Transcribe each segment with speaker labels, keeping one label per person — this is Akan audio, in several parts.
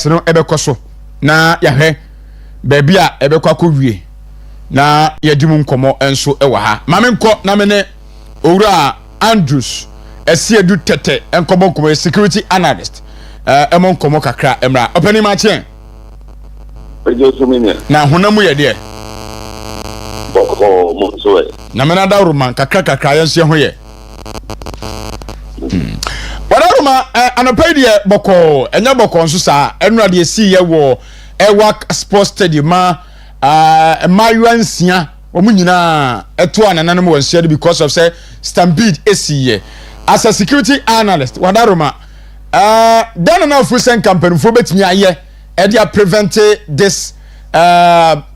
Speaker 1: no ebekɔ so na yahwɛ baabi a ebekɔ akɔwie na yɛdimu nkɔmɔ enso ɛwɔ ha mame nkɔ na me ne owura Andrews esiedu tete nkɔmɔ nkɔmɔ security analyst ɛmɔ nkɔmɔ kakra emra opani ma kyen na honamu yɛ de
Speaker 2: bɔkɔ mo so
Speaker 1: na me na da roman kakra yɛnso ho yɛ Wadaruma anopai de bɔkɔ enya bɔkɔ nso saa enura de esi ye wo Ewak Sports Stadium ma mayuansia omu nyina eto anananum wonsia because of say stampede esi ye as a security analyst Wadaruma dan na fusen campaign fo betimi aye e dia prevent this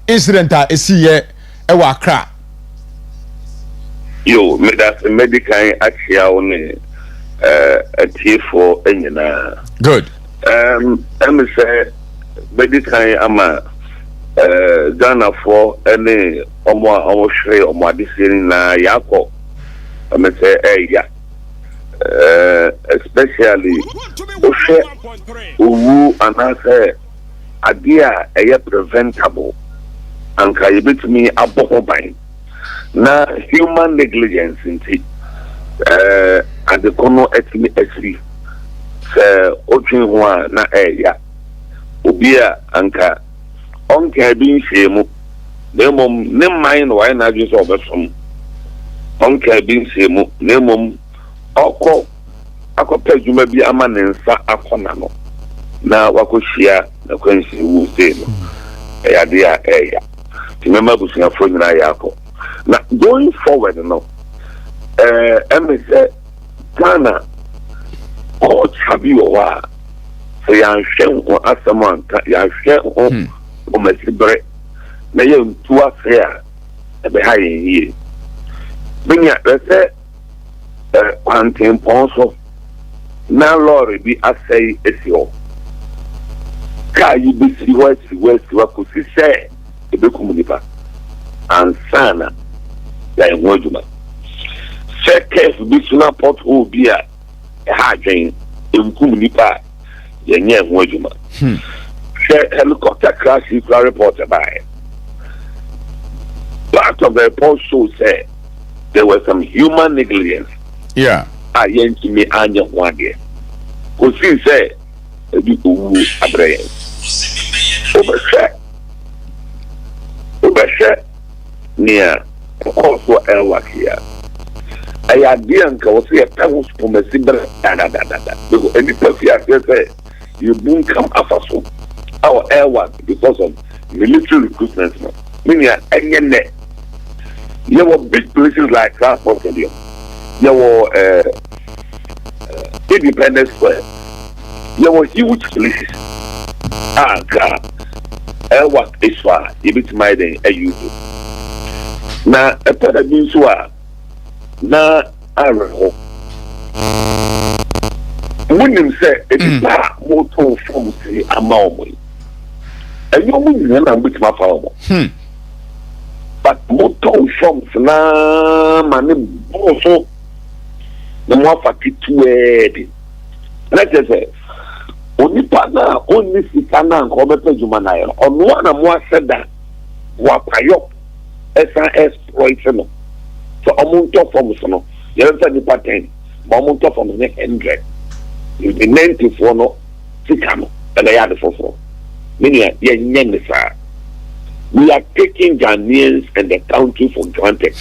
Speaker 1: incident a esi ye ewa Accra
Speaker 2: yo medical action on a T4 engine.
Speaker 1: Good.
Speaker 2: I'm say medical ama Ghana for any almost sure or more this na yako. I'm say yeah. Especially uwu anase idea preventable and can you bet me abohoban na human negligence inti and the kono etimi esri se otwin ho a na eya obi a anka onka bi nhemu nemom ne man no why na just obesom onka bi nhemu nemom akọ pejuma bi ama ne nsa akona no na wakohia na kwansi wu se no eya de a eya timema busia fo nyina yakọ na going forward no say Ghana or Chabi or so yan shen or asaman yan shen or Messibre may you to us here behind here. Bring ya let's say quantum ponso now Lord be I say it's your car you be see what could say the Becumunipa and Sana like Wojuma. Check bi suna port o bia ha dwen enkum nipa yenye ho adwuma helicopter crash report by part of the report shows say there was some human negligence ayenki me anya ho ade ko si say ebi owu abreye obese nia ko so elwa kia I idea and was a towels from a similar because any person say you boom come after so our air work because of military recruitment. Meaning, you were big places like Transport Stadium, you were Independence Square, you were huge places. Air work is far, if it's my day, a you do. Now, a better means na arho munim say edipa moto form si amaomo enyo munim na mbitima fa omo but moto form na mane boso na mo afatitu edi let's say onipa na oni sika na nko beto juma na yo ono na mo aseda wa payo esa exploit no so amount of forms no you enter the pattern amount of forms 100 you be 94 no sikano and I had for meaning we are taking Ghanaians and the country for granted.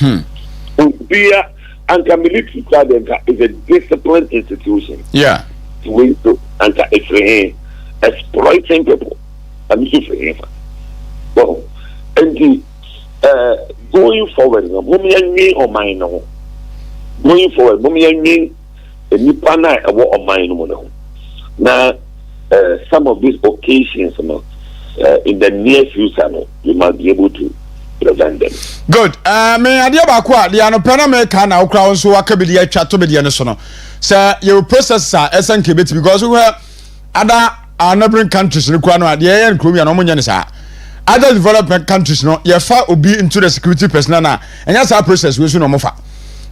Speaker 2: Ubia and military is a disciplined institution.
Speaker 1: Yeah.
Speaker 2: To and it's exploiting people. And this is well, and the going forward, Mummy or mine. Going forward, Mummy and Nipana or mine. Now, some of these occasions, in the near future, you might be able to prevent them.
Speaker 1: Good. Me idea bakwa the anopena me can now crowd so akabidi ya chat to be the so no. Sir, you process SNK bit because we were other neighboring countries in Kwano the and Krumi and Omunya. Other development countries no ye fa obi into the security personnel na and that's our process we so no mofa.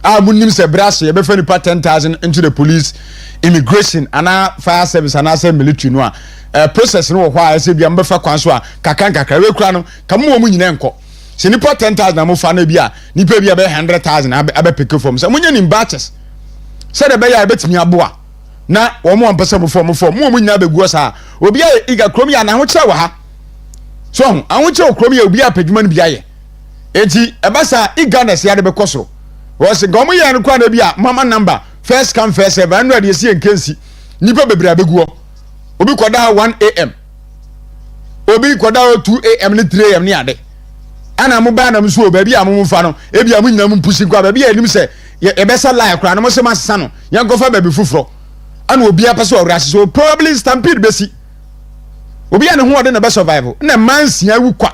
Speaker 1: Munim se brass ye be fa nipa 10,000 into the police immigration ana fire service ana say military no a process no ho a say bia mbefa kwan so a kakra we kura no kamo mu nyina enko se nipa 10,000 na mo fa na bia nipa bia be 100,000 abe pick from say munya ni batches say de be ya betimi aboa na wo mo ampese mo mu nyina begu sa obi a iga krom ya na ho kire wa ha so ahun kire krom ya obi a padwuma no bia ye enti ebasa iga na se ya de be koso wo se gomo ya no kwa na bia mama number first come first serve anu ade esi enkensi nipa bebra beguo obi koda 1 am obi koda 2 am ni 3 am ni ade ana mo ba na mo so ba bia mo mfa no e bia mo nyina mo pusi kwa ba bia enim se e besa lie kra no mo se masesa no yankofa ba bi fufuro ana obi apese o rase so probably stampede besi obi ana ho ode na be survive na mansia wu kwa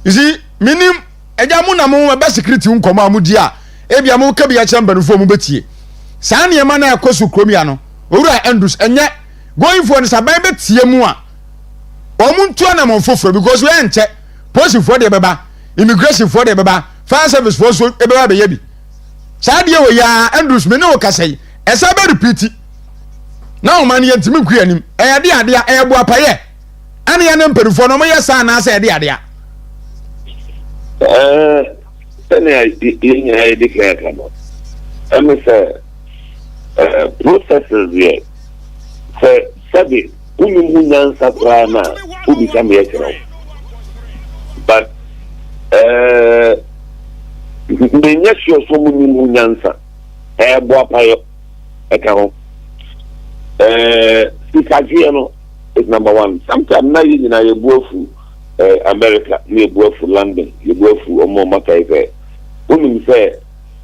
Speaker 1: you see minim eja mo na mo be security nkomo amudi a e bia mo ka bia chamber no fo mo betie saa ne ma na yakosu kromia no owura endus enye going for saban betie mu a omuntu na mo foforo because we enche police for de beba immigration for de beba fire service for so e beba be yabi saa de we ya endus me ne o kasai esa be repeat na o man ye ntimi ku anim e de ade a e bo apaye ane ya ne mperifo no mo ye saa na asa e de ade a
Speaker 2: sene ai declare kamo say processes here say sabi ununyan sabrana ubi kama yekero but menya sure so mununyan sa bo apayo ekaho sikaji no is number 1 sometimes na yi na yebuafu America ni yebuafu London yebuafu omo makaife unun say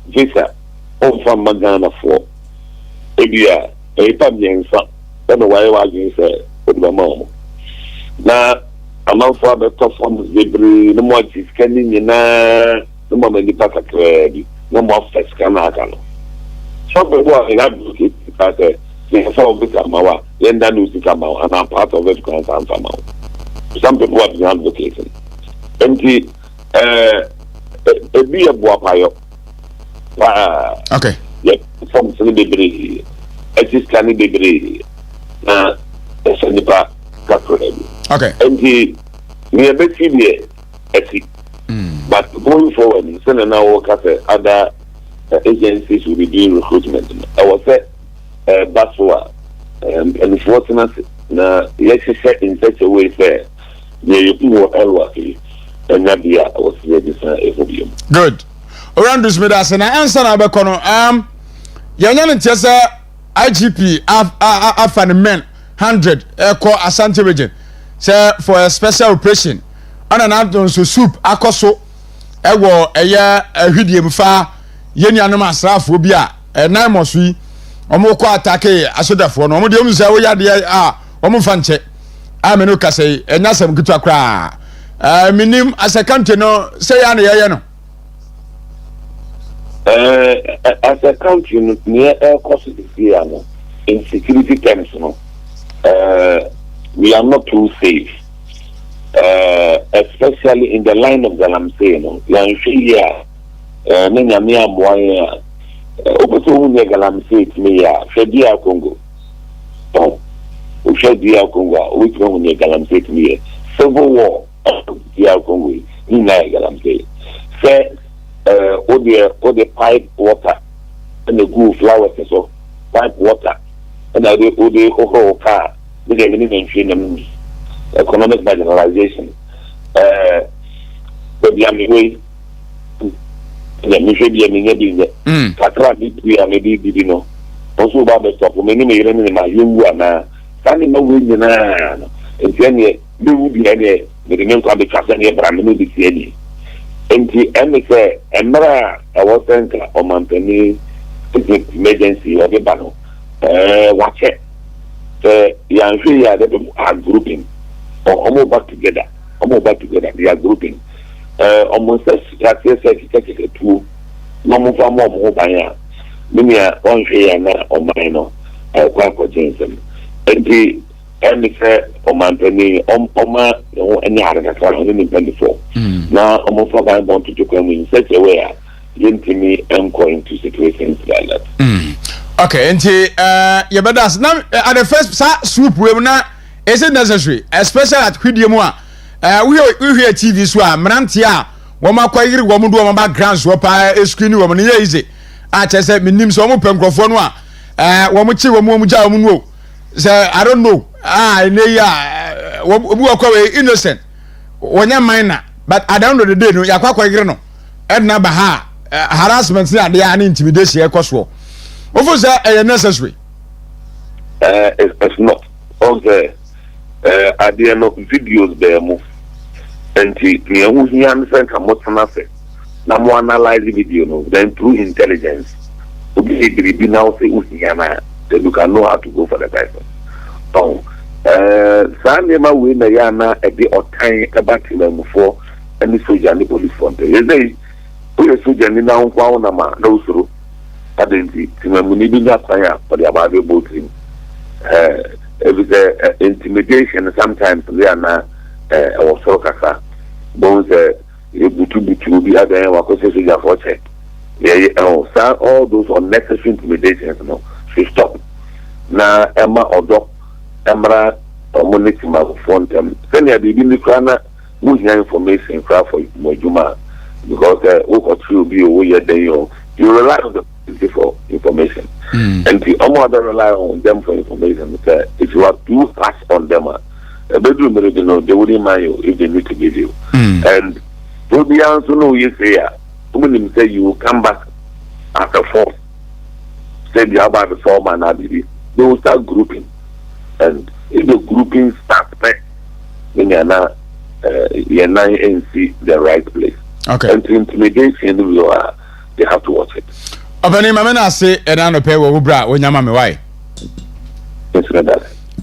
Speaker 2: visa on from Magana for ebia epa biensa na why you say odumama na amanfo abeto forms debris no mo scanning nyina no mo mani Takoradi no mo first kana aka no so people are advocate that they solve this amawa yenda no sika amawa and I'm part of it can come from some people are advocating enti ebi ebo apayo
Speaker 1: okay
Speaker 2: yeah forms debris scanning debris na esenipa Takoradi
Speaker 1: okay
Speaker 2: and we are better here but going forward send now work at other agencies will be doing recruitment I was say baswa and fortunately na let's say in such a way fair you people elwa and nabia I was ready for FOBM
Speaker 1: good around this medas na answer na be kono yanya ne tiesa IGP afan men 100 call Asante region say for a special operation ana na so soup akoso ewo eya ahwidie mfa yenianom asrafo bi a nan moso yi omo ko atake asodafo no omo de omu say wo ya de omo fa nche amenu kasai enya sam gitu akra minim asakante no say ya na ye no
Speaker 2: as a country near cost this no in security terms no we are not too safe especially in the line of Galamsey no yan hwia me nyame amoa opeso hu ne Galamsey timi ya hwedia Congo o hwedia Congo we hu ne Galamsey timi civil war dia Congo ni na Galamsey say all the pipe water and the good flowers so pipe water and all the whole car the mention economic marginalization but the way the mission be a business Takoradi we are maybe no also about the stop many in my young na standing no win na and then you would be any the name can be cast any brand no be any enti emese emra awo center o mampani emergency o be bano wache yan hwe ya de are grouping or back together they are grouping almost say two no mo fa mo ban ya menia on hwe ya na o man no kwa ko jensem enti emese o mampani oma any other kind of before now almost I want to come in such a way you me and going to situations like that
Speaker 1: Okay, nti yebedas na at the first swoop we na is it necessary especially at hwidie mu a we hear TV so a mrantie a wo makwayire wo mu do wo background so pa screen wo ne easy a chese minim so wo penkrofo no a wo mu chi wo mu ja wo mu no say I don't know ne ya wo bu akwa we innocent wonya minor but at the end of the day no yakwakwayire no edna ba ha harassment ni ade and intimidation e koso ofo say e necessary
Speaker 2: it's not okay at the end of videos there move and me who hear me say come what na say na mo analyze the video no then through intelligence obi be now say who hear na then you can know how to go for the person so sanema we na ya na e be otan e batim for any soldier and police front you say we soldier ni na nkwa na ma na usoro adenti timamuni bi na kwanya for the about both him it was intimidation sometimes they are na or so kaka bones butu bi ada wa ko se soldier for check all those unnecessary intimidations no should stop na emma odo emra community ma front them senior bibi ni krana mu hia information cry for mojuma because we got to be we then you rely on the for information and the other rely on them for information because if you are too fast on them bedroom they wouldn't mind you if they need to give you and to be answer no you say you will come back after 4 say the about the 4 man they will start grouping and if the grouping starts then you're not in see the right place.
Speaker 1: Okay.
Speaker 2: And to intimidation they have to watch it.
Speaker 1: Obani mamena say enano pe wo bra onyama me why.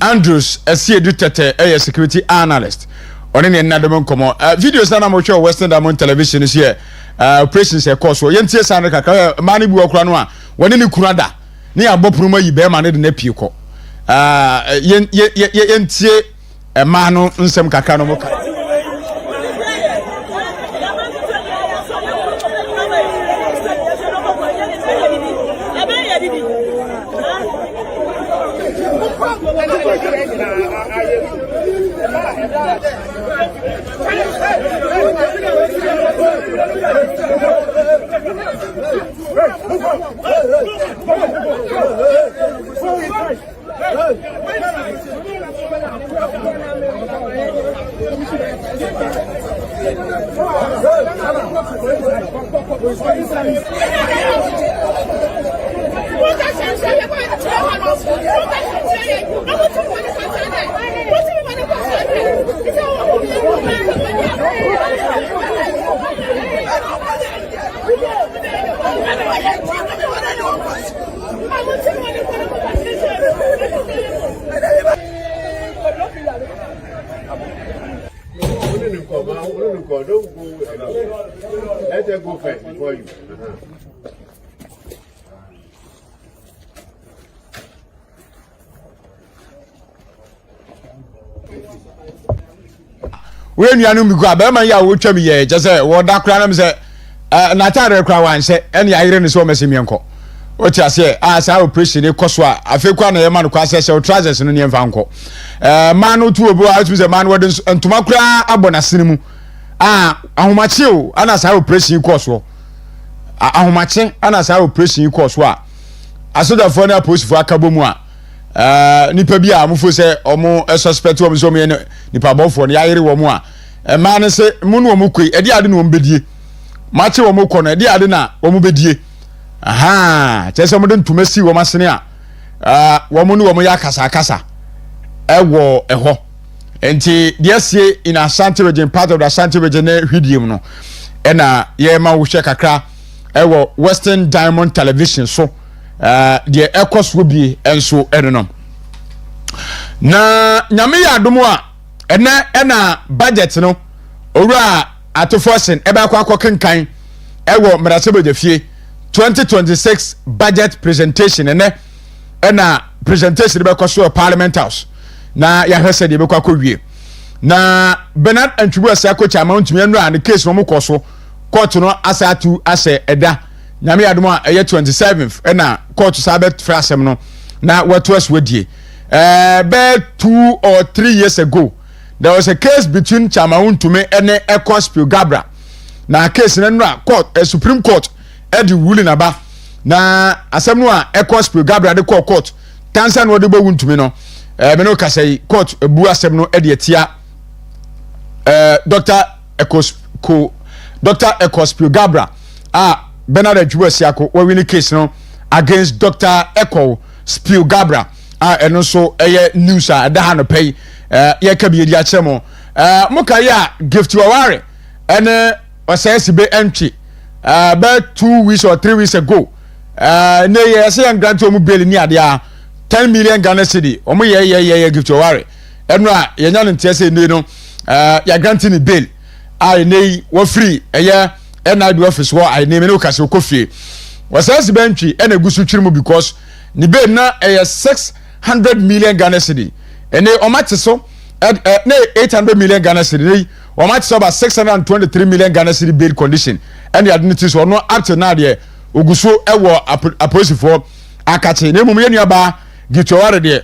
Speaker 1: Andrews esi edutete security analyst. Oni ne nadom komo videos na mo hwe Western Diamond television is here operations e course wo yentie san kaka mani bu okura no a woni ne kurada ne abopuruma yi be ma ne de na pie ko yentie ma no nsem kaka no mo ka
Speaker 3: Let her go first before you.
Speaker 1: we nuanu mi go abema ya wo twa mi ye je se wo da kra na mi se na tare kra wan se ene ayire ni so mesi mi enko o ti ase sa operation e koso a afekwa na ye ma no kwa se trousers no ne mfa nko man no tu obo a tu se man wo ntuma kra abona sene mu ahomache o ana sa operation koso ahomache ana sa operation koso a asodafo na posifo akabomu a nipa bi a mufo se omo suspect wo so me nipa bofo ne yayire wo mu a ma ne se mu no mo koi edi ade no mo bedie mache wo mo kono edi ade na wo mo bedie chese mo de ntuma si wo masene a wo mo no wo mo ya kasa ewo eho enti desie in Ashanti region part of the Ashanti region na hwidiem no ena ye ma wo hwe kakra ewo Western Diamond television so de ekoswo bi enso enonom na nyame ya adomo a ena budget no owura atofosen ebe akwa kenkan ewo mrasebe fie 2026 budget presentation ena presentation be koso Parliament House na ya hwese de be kwa wie na Bernard Antwibu asa ko chama ntumi anu an case no mo koso court no asatu ase eda nyame adom a ɛyɛ 27th ɛna court sabet frasem no na what was with ye about 2 or 3 years ago there was a case between Chamaun Tume and Ecospio Gabra na case na no court Supreme Court the ruling aba na asem no a Ecospio Gabra de court tansan wo de bo wuntumi no me no ka say court ebu asem no de etia Dr. Ecospio Gabra Bernard Juwasiako we win case no against Dr. Eco Spio Gabra eno so eye news da ha no pay ye ka bi edi achemo muka ya gift waware ene osesi be entry about 2 weeks or 3 weeks ago ne ye say an grant omu bail ni ade a 10 million Ghana cedi omu ye gift waware eno a ye nya no ntese ne no ya grant ni bail ne wo free eye NIB office wo I name no kase okofie wasasi be entry ene gusu twirimu because ni bail na 600 million Ghana cedi ene omate so ne 800 million Ghana cedi omate so about 623 million Ghana cedi bail condition and the identity so no up to now there oguso ewo aposifo akache ne mum yenu aba gitoware de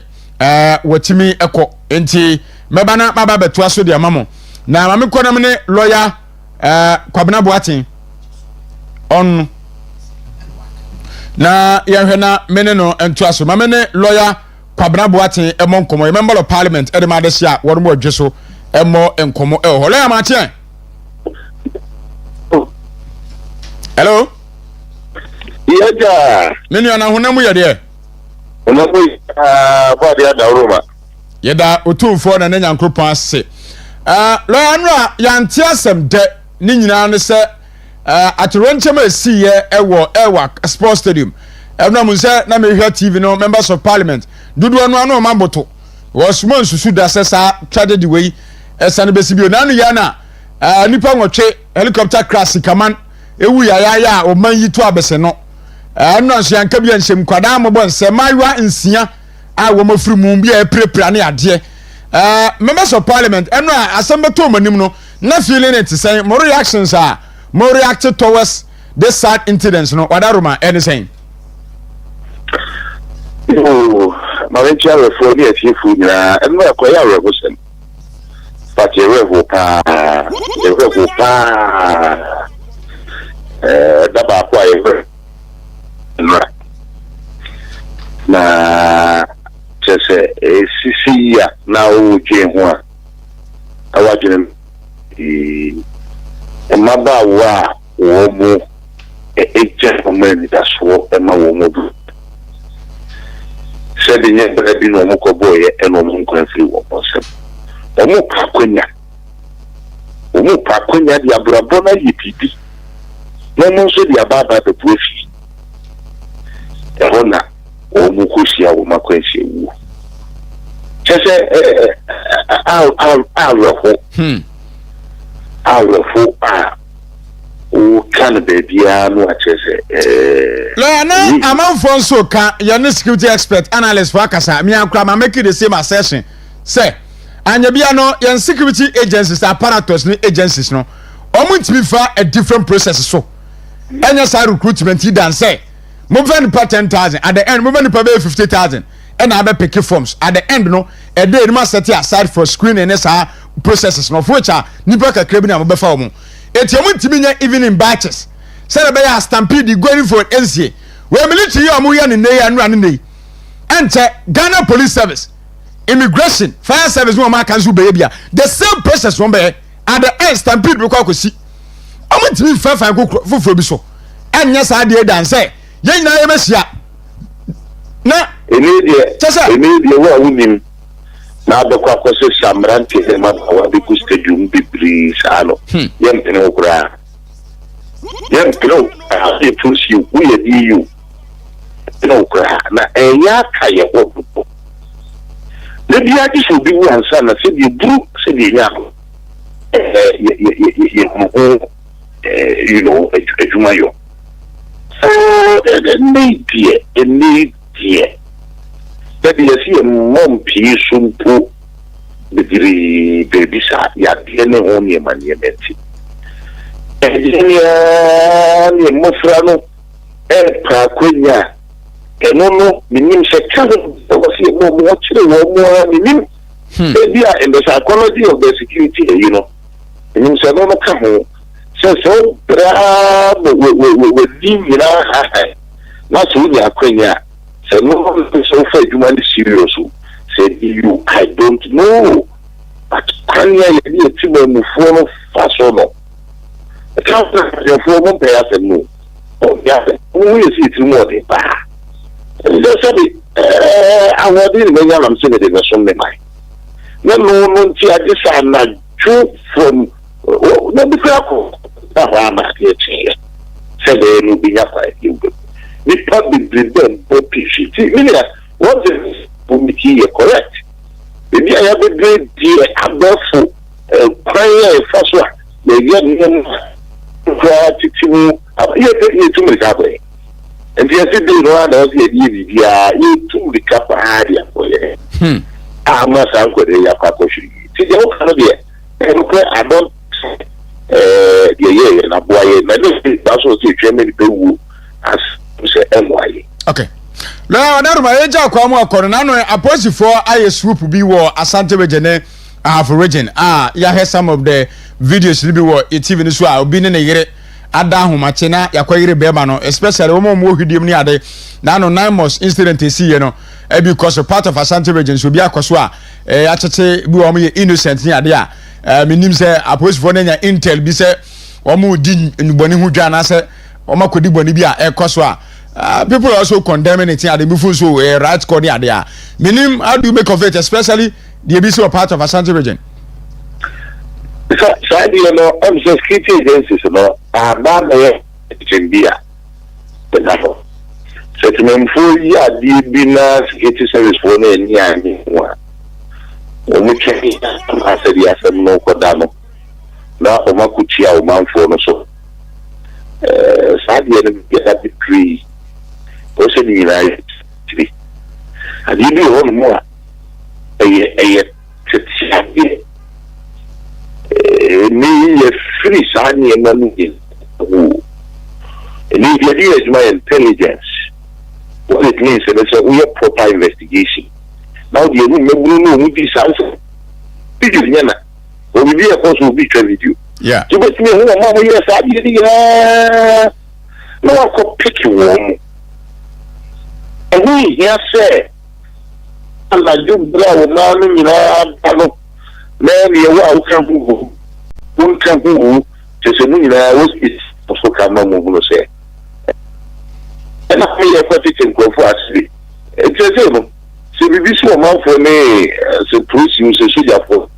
Speaker 1: watimi eko enti mebana baba beto aso de amamo na mame konam ne lawyer Kwabena Boatin on na yehwe na mene no ento aso mame ne lawyer Kwabena Boatin emon komo member of parliament e de ma de sia wonu mo adweso emo enkomo e ho lawyer ma tie hello
Speaker 2: Yaja
Speaker 1: menu ana honamu ye de
Speaker 2: onamu ba de da roma
Speaker 1: yeda otumfo na nyankropon ase lawyer no a yantie asem de ni nyina ne se atoronchema esi ye ewa sports stadium na mun se na me hwa TV no members of parliament dudu anu anu maboto was mon susu da sesa trade the way esane besi bio na anu ya na nipa nwotwe helicopter crash kaman ewu ya o man yi to abese no anu anso yanka bia nsem kwada ambo nse maiwa nsia a wo mafiri mu bia eprepra ne ade members of parliament enu assemble manim no na feeling it say more reactions are more reacted towards this sad incidents no wadaruma anything
Speaker 2: Maventia for the seafood and we acquire revolution. But a revel daba kwa na chese sisi ya na uje hwa awajene maba wa wo eje omeni daso ema wo mo said in your be no more boy and no more country or person. Omo pakonya di abrabona yipipi. No mo so di ababa the profi. Ehona omo kusia o makwense wu. Chese o kan baby no achese
Speaker 1: na amanfo nso ka your security expert analyst for akasa me ankra ma make the same assertion say anya bia no your security agencies apparatus no agencies no omuntimi fa a different process so enya sa recruitment dan say move any 10,000 at the end move any 50,000 and abe pick forms at the end no a day you must set aside for screening esa processes no for which nipa kakra bi na mo be fa omo etiamu ntiminya even in batches say be ya stampede going for NCA we military omo ya ne nei anu anu nei ente Ghana Police Service immigration fire service no ma kan so be bia the same process one be at the end stampede be kwa kosi omo ntimi fa foforo bi so enya sa de dan say ye nyina ye mesia na
Speaker 2: enedie wa wunim na abekwa kwose shamranti e ma wa bi ku stadium bibri salo yempene okura yempene a fusi u ye di yu no okura na enya ka ye hobo le bia di so bi wan sa na se di bru se di nya you know ejumayo need that you see a mom piece sumpo the baby sa ya tiene on your maniamenti. And then mofrano Prah kwenya no minim se cousin was here more minim in the psychology of the security, you know. Minim se no come so Prah with you know not really a kwenya so no so for human serious said you I don't know but kwenya you be a phone fast no the council your phone pay us no. Oh, yeah, who is it more than that? I didn't know I'm saying it in the Sunday night. No, I just am not true from the crowd. I'm not here. Said they will be up like you. We probably did them, but PCT. What is Kumasi correct? Maybe I have a great deal. I'm not for prayer first one. They get me. You too many cafe. And the other day, one of you too the cap area for you. I'm not uncle, they are Pacoshi. See, the whole kind of year. I don't, and a boy, and I don't think that's what you can make people as say MY.
Speaker 1: Okay. Now, my age, Kwamo, Konadu, a positive for I swoop be war, Asante Regene, half region. You heard some of the videos, it's even as well, been in a year. Ada humachena yakwayire beba no especially omo mo hwidiem ni ade na no 9 months incident esi no because part of Asante region so bi akoso a achete bi omo ye innocent ni ade a minim se aposifo na nya intel bi se omo di nboni hu dwa na se omo kodi boni bi a ekoso a people also condemning it ade before so right call ni ade a minim how do you make of it especially the ABC part of Asante region.
Speaker 2: So you know, I'm security agencies, you know, I'm not there in India. But now, so to me, for years, the business security service for me, yeah, we can. I said yes, I'm no Konadu. Now, I'm a kuchia, I'm a phone so. Sadly, I get that degree. Also, the United States. And you do one more. Me free signing and money. And if my intelligence, what it means is we have proper investigation. Now the no this answer. Video Yana. Or we of course will be with you.
Speaker 1: Yeah.
Speaker 2: So but me mama yes I did no I could pick you one. And we here say and I do blow now you know then you are who can who just a million hours is also come on say. And I feel a in go for actually. It's a zero. So we be so amount for me as a police use a soldier for.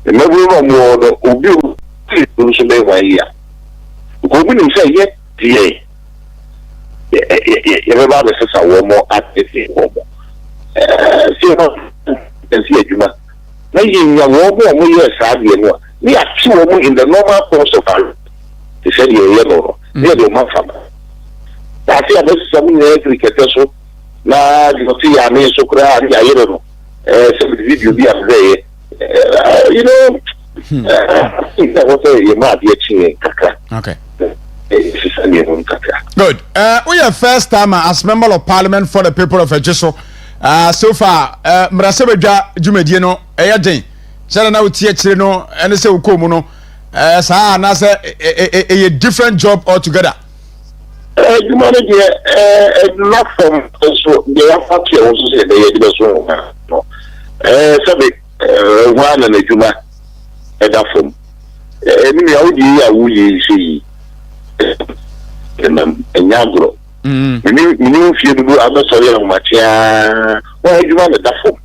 Speaker 2: The never more the Obu so they were here. Go in say yet, yea. Everybody says I want more active. See you. Now you are more years sadly. We are 2 women in the normal course of our. They said you're yellow. They're the month. I see a bit something cricket so. Now you see I mean so cry, I don't know. Some video be up there. You know, I think that was a mad yet.
Speaker 1: Okay. Good. We are first time as member of parliament for the people of Ejiso. So far, Mrasebeja Jumedieno, Ayaden. Sana na utie chire no ene se ukomu no saa na se a different job altogether.
Speaker 2: You manage not from so they are factory also say they do so no. So one and juma that from me how you see nyagro me feel do other sorry on matia why you want that from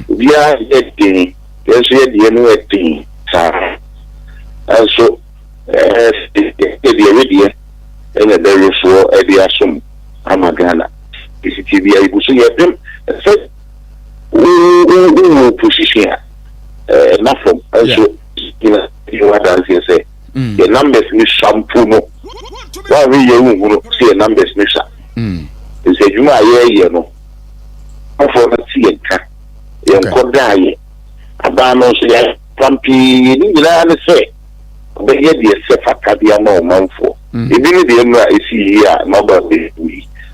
Speaker 2: we are getting yes, the new thing, sir. And so, the and there is so a some Amagana. Is it TV? I see them. Position enough from also, you are dancing, say, the numbers miss some puno. Why we see a numbers miss up? They say, you are here, no. For the tea and cat, you could die. Abano say pumpy ni na say be ye dey se fakadia na o manfo Even the Emma is here, number we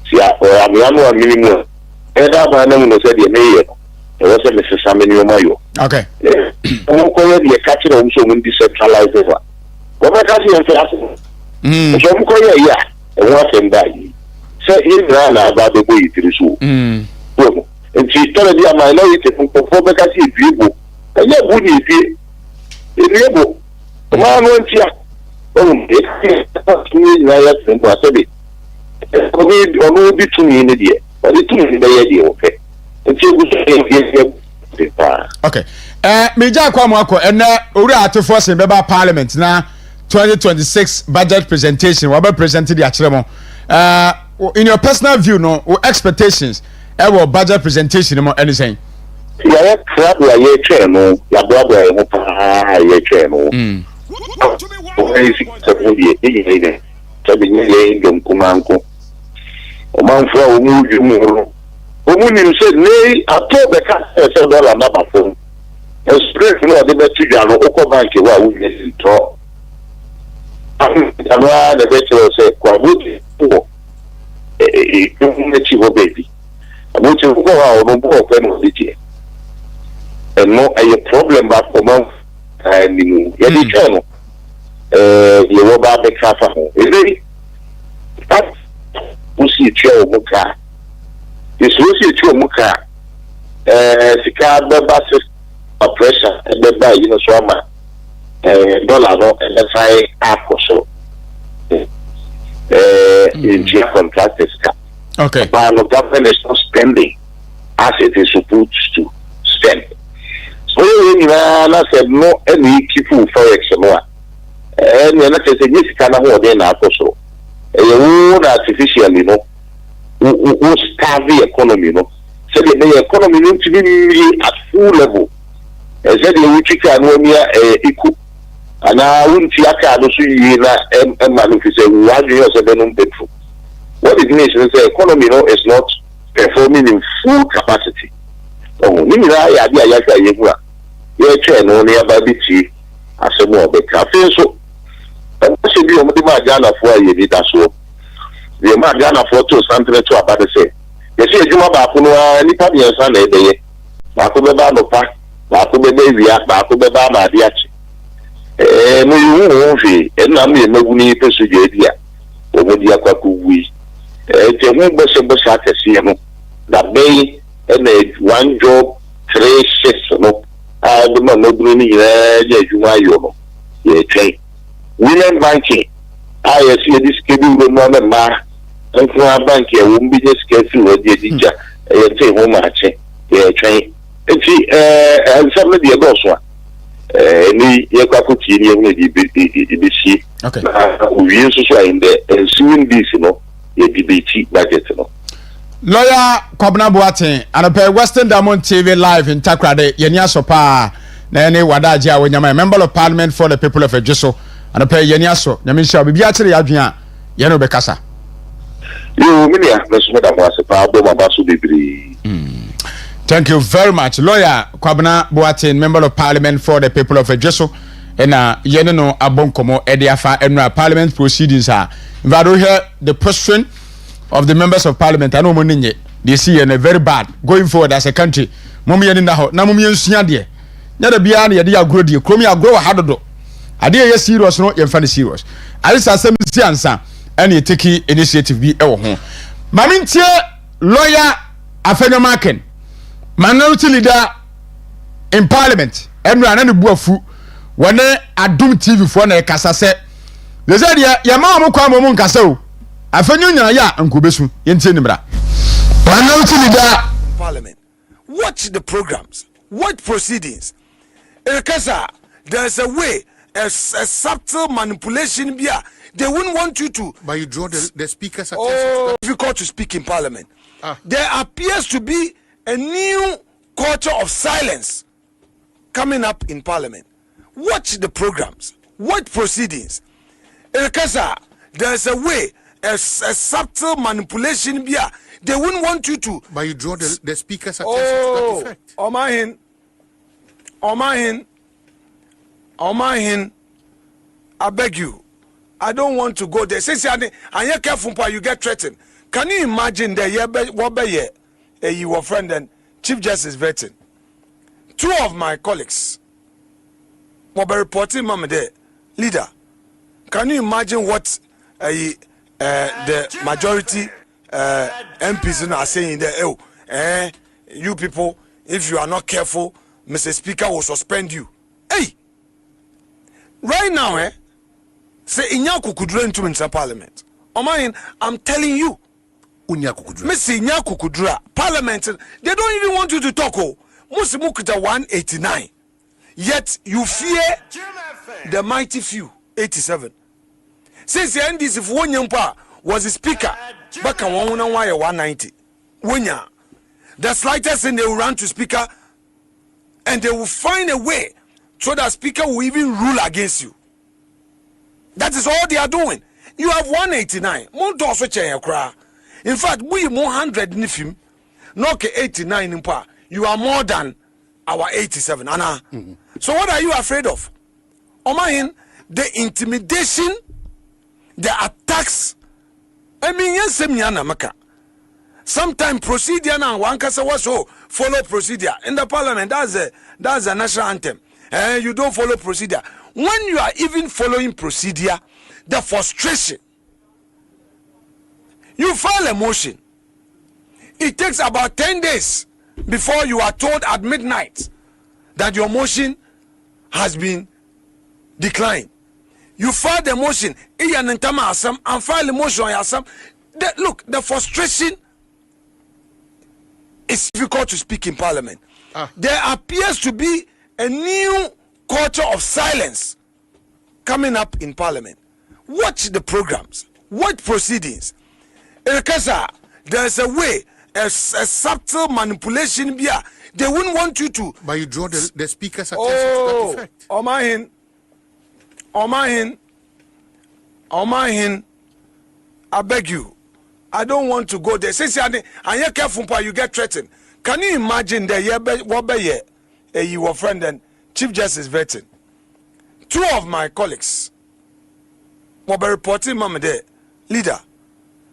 Speaker 2: see. I am one minimum. And I'm going to say the mayor. It was a Mrs. Samuel Mayo.
Speaker 1: Okay.
Speaker 2: I'm going to catch it on some decentralized over. What I can see and say, so I'm going to and what can die. Say, in Rana about the way it is so. And she told me a minority from because he's people. And yet, would you be? It's able. The man went here. Oh, it's me, I said it. Only be to me in the year. But it's in the idea, okay?
Speaker 1: Okay. Major Kwamwako, and Uri Atoforce in Beba Parliament now 2026 budget presentation. What about presenting the Achremo? In your personal view, no, or expectations, ever budget presentation or anything?
Speaker 2: Yeah, crap, we are here, no, your brother, your channel. Women said, nay, I told the cat $7 number phone. And straight no, the better Oko Bank, where we get in talk. And why the better said, Quabuti, a baby. I want to go out on board when we and no, a problem back for month and you get the channel. You will buy the car for home. That we see a chair of car. It's really true, Muka. Sika beba pressure, beba you know so dollar no, and that's why half or so. In chief contractors.
Speaker 1: Okay.
Speaker 2: But the government is not spending as it is supposed to spend. So when I said no, any people forex no, and when I said yes, can hold in half or so. You artificially no. Who starve the economy, no? So the economy needs to be at full level. As said, we can equal. And I wouldn't see a card to see a man who says, why do you have a bedroom? What it means is the economy no, is not performing in full capacity. Oh, Nina, I chair no nearby BT as a more better. So, I should be on the Ghana for a year, that's all. The man Ghana for two something to about the same. You see, you have any party and Sunday day. Bakubeba no pa, Bakubeba via, Bakubeba Madiachi. No, you won't be, and I'm a Maguni Pesudia, over the Aquacu. It's a new bus of Busaka, that may and one job, 3 shifts, no. I don't know, Jumayo, ye train. Women banking. I see this schedule with one man. And for our bank, I won't be just careful with the teacher. I say, home matching, train. And see, and somebody else one. Any Yakaputi, maybe okay. We also in the ensuing this, you know, a DBT budget, you know.
Speaker 1: Lawyer Kobna Boateng, and a pair Western Diamond TV live in Takoradi, Yenya Sopa, Nene Wadaja, when you're a member of Parliament for the people of Ejiso, and a pair Yenyaso, Yamisha, Bibiatri Adrian, Yeno Bekasa. Thank you very much. Lawyer Kobna Boateng, member of Parliament for the people of Ejiso, and Yeneno Abonkomo, Ediafa, and Parliament proceedings are. Vado here the question of the members of Parliament. I know Moninye, they see and very bad going forward as a country. Mommy and in the house, Namumian Siadia. Never be any idea grow the Chromia grow hard. Idea yes serious, no, you're funny serious. Alice has some answer. Any take initiative be our home. Mamintia lawyer Afenomaken, minority leader in Parliament, and ran any buafu when I doom TV for a cassa set. They said, ya mamma come on Casso. Afenunya ya Ankubesu, Yentinibra. Minority leader
Speaker 4: Parliament. Watch the programs, watch proceedings. Ekasa, there's a way, a subtle manipulation here. They wouldn't want you to.
Speaker 3: But you draw the speaker's attention.
Speaker 4: Oh, difficult to speak in Parliament. There appears to be a new culture of silence coming up in Parliament. Watch the programs, watch proceedings. Ekasa, there's a way, a subtle manipulation here. They wouldn't want you to.
Speaker 3: But you draw the speaker's attention to that effect.
Speaker 4: Omahin, I beg you. I don't want to go there. Since and you're careful, you get threatened. Can you imagine that you were friend and Chief Justice vetting? 2 of my colleagues were reporting, Mama, there, leader. Can you imagine what the majority MPs are saying there? You people, if you are not careful, Mr. Speaker will suspend you. Hey, right now, say Inyaku could run to in Parliament. I'm telling you, Mr. Inyaku could Parliament. They don't even want you to talk. Musimukita 189. Yet you fear the mighty few 87. Since the NDC if Wonyampa was the speaker, back on 190. Wonya, the slightest thing they will run to speaker, and they will find a way so that speaker will even rule against you. That is all they are doing. You have 189. In fact, we 100 nifim, not 89 in pa. You are more than our 87. Anna. So what are you afraid of? Omahin, the intimidation, the attacks. I mean, yes, maka. Sometimes procedure now one kasa also follow procedure in the parliament. That's a national anthem. You don't follow procedure. When you are even following procedure, the frustration. You file a motion. It takes about 10 days before you are told at midnight that your motion has been declined. You file the motion, and file the motion. Look, the frustration is difficult to speak in parliament. There appears to be a new culture of silence coming up in parliament. Watch the programs, watch proceedings. There's a way, a subtle manipulation. They wouldn't want you to.
Speaker 3: But you draw the speaker's attention to that effect.
Speaker 4: Omahin, I beg you. I don't want to go there. Since you're careful, you get threatened. Can you imagine that you were friend and Chief Justice vetting? 2 of my colleagues were reporting, Mama, there, leader.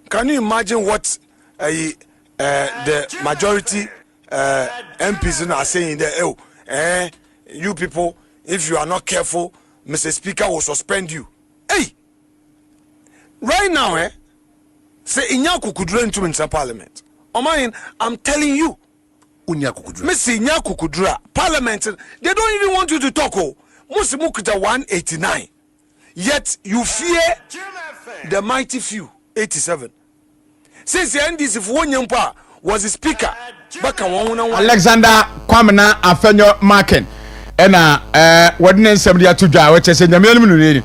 Speaker 4: Can you imagine what the majority MPs are saying there? You people, if you are not careful, Mr. Speaker will suspend you. Hey, right now, say Inyaku could run to in Parliament. I'm telling you, Mr. Inyaku could Parliament. They don't even want you to talk. Musimukita 189. Yet you fear the mighty few 87. Since the NDC if Wonyampa was the speaker, back on 111.
Speaker 1: Alexander Kwamena Afenyo Marken. Ena wadne nsem dia to dwa we chese nyamelu nuri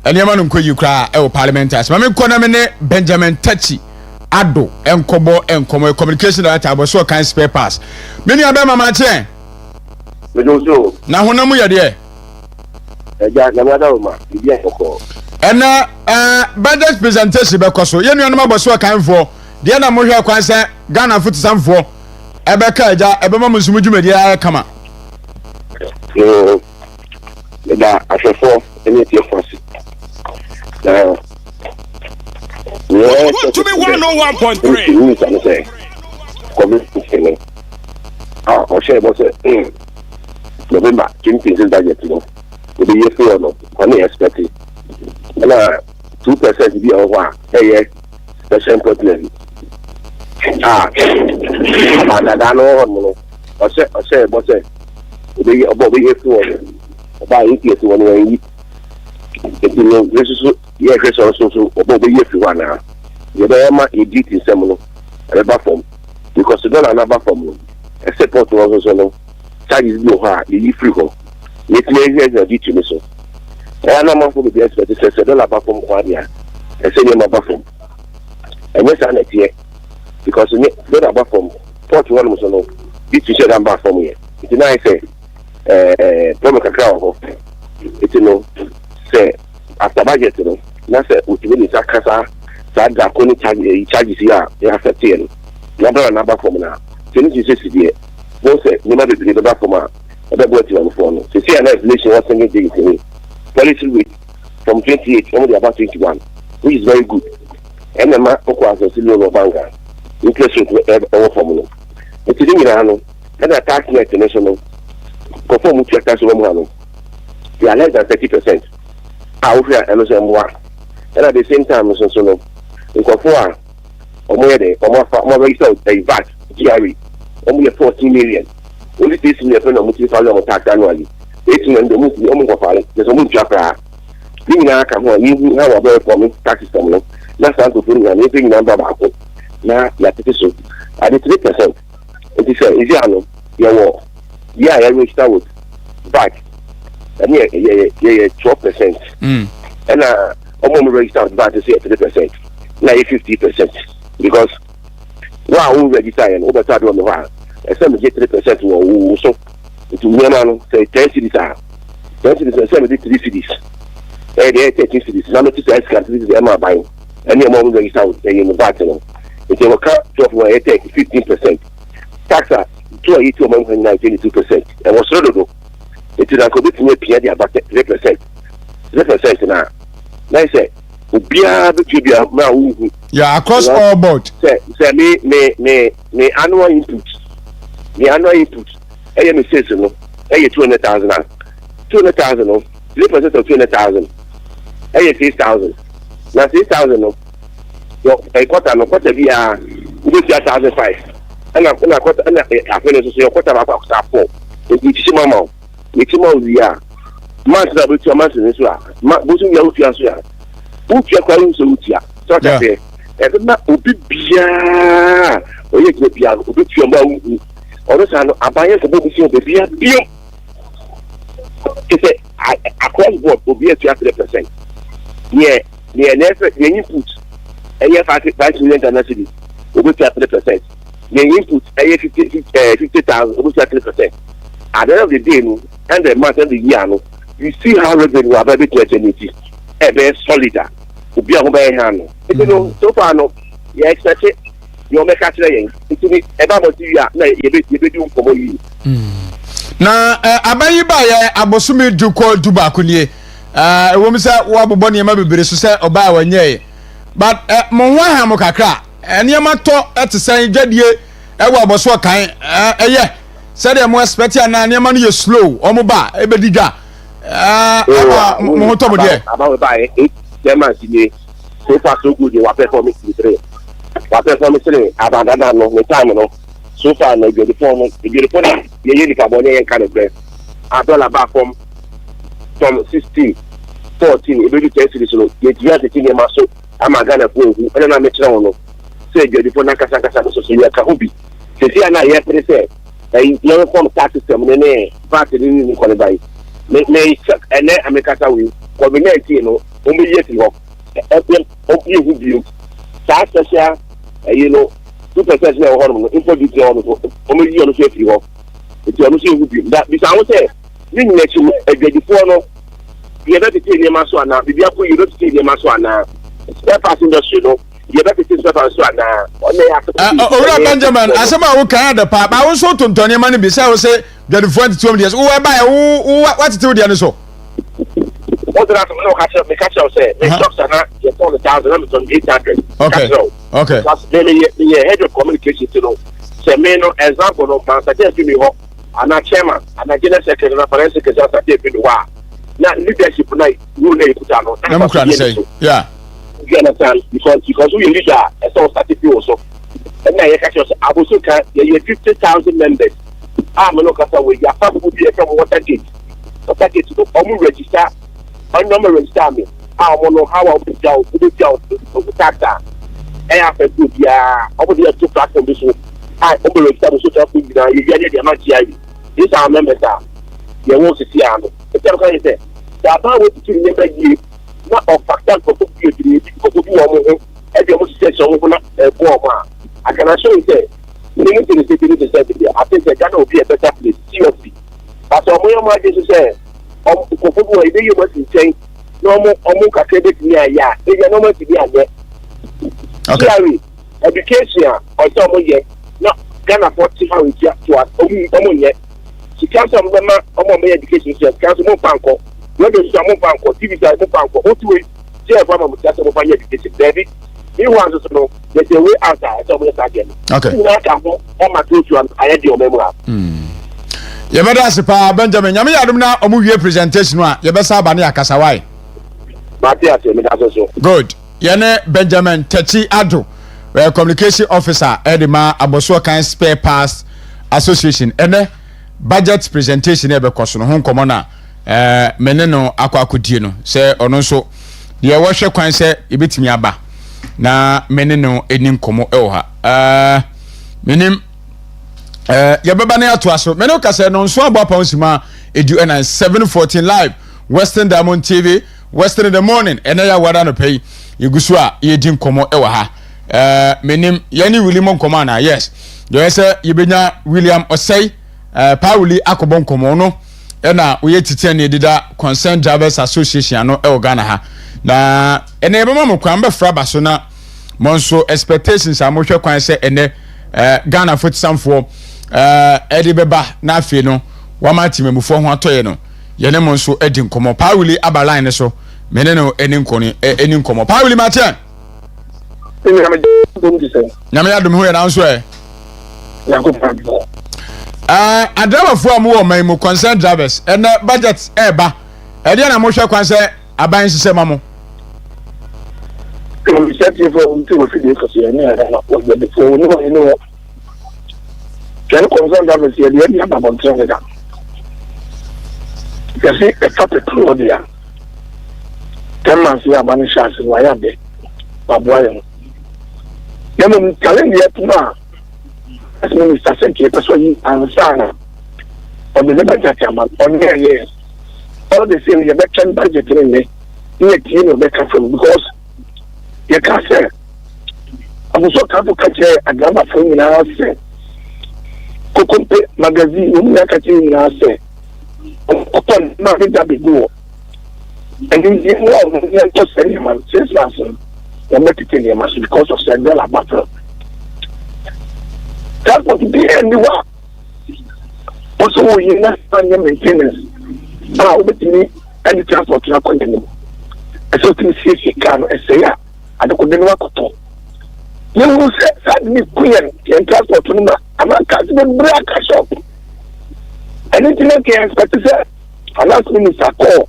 Speaker 1: enema no nkoyi kra e parliamenters mame kona me ne Benjamin Tachi ado enkobo communication director aboso kan spare pass meni abe mama che na honamu ye de
Speaker 2: eja na mada o ma bibia kokko
Speaker 1: ena budget presentation be koso ye nuanu aboso kan fo de na mo hwe kwan se Ghana foot samfo ebe ka eja ebe ma musumu dwumadi kama da afefo ene tie fosi
Speaker 5: want to be 101.3
Speaker 2: o share boss November 20% budget no we dey year for no on expect na 2% bi over special important da no no o share boss we about we have to about it to one way it no this is so about we have to one now you be ma edit in some no reba form because you don't another form except what was no charges no ha you free go it may hear the to me so I na man for be expect say dollar back from kwa dia e say no back from and yes and here because you dollar back from 41 so no bit to share back from here it na say problem kakra ho it no say after budget no na say utibeli sakasa sa da ko ni charges ya affect you na dollar na back from na tini ji say die no say ni ma be the back from a be go ti on phone no say na inflation was singing dey me policy with
Speaker 5: from 28, only about 21, which is very good. And the man who has a similar banker, interest rate over formula. It's in Milano, and a tax net national, conform with your tax on they are less than 30%. Out here, and at the same time, so in Kofoa, or more registered a VAT, GRE, only 14 million. Only this in the friend of multi-family tax annually. 18 and the movie, almost of all, there's a movie Accra. Being a come on, you have a very common tax system. That's how to put in anything number about it. Now, like it is so. At the 3%, it is a easy, your war. Yeah, I register with VAT. And yeah, 12%. And almost registered VAT is 3%. Now 50%. Because wow, who register and over time on the van. Some get 3% or so. It will say 10 cities are 10 cities, 73 cities. They are 13 cities. Some of these countries are buying. And your mom register in the VAT. If they will cut 15%. Tax are 22%. And what's so it is a committee near Pierre about 3%. 3% now. Now I say,
Speaker 1: yeah, across all board.
Speaker 5: Say me annual input. The annual input. I am a citizen. I am 200,000. 200,000. 3% of 200,000. I am 6,000. Now 6,000. I quarter be a 1,005. And I quarter and I finish your quarter about 4. It's mama. It's more the months that with your months in this one. Bosom your fiancé. Put your calling so here. So that day. And not be beer. Or you get beer. Put your mouth. Or the I buy a book of beer. It's a cross board will be at 3%. Yeah, never input. And you have 5 million internationally. Will be 3%. The input 50,000 will be 3%. At the end of the day, and the month and the year, you see how revenue are very eternity. A very solid. To be a very hand. You know, so far, no, you expect it. You make a train. It's about what you are. You be doing for you.
Speaker 1: Now, abayi ba abosumi duko dubakunye. Wo mi say wo abobɔ ne ma bebere so say oba wa nyɛ. But mo ho ha mo kakra. Ne ma to etesen dwadie wo aboso kan ɛyɛ. Said I'm expecting an animal you slow, Omoba, Ebedija. Moto
Speaker 5: about by 8 months in so far so good. You are performing 3. What performing 3? About that, no time, no. So far, no good performance. The beautiful, the Unicabone kind of breath. I don't about from 16, 14, every test is low. Yet you have the thing in my soul. I'm a Ghana fool, and then I make sure say, you're the Ponakasa, so you are Kahubi. See, I'm not yet say. Young form tax system, VAT in qualify. May and then America will combine, only yet you open you. Tax share, 2% hormone, introduce only you on the safety of it's almost that because say, you let you a good no. You have to take your maswana, the Biapo, you don't take your maswana. Spare pass industry, no. You better take stuff as well now.
Speaker 1: Ora Benjamin, asema wo kan da pa. Ba wo so tontone ma ne bi say wo say the 22 years. Wo buy what to do so?
Speaker 5: What that no catch up say. The stocks are not you 4,000, I'm on 800.
Speaker 1: Okay.
Speaker 5: That's the head of communication to know. Say me no example no man suggest give me ho. Ana chairman, ana general secretary, na foreign secretary say be the wa. Na leadership na you na ikuta no.
Speaker 1: I'm trying to say. Yeah.
Speaker 5: You understand? Because we leader a sort of certificate also. And now you catch us. I was so kind. You have 50,000 members. I'm a local way. Your family will be from Watergate. Watergate to come register. I number register me. I want to know how I'll put down the tax. I have a good year. I will be a 2 platform this week. I will register the social media. You get the amount here. These are members. You won't see them. The tell you say. The about what you never give. Not of factor for you to be every almost says so. I can assure you say, anything is taken to say, I think that Ghana will be a better place, seriously. But some of my just say, you must say, no more credit near ya, they are no more to be a yet. Education or some yet, not Ghana 45 to us, only yet. She comes from the education, she comes from Panko. Let us say, I'm TV, I'm what way, yeah, I'm just over here, David. He wants to know there's a way outside, so we're again.
Speaker 1: Okay.
Speaker 5: All my clothes, I had your memoir.
Speaker 1: Yabada sepa Benjamin nyame yadum na omuwie presentation a yebesa ba ne akasawai.
Speaker 5: Matia se me da so.
Speaker 1: Good. Yene Benjamin Techi Ado, communication officer Edema Aboso Kan Spare Parts Association. Ene budget presentation e be koso no ho nkomo na mene no akwakodie no se ono nso de wo hwe kwan se ebetimi aba na mene no eni nkomo e wo ha. Menim yababa na ato aso meno kase no nso abo aponsima edu na 714 live Western Diamond TV Western in the morning ena ya wada no pay yegusu a yedi nkomo ewa ha menim yani William nkomo na yes yo say yebenya William Osei Pauli akobon nkomo no ena oye tete na edida Concerned Drivers Association no e Ghana ha na ena yebema mo kwan be fra baso na monso expectations amohwe kwan se ene Ghana footsamfo edi beba na afi no wama timemufo ho atoye no yene mo nso edi nkomo Pauli abaline ne so mene no eni nkomo Pauli Martin nyame adum ho yana nso adravafo amu wo man mu Concerned Drivers budget eba edi na mo hwe kwan se aban sise mamo
Speaker 5: Can concern that here the end about Canada. You see, a top of Claudia. 10 months here, Banishas, Wayabe, Babuayan. Yaman telling yet now, as Minister Senki, Person and Sana, on the budget, on their years. All the same, you better budget in me, you know, better from because you can't say. I was so careful to catch a grammar phone in our say. Kokompe magazine umya kati na se okon na bida bigo and you know you just say man since last you make it in mass because of $7 battle that would be anywhere also you not on your maintenance with me and transport na continue so to see can say ya adoko wa koto you say that me queen and transport no I'm not catching the break shop. Anything I can expect to say, I last minister call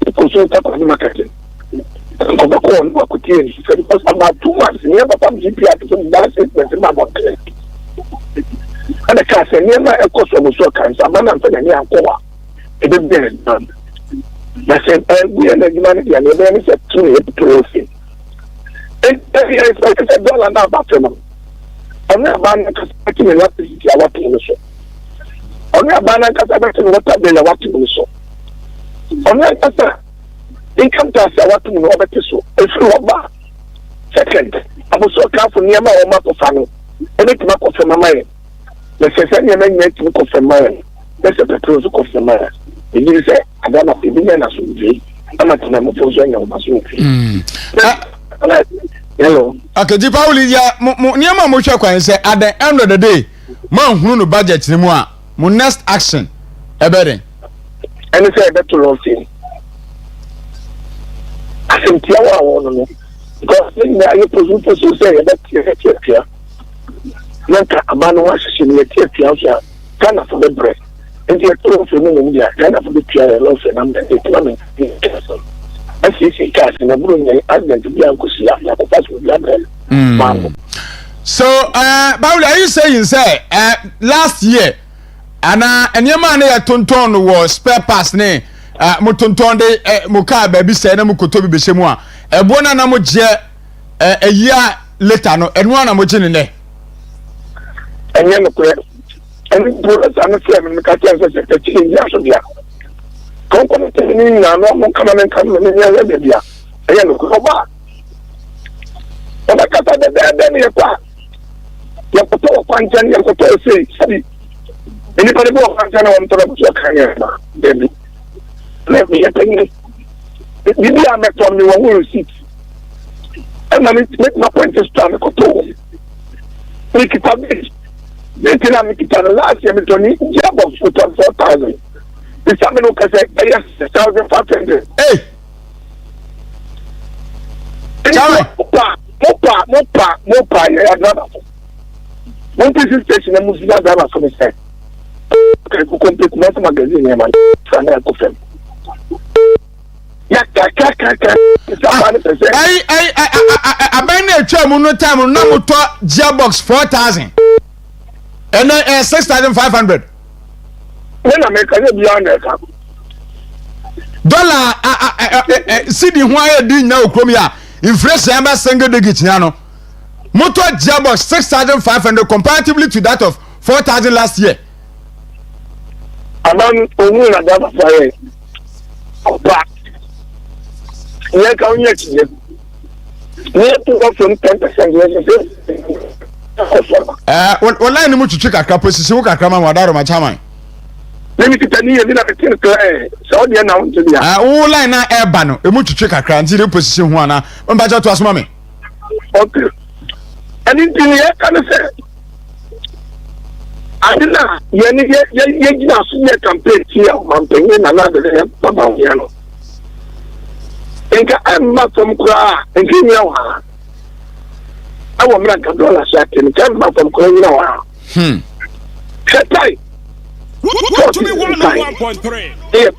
Speaker 5: to consult the marketing. I'm going to work because about 2 months, never from GPR to that statement in my body. And the cash never a cost of so kinds of man and near Koa. It is very done. I said, we are the humanity and the said to and I expected $1 now back to them. Only a man can speak in what is what you so. Only a man can speak in what they are watching so. Only a income tax what you know about so. If you are second, I was so careful near my own map of family. And it's not of my mind. Let's say, any man make to confirm my let's say the truth of the man. If you say, I don't have to be an associate, I'm not going to join your associate. Hello.
Speaker 1: Okay, di Pauli ya niam mo hwe kwan say at the end of the day man hunu no budget ni mu a mo next action ebeden
Speaker 5: and say better routine asim tiawa won no because when you presume so say that you nanka abano wa hye ne tiatia so kana for the bread and you throw for no India kana for the tiawa lo se nam the economic I see cars in a brunei advent to be uncle
Speaker 1: so Pauli, are you saying say last year and your man ya tonton was spare parts ne mo tonton de mo car baby say na mo kotobi be shemu a ebona na mo je a year later no eno na mo je ne
Speaker 5: enye no ko and products and frame me ka tell say the change so dia konko ni na no mo kama men kan me ya be dia enye no ko ba ona kata de ni kwa ya kutoa kwanza ya kutoa sei ini pale kwa kwanza na mtu anakuja kanya baby let me think bibi ametoa mi wangu receipt and I make my point is to kutoa nikitabi nitina mikitana last year mitoni job of 4,000 The Samino Cassette, 6,500.
Speaker 1: Hey!
Speaker 5: Mopa, yeah, driver. One police station, a Muslim driver for the same. Okay, who complete Master Magazine, man.
Speaker 1: I buy a chairman no time, no more gearbox 4,000. And then 6,500.
Speaker 5: When I make a beyond that.
Speaker 1: Dollar, city why do now, Chromia. Inflation number single digit nano. Motor gearbox 6,500 comparatively to that of 4,000 last year.
Speaker 5: Among only a double fire. Yeah, come here. Yeah, to go from 10%.
Speaker 1: Online much to check a couple of Sisuka Madaro Machaman.
Speaker 5: Let me tell you, so they announced to me.
Speaker 1: All line now air banner, a much to check a cranty position one. Budget to us, mommy.
Speaker 5: Okay. Anything here can I say? I did not. You campaign here, mountain in another Papa. I'm not from Prah and give me a I will make $1 sack and come back from Konadu. To me 1.3. Yeah,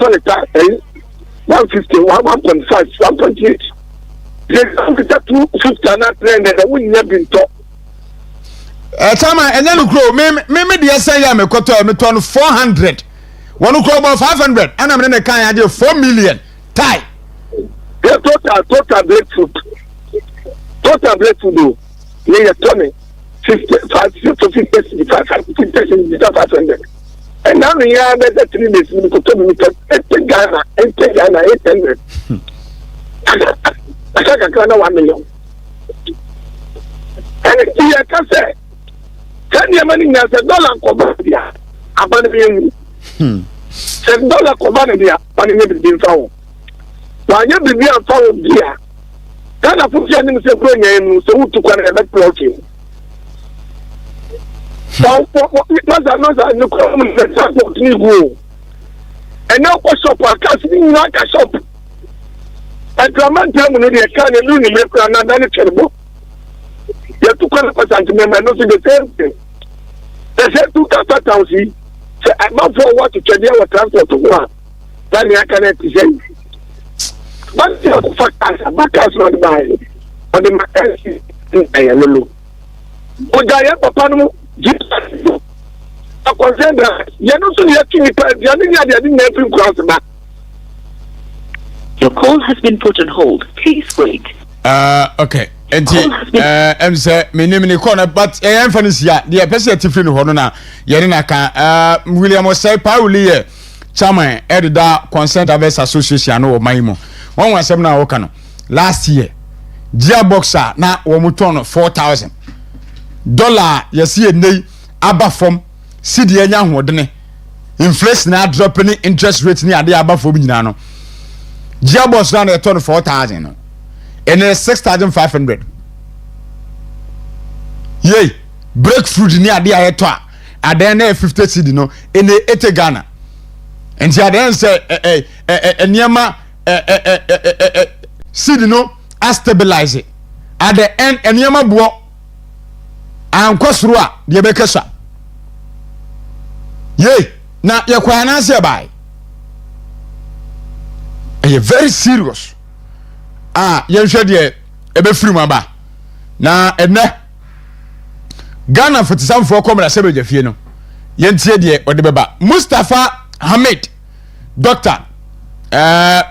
Speaker 5: 150, 1.5, 1.8. There's 250 and that trend that we never been taught.
Speaker 1: Tama, and then grow. Maybe the SI am a quarter, me turn 400. One who grow about 500, and I'm in a kind of 4 million. Tie.
Speaker 5: Yeah, total breakthrough. Total breakthrough. Yeah, 20, 55 to 55, 500. And now we are better 3 days. We could tell me to 8 Ghana, 800. I think I can 1 million. And I can say, can you money as $1 Cobadia? Abandoning $7 Cobadia, and maybe being found. Why you be found here? Can I put your name so to go and let protein? So, what another no common transport new. And now, what's up? I can't see like a shop. And Draman Germany, I can't really make another terrible. You have to call a sentiment and not the same thing. They said 2,000. So I'm not for what to check our transport to one. Then I can't say. But you have to fuck us, back us not by on the Mackenzie and Lulu. But I have a panel. I concern that you're not so yet.
Speaker 6: Your call has been put on hold. Please wait.
Speaker 1: Okay. And say, my name is Corner, but I am finished yet. The person to feel Honona, Yenaka, William was say, Pauli, Chama, Edda, Consent Aves Association or Maimo. One was 7 hours last year. Gearboxer, now, Womuton, $4,000. You see a day, Abba from CD and young wordene. Inflation now dropping interest rates near the Abba for Binano. Gearbox round a ton of 4,000. And then 6,500. Yay, breakthrough near the Ayatwa. And then 50 CD no in the 80 Ghana. And she then say, Nyama CD no, I stabilize it. At the end, and Nyama bo. And Kosrua, the Bekasa. Yay, now you're quite an answer by. And you're very serious. You should be a free mamba. Now, and Ghana for some for come and say, you know, Yentie or the Baba Mustafa Hamid, doctor, now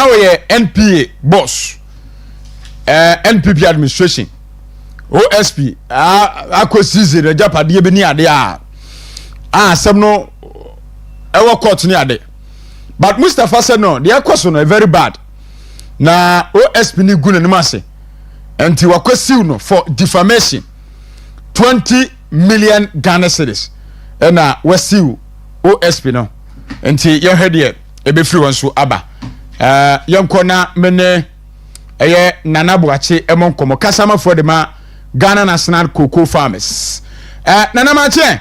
Speaker 1: we're NPA boss, NPP administration. OSP ako season the Japadi be ni ade some no ewo court ni ade but Mustafa said no the question no very bad na OSP ni gu na ase enti wakwasiw no for defamation 20 million Ghana cedis na wasiw OSP no enti ye hede e be free won so aba yenkona mene eye Nana Boache emon komo kasama for the ma Ghana National Cocoa Farmers. Nana Mache.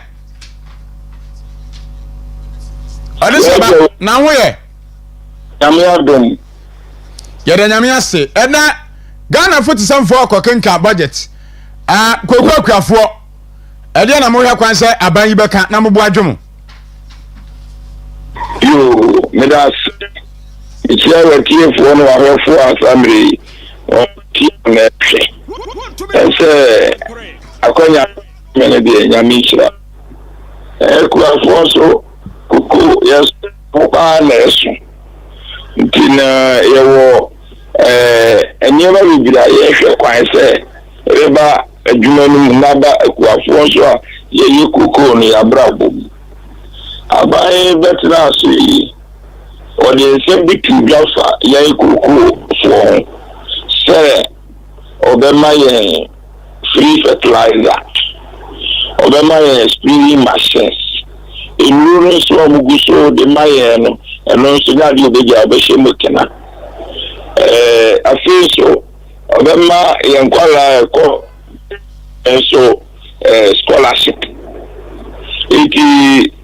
Speaker 1: Adesaba na wo ye
Speaker 5: Nyamiadom
Speaker 1: ye de nyamiase ena Ghana 47 akokenka budget kokwakwafo ede na mo hwa kwan se aban yi beka na mo bo adwom
Speaker 5: yo medas ichia wetie fo no ahofo assembly o ti na hwe ese akonya mene de nyamichira kwafo so kuku yes poka na eso ntina yewo enyema bibira yehwe kwan se reba adwuma no naba kwafo so a yeyi kuku no yabrabo abaye betra so yi ode se bikidwafa yeyi kuku fo se obema ye free fertilizer obema ye spring machines inuru so muguso de maye no eno so na de obeja obehye mokena afiso obema ye nkwala ko so scholarship iki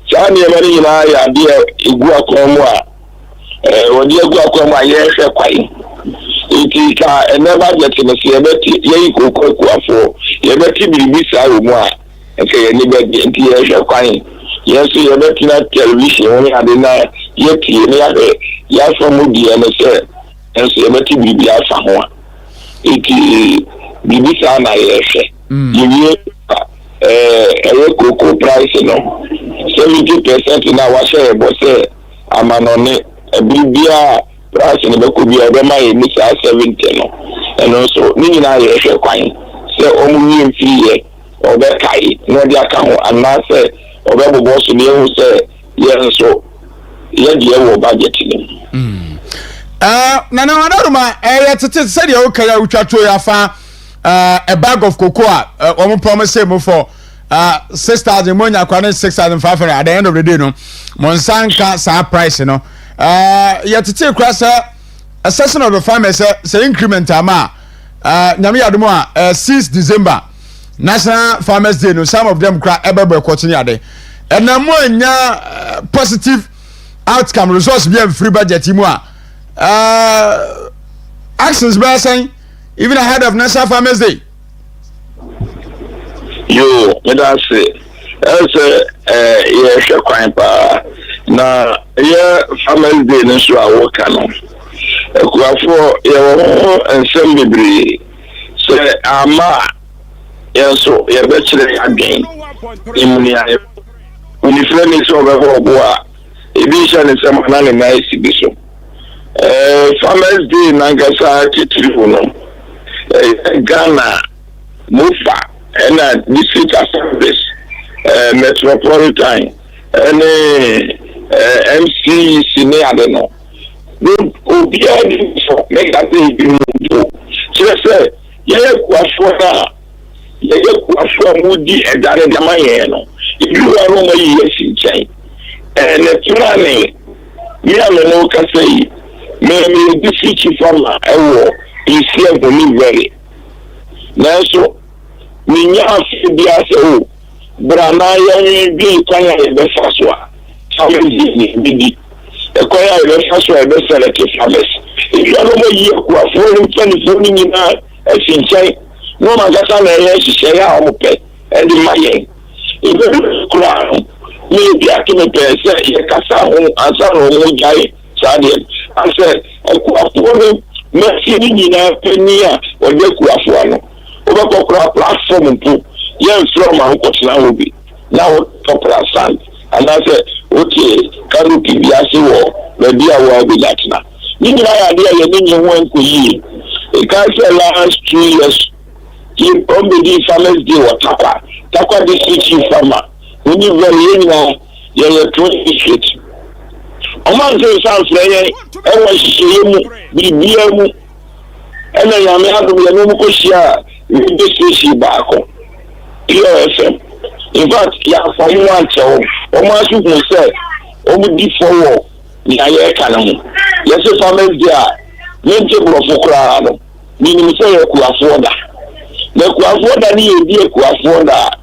Speaker 5: chani emani na ya dia igu akomo a wodi igu akomo a ye hwe kwai iki ka eneba jet no se ebeti ye kokoko afo ye beti biribisa omu a nke ye ni be nti ye hwe kwai yes ye beti na television woni ade na ye tie ni ade ya so mu die no se enso ye beti biribi afa ho a iki biribisa na ye hwe ye koko price no 70% na wa share bo say amanone bibia price ne be ko bia be mai ni 70 no and also ni na ye hwe kwan say omu wi mfiye obe kai no dia ka ho ana say obe bobo so ne hu say ye so ye die wo budget ni
Speaker 1: na wadaruma tete say de o kaya utwato ya fa a bag of cocoa omo promise mo for 6,000 monya kwa 6,500 at the end of the day no monsanka sa price no ya tete kra sa assessment of the farmers say increment ama nyame yadomo 6 December National Farmers Day no some of them kra ebebe kwotini ade na mo nya positive outcome resource be free budget mu actions be saying even ahead of National Farmers Day.
Speaker 5: Yo, me da say ye hwe kwan pa na ye Farmers Day no so awoka no ekuafo ye wo ensem bibiri se ama ye so ye be kire again imunia uniframe so be ho a ebi sha ne sem na ne na isi so Farmers Day na ngasa titiri no Ghana Mufa and district assemblies metropolitan and MC Sine Adeno. Obi for make that thing do. So say ye kwafona ye kwafona mudi e dare de mayeno. Idu aro mo ye sinchen. And turani me no ka say me district farmer ewo isi eboni very nanso minya afibia se o brana yan bi kwanya e be faswa family ni bidi e kwanya e be faswa e be select farmers e yo no yi ku afo ni foni ni na e sinchai no ma gata na ye sise ya o pe e di maye e be kura ni bi akime pe se ye kasa ho asa no mo jai sade ase e ku afo ni merci ni na penia o de ku afo no o ba ko platform pu ye from an ko tna obi na o popular stand and I say okay kanu kibiase wo na dia wo bi latina ni na ya dia ye ni ho en ko yi e ka say last 2 years in on the Farmers Day wa takwa district farmer ni very na ye 28 o man say sound play e wa shire mu bibia mu ena ya me adu ye no ko shia ni station baako POFM in fact ya for one show o ma su ko say o mu di forward ni aye kana mu yes Farmers Day ni je bro fukura no ni ni say ku afoda na ku afoda ni e bi ku afoda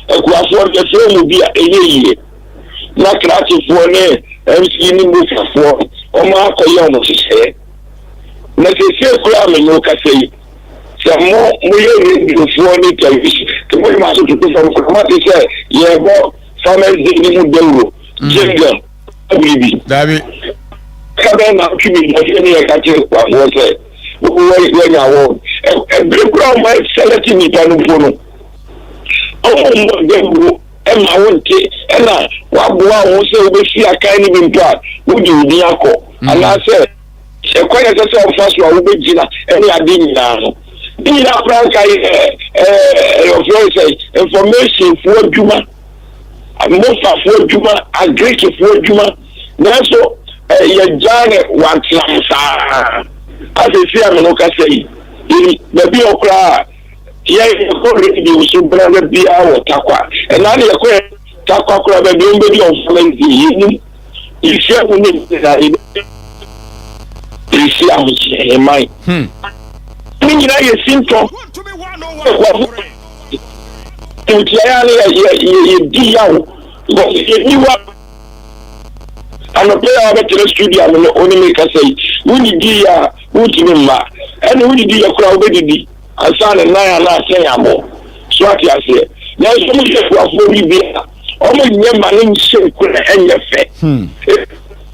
Speaker 5: e ku afoda se mu bi eye na creative for ne MC ni mo fafo o ma akoye omo hihye na se kura me no ka sei mo ye radio fo ni television ke mo ma so to fo ma te say ye go farmers dey ni mu dewo jenga bibi
Speaker 1: Dabi
Speaker 5: kabe na kimi mo se ni e ka che kwa mo se we nyawo e bi kura mo select ni panu fo no o mo dewo e ma wonte e na wa bo a wo se we fi akai ni bi mpa wo di udi akọ ala se e kwa ya se o fa so wo be gina e ni ade nyina no ni na franka your friend information for juma mofa for juma agree for juma na so ya jane wa tlamsa asesi ameno ka sei na bi okra ya ko ready so brother bi awo takwa e na ne ko takwa kra ba bi mbe di on ni isi amu ni na isi amu e mai nyina ye sinto utiaya ye diyawo ni wa ano player wa betre studio no oni me ka sei woni diya wuti ma ene woni diya kura obedidi asana na ya na se ya mo so ati ase na so mo se kwa fo bi o mo nye ma ni se kura enye fe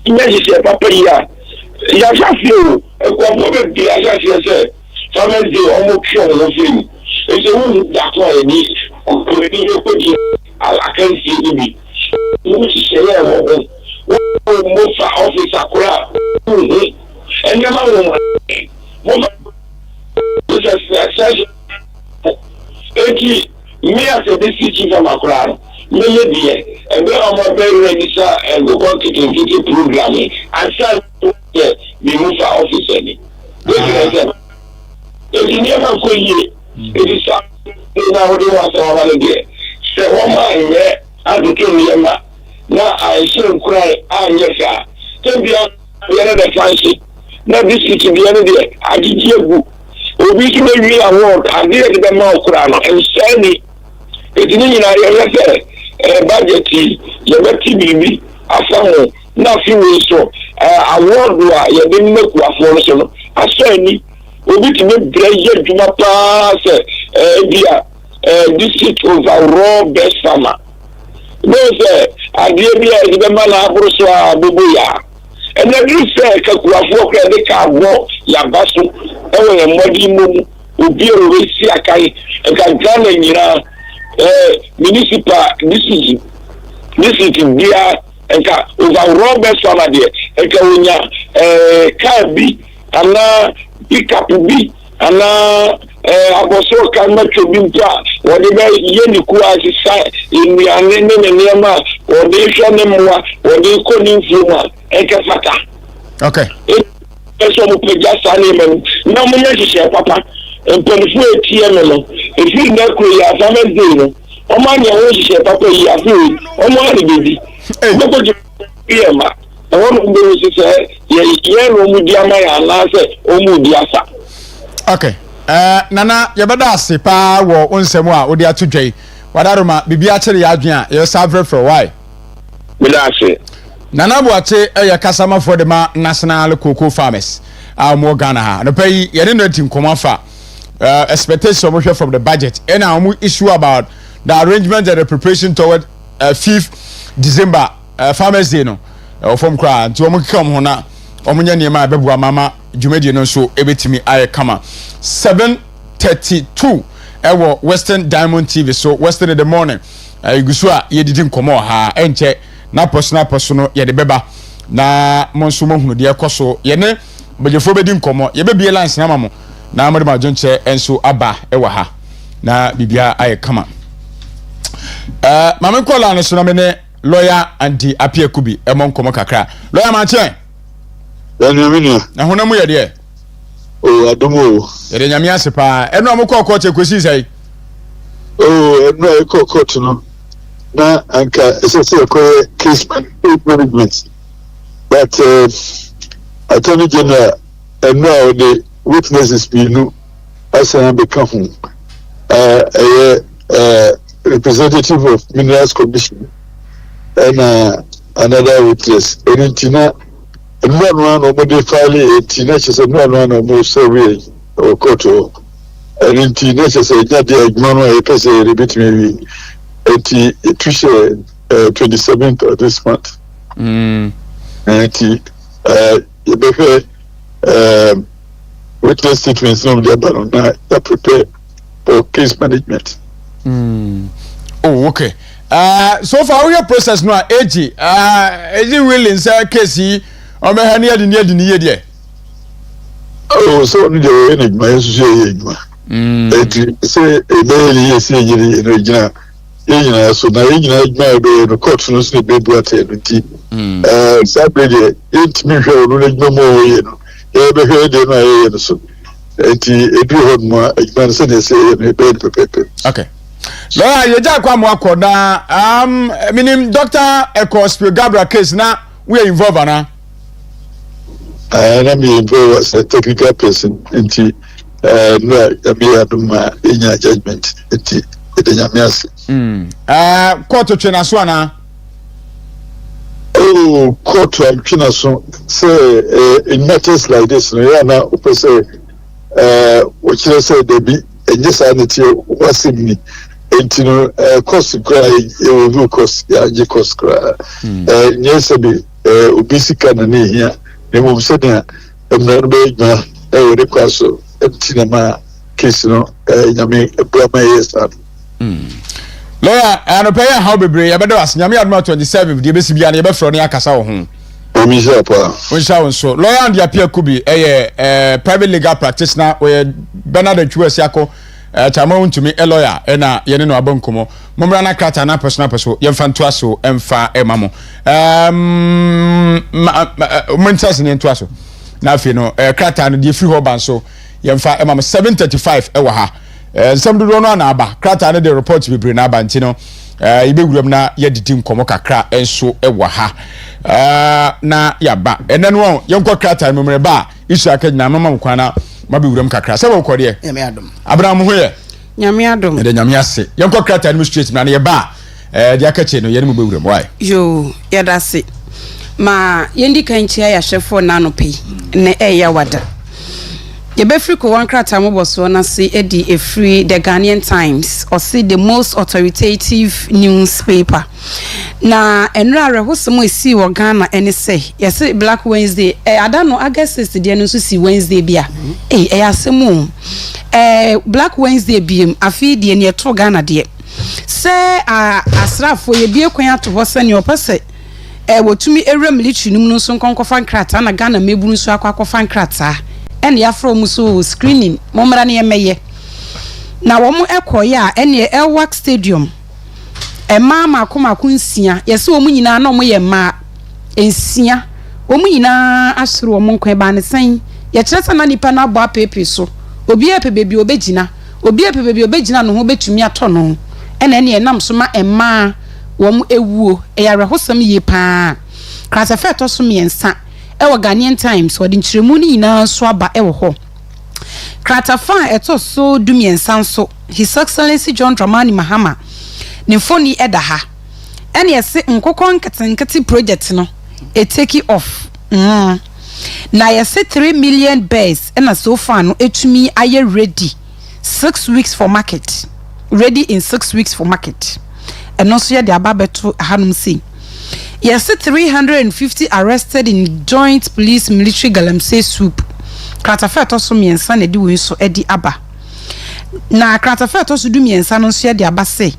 Speaker 5: nye se papa ya shafi o kwa mo be ya shafi se family dey almost sure no film e se won da to e ni o ni ko di ala kan si ni mo si se ya mo mo fa office akura and never mo se eki me as a DCG from Accra me ye die e be o mo be register and go to programming and say me mo fa office ni if never go ye it is now what was our idea say woman ye aduke me ma na I should cry anyesa to be the fancy na this is the end there agijegu obi ki me wi award and dey the ma okura no and say ni edini nyina ye say budget ye beti bibi afawo na fi we so award wa ye be meku afo so no asay ni obi ti me breye djuma pa se dia district overall best farmer no say adie bia e be ma na aburu so abubu ya and every say kakuafo kra de ka wo ya baso e wo ye modi mu obi o we si akai e ka gana nyira municipal district dia e ka overall best farmer dia e ka wonya ka bi ana pick up bi ana aboso kan ma chobi mpa wode be ye ni ku asisa ni anene ne ma wode hwa ne mwa wode ko ni mfuma eke fata
Speaker 1: okay
Speaker 5: eso mo pe jasa ni men na mo ye hye papa emponifu etiem no efi na ko ya family no o ma nya wo hye papa yi afi o mo ani bibi e ko je ye ma e won mo be se ye no mu di ama ya na se o mu di asa
Speaker 1: okay nana yebeda ase pa wo onsemu a odi atodwai wadaroma bibia kire ya adwen a ye savre for why
Speaker 5: bilase
Speaker 1: nana boate eye kasama for the national cocoa farmers mo Ghana ha no pay ye no tin komafa expectation mo from the budget and our issue about the arrangement and the preparation toward 5th December farmers day no from kra nti o mo kam ho na o mo nya niema bebu amama jumedi no so ebetimi aye kama 7:32 ewo Western Diamond TV so Western in the morning igusu a ye didi nkomo ha enche na poso no ye de beba na monso mohunu de ekoso ye ne bejefo bedi nkomo ye bebie lance na mamo na amade ma jonche enso aba ewa ha na bibia aye kama mame kola no so na me ne lawyer anti apia kubi emon nkomo kakra lawyer ma che na honamu ye de
Speaker 7: adomo
Speaker 1: ere nyame ase pa eno amukọ court ekosi sai
Speaker 7: eno eko court no na anka esese ko case management but attorney general eno the witnesses binu asana become representative of minerals commission and another witness. Anything no nobody file it. She said no more survey or court. Anything she said that the man person repeat me. 27th of this month. Witness statements from the Baron that prepare for case management.
Speaker 1: Oh, okay. So far we have process no AG. Is it willing say case o me hani ade ni ye
Speaker 7: Oh, so no dey any my so say e dey yes yiri no gina. Yina so na yina be no court no so be bu atenti. Sabrede it me hwe no na mo ye no. E be hwe de no ye no so. Enti edu hod mo agban se dey say e be pepe.
Speaker 1: Okay. Lawyer, you just come work na minim Dr. Ekospe Gabriel case na we involved na.
Speaker 7: I am involved as a technical person enti no me aduma enya judgment enti edenya me
Speaker 1: court twena so na.
Speaker 7: Oh, court twena so say in matters like this no ya na opese what you say there be enye sanity wasimi enti no cost cry e cost ya je cost cry yes be obisika na ne hia ne mo se na emna be gba we de kwaso enti na ma case no nyame brama yes
Speaker 1: Lawyer, and pay how be brave, but was Nyame Adma 27, the best be an ever from Yakasa home. We shall so. Lawyer and the appear could be a private legal practitioner where Bernard Chuesiako, Tamon to me a lawyer, and Yenno Aboncomo, Momrana Katana personal person, Yanfantuaso, and Fa Emamo. Montas in Tuaso. Now, if you know, Kratan, the free hoban so, Yanfa Emam 735 Ewaha. Some do not know about Krata the report to be bring up Antino. Ibe na ye didim komo kakra enso ewa ha. Na yaba. And then one young Krata no ba isu aked na mama kwana mabi wuram kakra. Se wo kode.
Speaker 8: Nyame adom.
Speaker 1: Abraham hoye.
Speaker 8: Nyame adom.
Speaker 1: E de nyame ase. Young Krata no straight na ye ba. De akache no ye no be wuram why.
Speaker 8: Yo, ye da se. Ma yendi kan chia ya shefo na no pe. Ne ya wada. Yebefriko one krata mo boso na see edi a free the Ghanaian Times or see the most authoritative newspaper. Na enra rehosmo esi wo Ghana ene say yes Black Wednesday I don't know I guess it's the no so see Wednesday bia asemu Black Wednesday biem afi de ne to Ghana de say asrafo ye bie kwan ato ho se ne opese wotumi ewra military num no so nkonkofa krata na Ghana mebunu so akwakofa krata and ya from so screening momra ne yemeye na wo mu ekoye a ene Elwak Stadium mama akoma kunsia yese wo mu nyina na wo ye ma ensia wo mu nyina asoro wo nkwan ba ne san ye kyeresa na nipa na abo apepe so obi epebebi obegina no ho betumi ato no ene nam so ma emma wo mu ewuo eyare hosam ye pa krasa feto so miensa ewo Ghanaian Times wodi nchiremu ni nyina so aba ewo ho kratafa eto so dumiensa so His Excellency John Dramani Mahama ne foni edaha ene yese nkokon nketenkete project no e take off na yese 3 million bears ena so far no etumi aye ready 6 weeks for market ready in 6 weeks for market eno so ye de ababeto hanum si yes 350 arrested in joint police military galamsey swoop kratafa to so miensa na di we so edi aba na kratafa to so du miensa no so edi aba say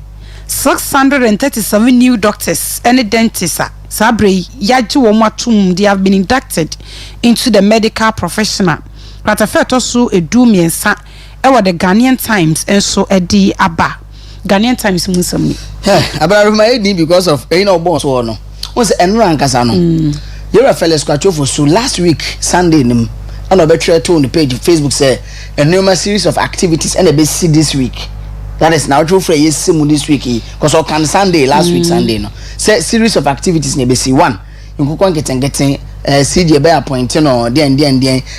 Speaker 8: 637 new doctors and dentists sabre yaji wo matum they have been inducted into the medical professional kratafa to so edu miensa e the Ghanaian Times and so edi aba Ghanaian Times musam
Speaker 9: abaruma edi because of boss no was enran kasa no you fellas kwatofo so last week Sunday nim and obetray to on the page Facebook say a new series of activities and a be see this week that is now true for yes this week because on Sunday last week Sunday no say series of activities ne be see one you go kon getting CD be appointing no den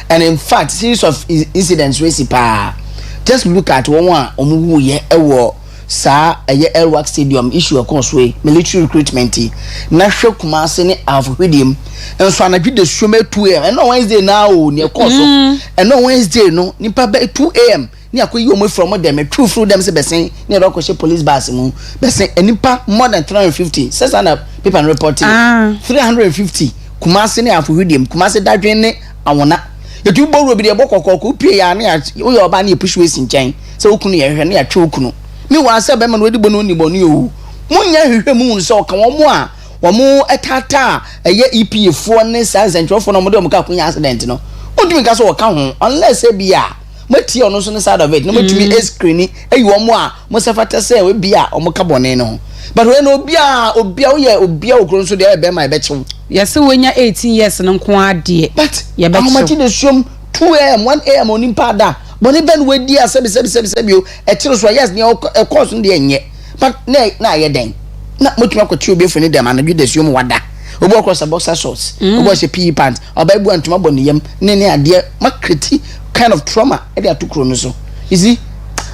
Speaker 9: and in fact series of incidents we see pa just look at one omuwu ye ewo sa eye Elwak Stadium issue akonswe military recruitment na hwe Kumasi ne afhwediem enso anadwe de sume 2 am no Wednesday na o ne akonso no Wednesday no nipa be 2 am ni akoyi omo from them true through them se besen ni ro kwhye police bus mu besen enipa more than 350 600 people reporting 350 Kumasi ne afhwediem Kumasi dadwen ne awona yetu boru bi de bokokoko pie ya na wo yo ba na push we sinchen se okunu ye hwe na ya twe okunu mi wa se be ma no edibo no ni bonu o munya hwehwe mu so ka wo mu a wo mu etata eye EPA fo ne sa central fo no mo de mo ka kunya accident no odumi ka so wo ka ho unless e bia matie ono so ne side of it no matumi screen eyi wo mu a mo se fata se we bia o mo ka bone no but when obia wo ye obia okro so de e be ma e be chew
Speaker 8: yes wenya 18 years no nko ade
Speaker 9: but
Speaker 8: ye be
Speaker 9: chew how much de shom 2 am 1 am oni pada boni ben we dia sebi o e tiro so yes ne e course no de enye but na ye den na motuma kwachi obi funi dem anadwe de shom wada obi across a boxer shorts obi she PE pants obi bu antuma boniyam ne ade makreti kind of trauma e de atukro no so you see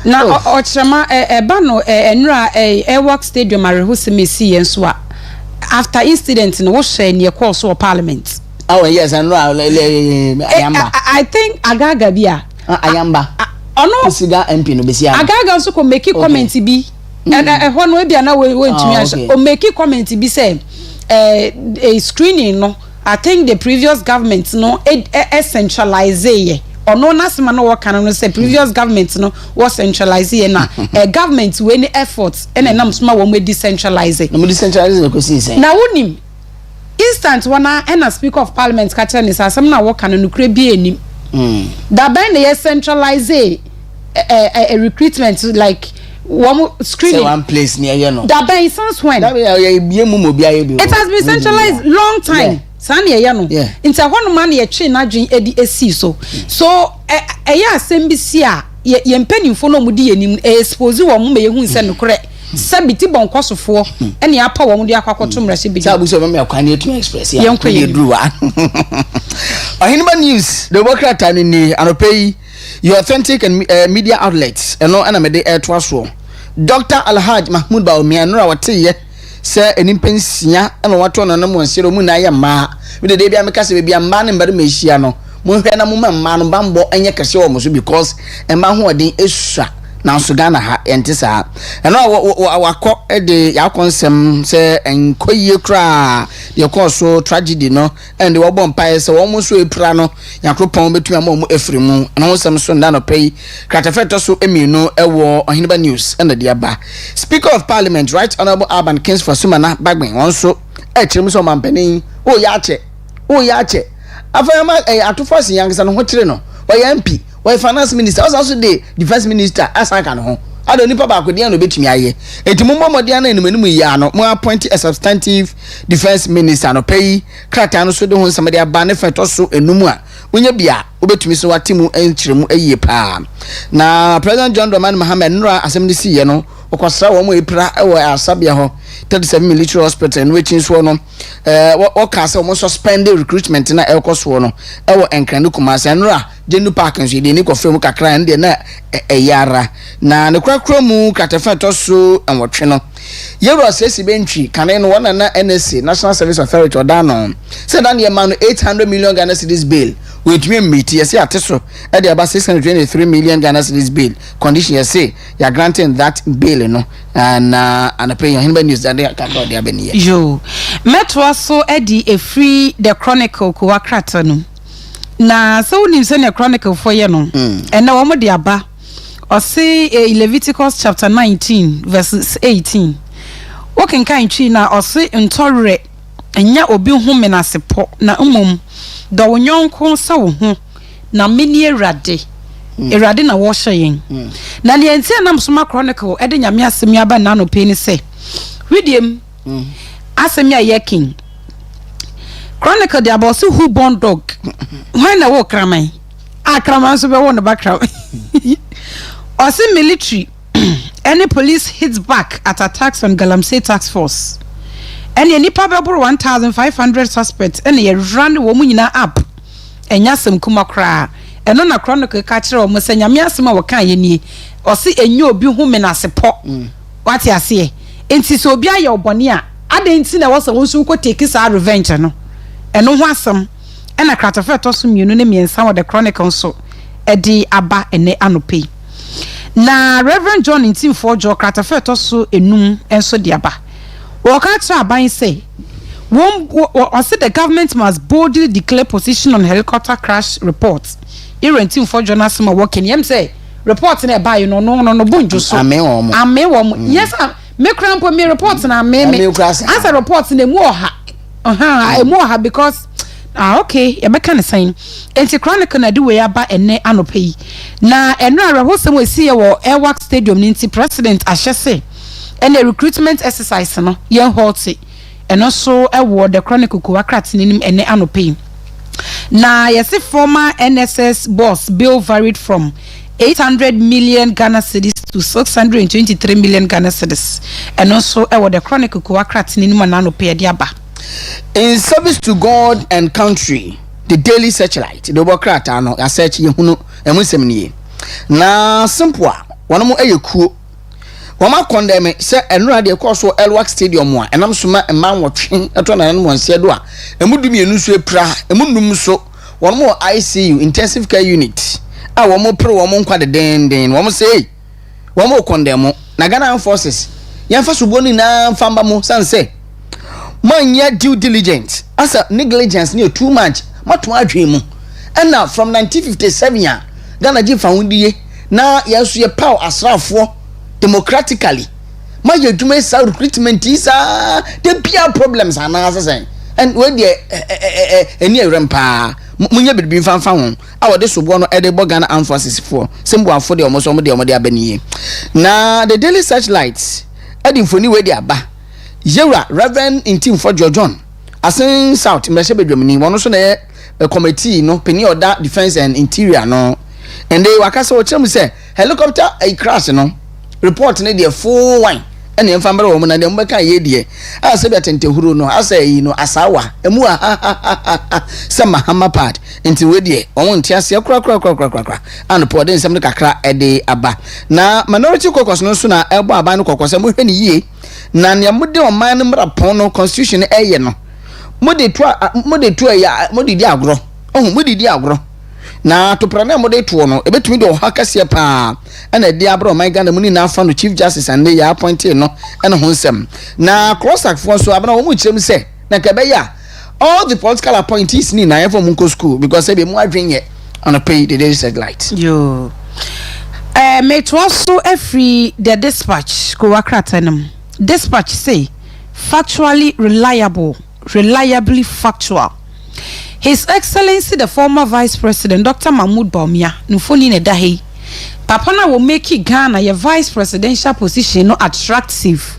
Speaker 8: na ochema eba no enura Elwak Stadium arehosemi yenso a after incident no wo share ne course of parliament
Speaker 9: oh yes enura ayamba
Speaker 8: I think agaga bia
Speaker 9: ayamba
Speaker 8: ono
Speaker 9: siga MP no besia
Speaker 8: agaga so ko make comment bi ho no bia na we ntumi ahye o make comment bi say a screening no I think the previous government no centralize ye ono nasema no work no say previous government no was centralize ye na government we any efforts and nam sma wo mo decentralize
Speaker 9: no decentralize ko si say
Speaker 8: na wonim instant wana and speaker of parliament ka tell ni asem na work no kure bi enim that ben they centralize a recruitment like one screening
Speaker 9: one place near you know
Speaker 8: that ben since when
Speaker 9: that
Speaker 8: it has been centralized long time sani ya no nti hono man ye twe na dwen edi esi so eya asembisi a ye mpanimfo no mudi yenim expose wo mo me yehu nse no kore sabiti bonkosofo ene apa wo mo de akwakoto mrase bi
Speaker 9: sabu so me akwane etu express ya ye duwa Ahinba news the worker ni anopei your authentic and media outlets eno ana me de to aso Dr. Alhaj Mahmoud Baumia no awate se enimpensia na wato no mo nsero mu na ya ma me de bia me kase bia mba ne mbare mehia no mo hwe na mo ma no bambo enye kase wo mo so because emba ho odin esua na so Ghana ha ente saa eno wakọ de yakonsem se enkoyie kra de koso tragedy no and wo bom pae se wo mo so epra no yakropon betu ama mo efiri mu na wo sem so nda no pay kratafeto so eminu ewo Ohinba news and de aba Speaker of Parliament Right Honorable Urban Kings for Sumana Bagben won so echirim so mampani o ya che afama atofo yanksa no ho kire no wa MP why finance minister also the defense minister asaka no ho ado nipa ba ko dia no betumi aye enti mommo dia na enum ya no mo appoint a substantive defense minister no pay krata no so de ho nsam de aba ne feto so enum a wonya bia obetumi so watemu enchiremu aye pa na President John Dramani Mahama nura asem de siye no okosra wo mo epra e wo asabia ho 37 military hospital in which so no what can say almost suspend the recruitment na ekoso no e wo Enkrane Kumasi nura Jenu Park nso de ni ko frem kakra nde na yara na ne krakra mu katafeto so enwotwe no yero asesi bentwi kane no wana na NSC National Service Authority odano said dan ye man 800 million Ghana cedis bail with me meet yes ya teso e de about 623 million Ghana cedis bail condition you say you granting that bail no and pay your Ohinba news that they kakra de abeni
Speaker 8: yo metwa so e di a free the chronicle ko wakrata no na so nim se ne chronicle for ye no and na wo mo de aba o say Leviticus chapter 19 verses 18 woken kan twi na o say ntorre enya obi hu menasepo na do wonyonko sa wo hu na meni erade na wo hyeyen na ne enti na msoma chronicle e de nyame asemi aba na no pe ni se widiem asemi ayekin Chronicle the about who born dog. When I walk Kraman, Kraman so be one the background. Or say military, any police hits back at attacks on Galamsey task force. And any probable 1,500 suspects and ye run the woman up. And yasem kumakra. And on a chronicle catcher or Messanya Miasima wakan ye or see a new be woman as a pot. what you say enti so obi aye obone a adenti na wose wonsu ko take sa revenge no eno ho asem ena kratofe to so mienu ne miensa wo the chronicle so edi aba ene anope na Reverend John Ntimfo Jo kratofe to so enum enso di aba wo ka tra aban say the government must boldly declare position on helicopter crash reports. Ntimfo Jo na sema working yem say report na buy no bunjo so ame wom yes me crampo me report na me as a report na mu oha emu oha because okay e be kan sign enti chronicle na de we aba ene anopai na eno arehosem we see wo Airwork Stadium ninti president ahyese ene recruitment exercise no ye halt eno so ewo the chronicle ko akrat nim ene anopai na yesi former NSS boss bill varied from 800 million Ghana cedis to 623 million Ghana cedis and also the chronicle ko akrat ni manano pe diaba
Speaker 9: in service to God and country. The Daily Searchlight the bokrata no search ye hunu emusem nie na simple one mo ayekuo wama condemn say enura de course so Airwork Stadium a enam soma emman wotwe eto na no monse do a emudum yenu so Prah emundum so one mo ICU intensive care unit a womo pre womo nkwa de den womo say womo condemn na Ghana forces yemfa suboni na famba mo sanse manya due diligence asa negligence near too much mato adwe mu and now from 1957 ya Ghana ji foundie na yeso ye power asrafo democratically my adwuma sa recruitment is the bia problems anasa and when the eni rempa munya bidbi fanfa ho a wode sobo no e de Ghana Armed Forces for sembo afo de omo so mo de abaniye na the Daily Searchlight edi mfoni we de aba Yewra Reverend Ntimfo John asen South Mreshe Bedwamni wono so na committee no penny order defense and interior no and they wakasa wo chem say helicopter a crash no report na dey full wine ene mfambere wo na dem beka ye die a se betente huru no asa yi no asawa emu se mahama pad enti we die won ntiase kra and pode nsem ne kakra ede aba na minority caucus no so na ebo aba no caucus mo hwe ne yie na ne mode o man no mrapon no constitution eye no mode to ya mode di agro ohun mode di agro na to prana mode to no ebetumi de o hakase pa na de abro my Ghana muni na afa no chief justice and ya appointed no na ho nsem na crossack for so abana wo mu kirem se na kabeya all the political appointees ni na yefo munko school because e be mu adwenye on a pay the Daily Searchlight
Speaker 8: yo me to also every the dispatch ko wakratanum dispatch say factually reliably factual. His Excellency the former Vice President Dr. Mahmoud Bawumia nufoni ne dahi papa na will make Ghana your vice presidential position no attractive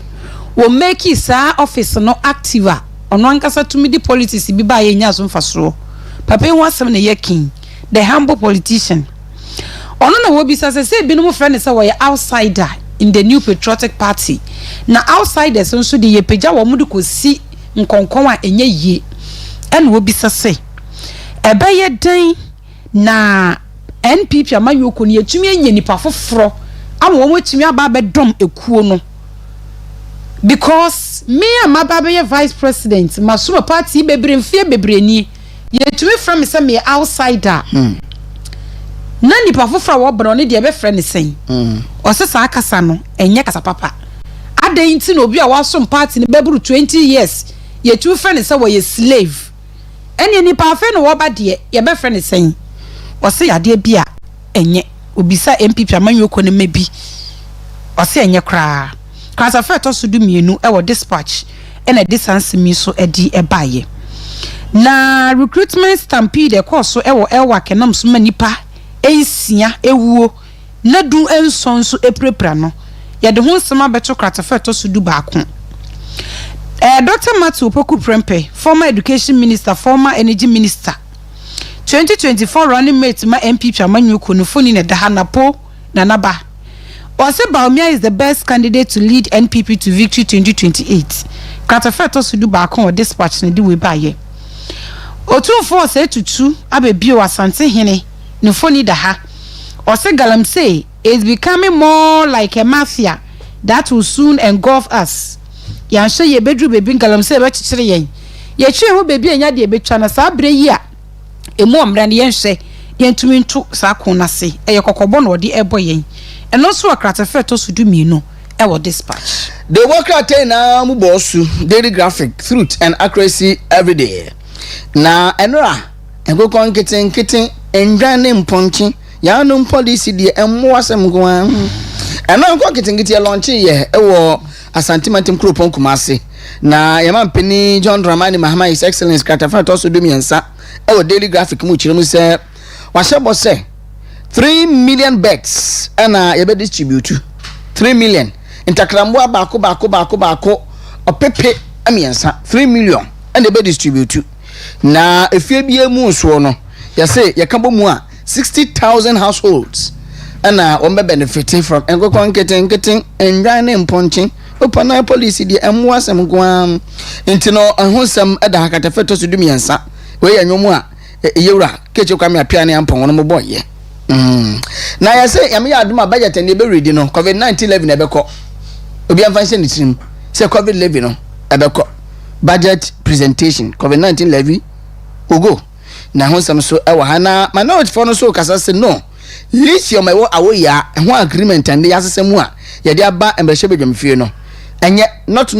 Speaker 8: will make his office no active ono ankasa to me the politics bi ba ye nya so mfasoro papa en wasem ne ye king the humble politician ono na wo bi say bi no mo friend say we outsider in the new patriotic party na outsiders nso de ye pagya wo mudu kosi nkonkon a enye yie en wo bi say ebeye den na NPP amayoko ne yetumi enye nipa foforo ama wo motumi aba bedom ekuo no because me amaba be vice president masuma party bebre mfie bebre ni yetumi from say me outsider na nipa foforo wo bro ne de be friend sen osesa akasa no enye kasa papa adan nti na obi a wasom party ne bebru 20 years yetumi friend say we slave eni nipa afa no wo ba de ye be friend sen ose yade bia enye obisa MPP amanyoko ne mebi ose enye kra krasa feto so du mienu e wo dispatch ena distance mi so edi ebaye na recruitment stampede e course so e wo Airwork nam so manipa ensia ewuo na du enson so eprepra no ye de ho nsema beto krasa feto so du ba ko Dr. Matthew Poku Prempe, former education minister, former energy minister 2024 running mate my MPP amanyoko no foni ne dahana po na naba. Ose Bawumia is the best candidate to lead NPP to victory 2028. Katafeto sudu ba kon dispatch ne di we baye. Otunfo say tutu abebio asante hene no foni daha. Ose galamsey is becoming more like a mafia that will soon engulf us. Yansha ye bedru baby ngalam se bechichire yen. Ye chwe ho baby enya de betwa na saa bre yi a emu omra ne yenhwe yentumi ntu saa kona se eye kokobɔ na ɔde ɛbɔ yen. Ɛno so akratafe to so du mienu ɛwɔ dispatch.
Speaker 9: The worker tay na mu bosu daily graphic truth and accuracy every day. Na enra engoko nketen endwane mponchi ya no policy de emmo asem go an. Eno nko nketen launch ye ewo asantimantem kropon Kumasi. Na yama mpeni John Dramani Mahama His Excellence Kratafa to so do miensa ewo daily graphic mu chire mu se wa shebo se 3 million bets ana yebe distribute 3 million intakrambo bako opepe amiensa 3 million and yebe distribute na efie bie mu so no yase yakabo mu a 60,000 households ana ombe benefit from engoko nketen enwane mponchi opana policy di emu asem goam intino ahosem eda hakatafe to so du miensa we yanwomu a yewura keche kwame apia ne ampon no boye na yase yame ya aduma budget ne be ready no covid-19 levy na beko obi amfanse ni trim se covid levy no ebeko budget presentation covid-19 levy ogo na honsam so ewa hana minority for no so kasa se no lithium ewo awoya ho agreement and yasesemu a ye de aba embrehye bedwamfie no enye not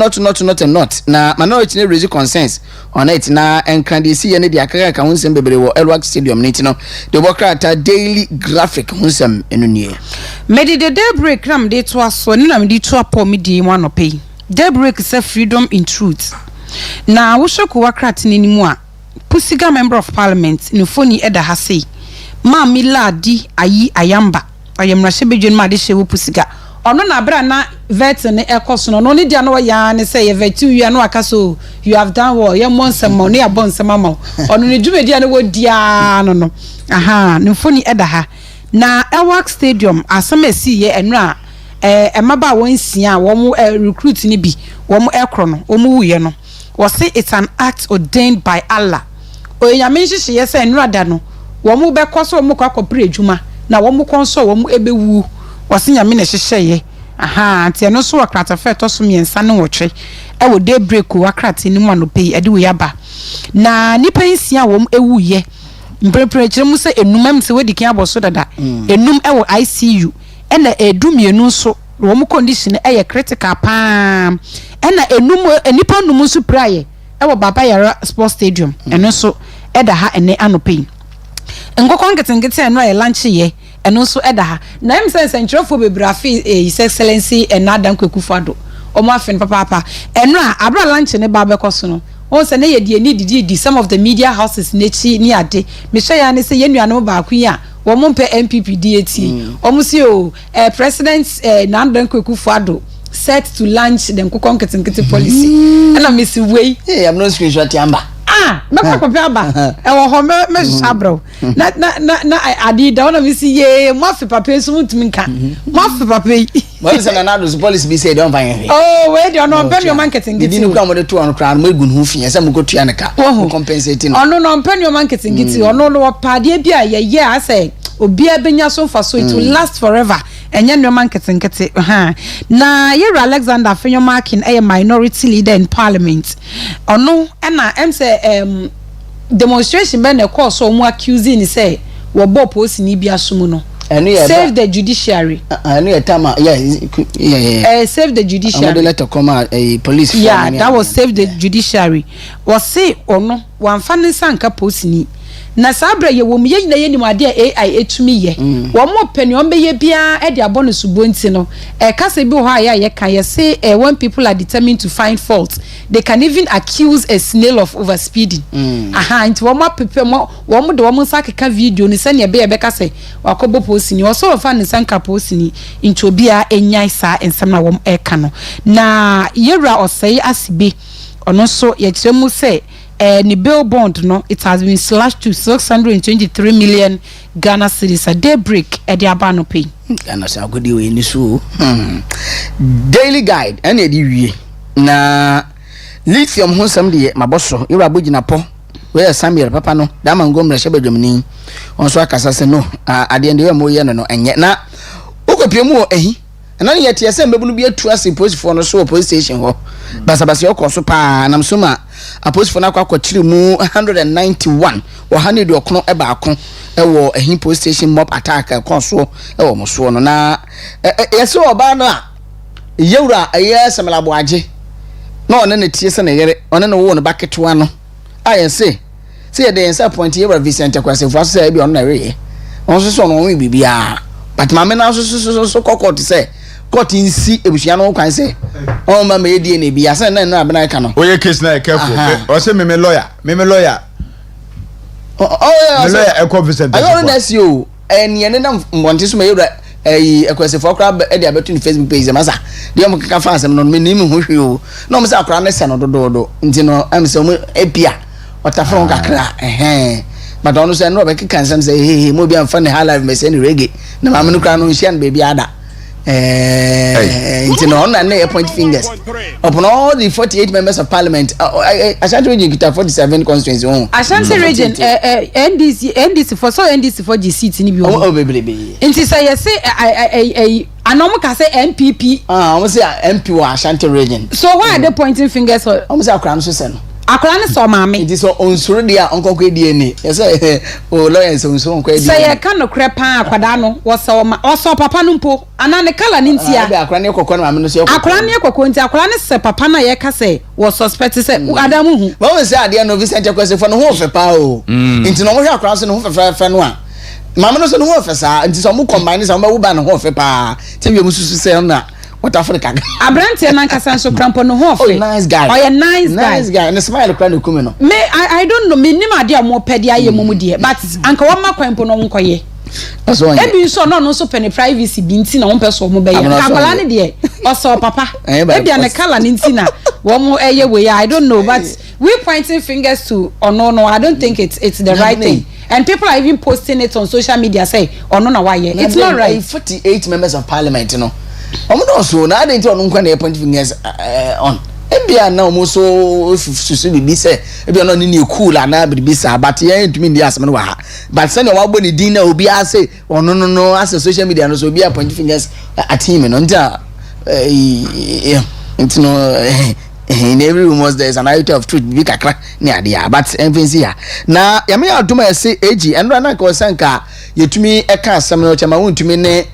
Speaker 9: na minority ne raise concerns on it na enkandisi ye ne de akaka ka honsem bebre wo Elwak Stadium ne tino de bokrata daily graphic honsem enunie
Speaker 8: medi de daybreak nam de to aso ni nam de to apo mi di mu anope daybreak say freedom in truth na wo shoku wakrat ni nimu a pusiga member of parliament ni foni eda ha sei ma mi ladi ayi ayamba ayemra shebedwen ma de shewu pusiga ono na bra na vet ne ekoso no ne dia no ya ne say ye vet wi no akaso you have done well ye monsem mo ne abonsem ama ono ne dwumedia ne wodia no aha ne foni eda ha na Elwak Stadium asamesi ye enra emaba wonsia wo recruit ni bi wo ekro no wo wuye no wo say it's an act ordained by Allah oyame nhihye ye say enra da no wo be koso wo kwakopre adwuma na wo konso wo ebewu wasi nyame na hyehyeye aha ante no so wakratafe to so miensa ne wotwe e wo daybreak wakrate ni mu anope ade wo yaba na nipa nsia wo ewuye mprepre kire mu se enumam se wadi kan aboso dada enum e wo ICU e na edumienu so wo condition e ye critical pa e na enum nipa num so praye e wo baba yara sports stadium eno so e da ha ene anope ngokon ketengete eno ye lunch ye eno so eda ha na em sense ntrofo bebrafi His Excellency Enadam Kwekufado omo afen papa eno a abra lunch ne ba bekoso no on se ne ye die ni didi some of the media houses nechi ni ade me hwe ya ne se yenua no ba ku ya wo mo mpe MPP DAT omo si o president Enadam Kwekufado set to launch the nkukon ketenkete policy and I miss way
Speaker 9: I'm not screenshot yamba
Speaker 8: me kwa aba e wo ho me sabro na adi da ona mi si ye mo afi papa so mutumi nka mo afi papa
Speaker 9: mo se na do police be say don fan
Speaker 8: oh we dey no pen your marketing giti
Speaker 9: ni kwa mo de to on kra no egun hu fie se mo ko tua ne ka compensate no
Speaker 8: ono no pen your marketing giti ono no pade bia ye ase obi abenya so fa so it will last forever enye no marketing kete na Yeri Alexander Fenyo Markin a minority leader in parliament ono na em say demonstration be na cause so mo accusing ni say wo bo post ni bia somu no save the judiciary save the judiciary
Speaker 9: the letter come out police
Speaker 8: that was save the judiciary was say ono wan fa ne sanka post ni na sabra ye wo mye na ye ni ade AI etumi ye wo mo peni on be ye bia e de abon subonti no ka se bi ho aya ye kan ye say when people are determined to find fault they can even accuse a snail of overspeeding aha nti wo mo pepe mo wo mo de wo mo sakeka video ni se ne be ye be ka se wakobo post ni wo so fa ne sanka post ni nti obi a enyai sa ensam na wo e ka no na Yera osei asibe ono so ye kire mu se the bill bond no it has been slashed to 623 million Ghana cedis a daybreak at the abano pay
Speaker 9: Ghana sa godi we ni so daily guide ene di wie na lithium ho sam de maboso Yera bogina po we Samuel papa no da mangom na shebedwamni on so akasa se no ade ende we mo ye no enye na okopie mu ehi na yet yes and be a trust post for no so police station ho basabasi okoso pa nam so ma a post for na kwa kwachiri mu 191 or 100 okno eba akon ewo ehin police station mob attack konso ewo mo so no na yes oba no a yewura semela boaje na one ne tie se na yere one ne wo no baketwa no ayen say the answer point yewura Vincent Akwase fu aso say bi on na we on so no we bibia but mama na so kokot say court nsi ebusia no kwan say on ma me die na bia say na abena ka no
Speaker 1: oye case na careful o say me lawyer
Speaker 9: oh yeah
Speaker 1: me lawyer e Vincent
Speaker 9: I don't know see you en ye na mbonte so me yewura Akwase for Accra e dey abetu ni Facebook page masa dey am ka fa asem no me nim ho hwe o na mo say Accra na se no dododo nti no am say mo epia otafron kakra but onu say no be kan sam say hey mo bi am fa ne high life me say ni reggae na ma me no kra no hia no baby ada nti no na na point fingers upon all the 48 members of parliament Ashanti region kita 47 constituency
Speaker 8: Ashanti region NDC for the seats ni bi
Speaker 9: oh baby
Speaker 8: nti say yes say anom ka say MPP
Speaker 9: almost say MP wa Ashanti region
Speaker 8: so why are they pointing fingers for
Speaker 9: almost say Accra no so say no
Speaker 8: Accra ne so maame
Speaker 9: it is onsuru dia onkoko die ni yes o lawyers onsuru onkoko die
Speaker 8: say ye ka no krepa akwada no wo so papa no mpo ana ne kala ni ntia
Speaker 9: Accra ne kokko no maame no so
Speaker 8: Accra ne kokko ntia Accra ne se papa na ye ka say wo suspect say adamu hu
Speaker 9: wo say ade no Vincent Akwase for no ho fe pa o nti no mo hwe Accra so no ho fe no a maame no so no ho fe sa nti so mo combine so mo ba no ho fe pa ti wi mo susu say na what Africa
Speaker 8: Abrante na nkasa so crampo no ho fe
Speaker 9: nice guy
Speaker 8: oh yeah nice guy
Speaker 9: and smile kra no kume no
Speaker 8: me I don't know me nim ade a mo pede aye mo de but anka wo ma kwampo no nkoye
Speaker 9: that's one
Speaker 8: ebi so no so penny privacy bi nti na wo pese mo be ye akwala ne de oso papa ebi an kala ne nti na wo mo eye we I don't know but we pointing fingers to no I don't think it's the right thing and people are even posting it on social media say no na why it's not right
Speaker 9: 48 members of parliament no omo so na dey on nkwa na point fingers on ebia na omo so susu bibi say ebia no ni cool na bibi say but ye ntumi ndi asem no wa but say na wagbo ni din na obi a say no as social media no so obi a point fingers at him no nta in every rumors there is an item of truth bi kakra ni ade ya but everything here na ya me aduma say ag and na ka osanka yetumi eka asem no chama wontumi ne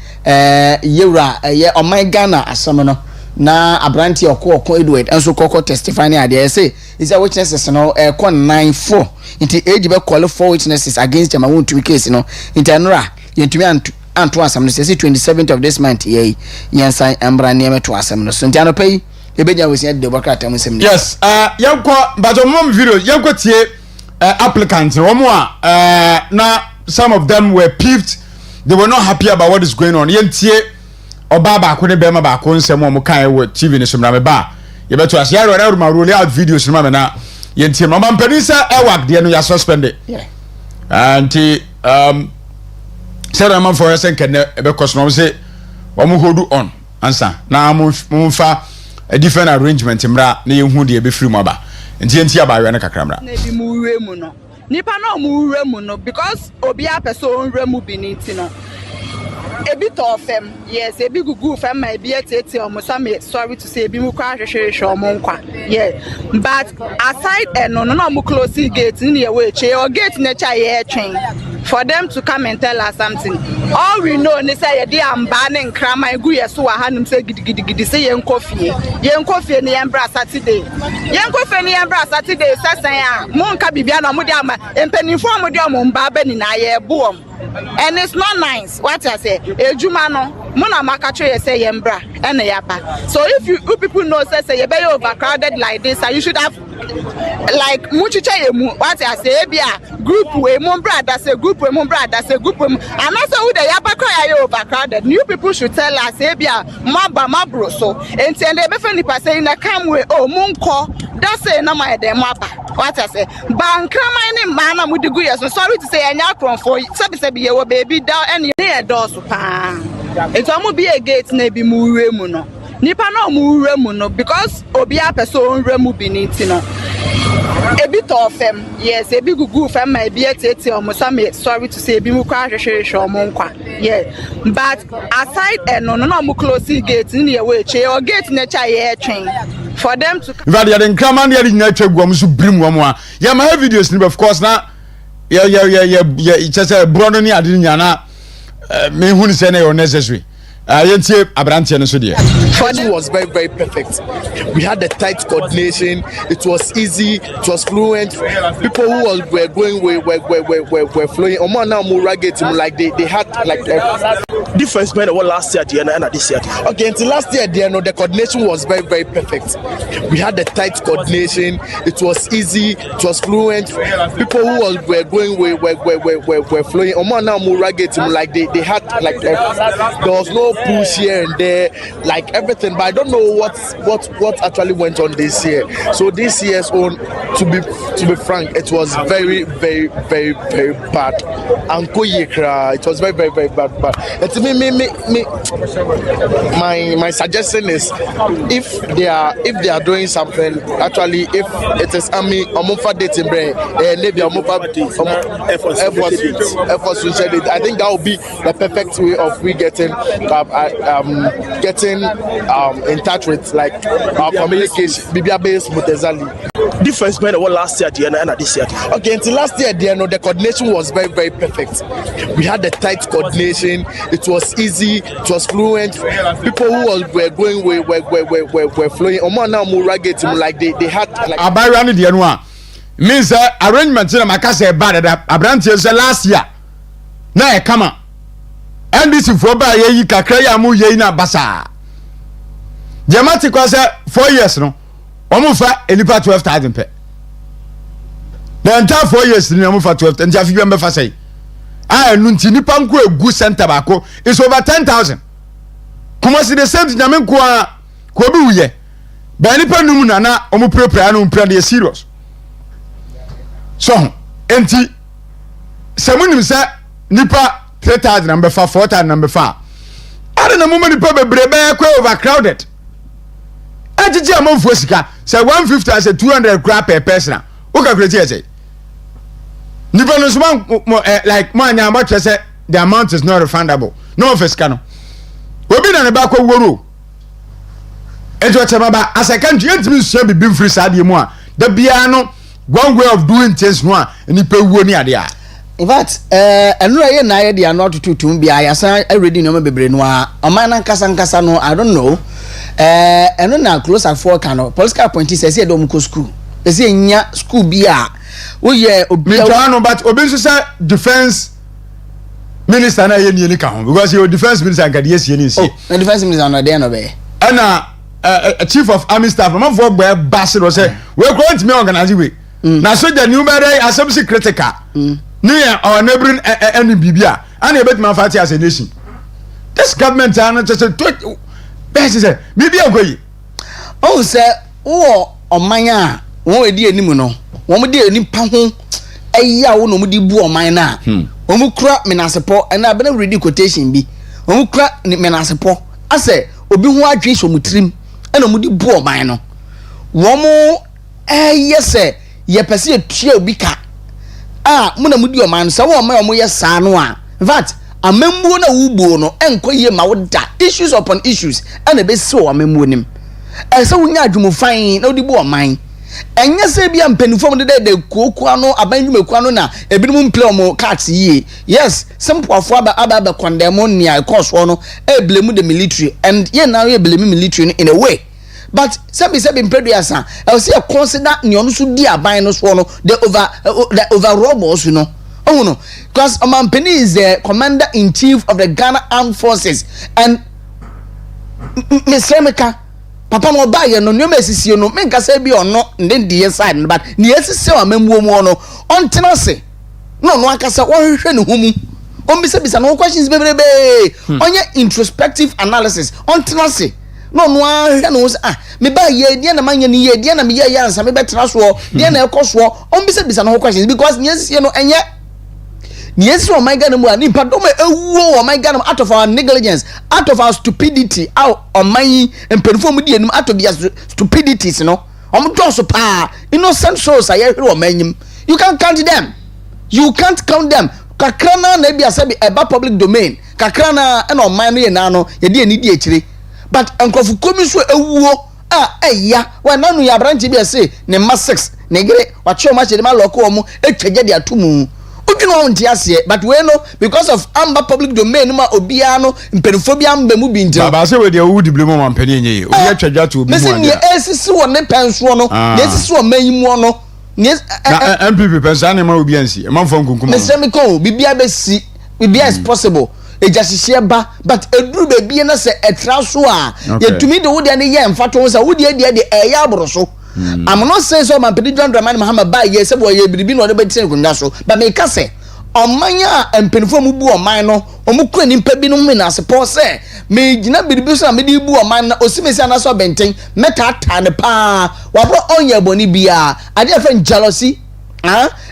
Speaker 9: yewura ye oman Ghana asem no na abranti okko Edward enso kokko testify ni ade say is a witnesses no ko 94 inti age be call for witnesses against chama wontumi case no internora yentumi anto asem no say 27th of this month ye yansan ambra ne meto asem no so ntano pay ebeja we say de bokata mu sem
Speaker 1: yes yanko but mom video yanko tie applicants wo mo na some of them were peeved. They were not happy about what is going on. Yentie oba ba ko ne be ma ba ko nsem o mo kan we TV ni so mra me ba ye beto as yaro na ma roll out videos no ma na yentie mama mpani sa e work de no ya suspended anti say na man for us ken e be cause no say o mo hold on answer na mo fa a different arrangement mra na ye hu de e be free mo ba yentie aba we na kakra mra
Speaker 10: na bi mu we mu no nipa na mu wura mu no because obi a person wura mu bi nti no ebi to fem yes ebi gugu fem ma ebi etete omo sorry to say ebi mu kwa hwehwehwe omo nkwa yeah but aside no omo closing gate ni ye we che or gate na cha ye twen for them to come and tell us something all we know ni say ye dey amba ne nkrama egu ye so wa hanum say gidigidi say ye nkofie ni ye mbra Saturday sasan a mo nka bibia na mo dey ama empanifo mo dey omo mba ba ni na ye boom and it's not nice what I say ejuma no mo na maka cho ye say ye mbra and yapa so if you people know say ye be overcrowded like this you should have like muchicha emu what I say bia group we mo brother say group we mo brother say group and also who the yapa cry overcrowded new people should tell us say bia mabro so enti and they be fani pa say na come we oh monko that say na my dem aba what I say bankrama ni mana mudigu yes sorry to say anya kron for sabi ye wo baby down and near door so pa enti amu be a gate na bi mu we mu no nipa na mu wura mu no because obi a person wura mu bi nti no A bit of them, yes, a big goof and my beer or some sorry to say, be more crash or monqua. Yeah, but aside and no closing gates in your way, or gate in a chair train for them to
Speaker 1: come on, you're in nature, Guamsu Brim Wamwa. Yeah, my videos, of course, now. Yeah, it's just a brother near Diana. Me who is any unnecessary. It
Speaker 11: was very, very perfect. We had the tight coordination. It was easy. It was fluent. People who were going were flowing. Oman now more rugged, like they had like difference between what last year and this year. Okay, until last year, the coordination was very, very perfect. We had the tight coordination. It was easy. It was fluent. People who were going were flowing. Oman now more rugged, like they had like there was no push here and there, like everything. But I don't know what actually went on this year. So this year's own, to be frank, it was very, very, very, very bad. It was very, very, very bad. But my suggestion is, if they are doing something, actually, if it is army omufa dating brain, maybe omufa efforts to shed it, I think that would be the perfect way of we getting in touch with like our communication. Bibia based Mutezali. Difference between what last year and this year. Okay, until last year, the coordination was very, very perfect. We had the tight coordination. It was easy. It was fluent. People who were going were flowing. Oman now more rugged, like they had like.
Speaker 1: Abayani the anwa means arrangement in Makase bad that Abranti said last year. Now come on. NBC for ba ye kakra ya mu ye na basa. Jemati kwa say 4 years no. Omo fa enipa 12,000 pe. The entire 4 years ni omo fa 12 nti afi be fa say. Ah enu nti nipa nko egu center bako is over 10,000. Kumasi the same nyame nko a ko bi wuye. Ba nipa num na omo prepare no mpre dey serious. So enti semunim say nipa 3,000 number 4, 4,000 number 4. I don't know how many people be overcrowded. I just am on Fosika. Say 150 as a 200 crap per person. Okay, great. Say. Like man, how much I say the amount is not refundable. No Fosika. We been on the back of Woro. And what about as I can't yet be being free side more. The piano one way of doing things one and you pay one idea.
Speaker 9: In fact, anura na ye dia not to be I already know bebre no a omana nkasa no I don't know. Eno na close at 4 can political appointee say do ko school. E say nya school bi a wo ye obi no
Speaker 1: but obi so say defense minister na ye ni ka ho because your defense minister can yes ye ni see.
Speaker 9: The defense minister no there no be.
Speaker 1: A chief of army staff man for boy bass no say we going to me organize we. Na so the new better assembly critical. Near our neighboring any Bibia, and a bit my fatty as a nation. This government are just a tweet. Best say, Bibia go.
Speaker 9: Oh, sir, oh, mine, oh, dear Nimuno, 1 dear Nimpahon, a ya no mudi bu on mine now. Omu crap men as a po, and I've been reading quotation be. Omu crap men as a po. I say, Obi wa dress from trim, and a mudi bu on mine. Womo, yes, sir, ye perceive a trio bika. Muna mudi o man so wo ma omo ye sa no a in fact amembuo na wubuo no enko ye ma woda issues upon issues and be so amembuo nim so wunya adwumu fan na odi bu o man enye se bia mpanifom de kokoa no abanjumekua no na ebinum play omo cards yi yes simple afo aba condemn nia cause no e blame the military and ye now ye blame military in a way. But sebi impeduasa I say consider nyon so di aban no so no the over robbers you know. Oh no, because Omampeni is the commander in chief of the Ghana Armed Forces and Miss Remeka papa mo ba ye no nyoma sisi no me nka say bi ono ndin die side but ne asisi o amemwo mu no on tenase no akasa wo hwehwe ne humu on bisa no questions bebrebe onye introspective analysis on tenase no ahwe no me ba ye dia na manya ni ye dia na me ye yansa me betra so dia na ekoso on bisa no questions because nyesi no enye nyesi o my God mu ani pardon me ewuo o my God out of our negligence, out of our stupidity, out on my emperifo mu die out of their stupidities no doso pa innocent souls aye hwe omanyim you can't count them kakra na bia say eba public domain kakra na na oman no ye na no ye de ani di akire but enkofu komi so ewuo eya wa nanu ya branch bia say ne ma 6 ne gere wa che o ma che de ma loko o mu etwaje de atomu udwino on ti ase but we no because of amba public domain ma obia no mpenfobia mba mu bi nti
Speaker 1: baba say we de wudi blemu ma mpani enye obi atwaja to obi mu
Speaker 9: ade me esisi wo ne penso no ne esisi wo mayimu no ne
Speaker 1: MPP pensa ne ma obi ansi e ma fo nkunkum
Speaker 9: me say me ko bibia be si bibia is possible ejasihye ba but eduru be bia na se etra so a yetumi de wo de ne ye mfato so wo de eya aboro so I'm not saying so man pedi John Dramani Muhammad ba ye se bo ye biribi no de be tine kunwa so but me ka se omanya empenfo mu bu oman no omukura nimpa bi no na se po se me gina biribi so me di bu oman na osimesi ana so benten meta ta ne pa wa bro onye boni bia ade afa jealousy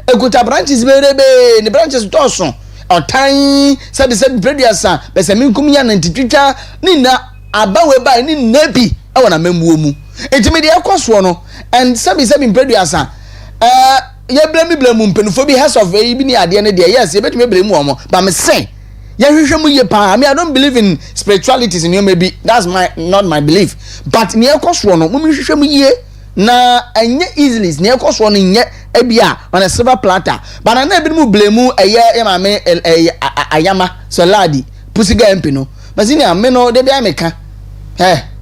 Speaker 9: ekuta branches berebe ne branches toso otan said preduasa be se me nkum nya na ntitwitwa ni na abawe ba ni nabi e wona mamuo mu etimi de ekoso no and sabi preduasa ye blame mpenufo bi heads of bi ni ade ne de yes ye betime blame omo but me say ye hwehwe mu ye pa I don't believe in spiritualities in you maybe that's not my belief but ne ekoso no mu hwehwe mu ye na enye easily ne ekoso no nye ebia on a silver platter but na bi mu blame eye ma me ayama saladi pusiga mp no but ni ame no de bia meka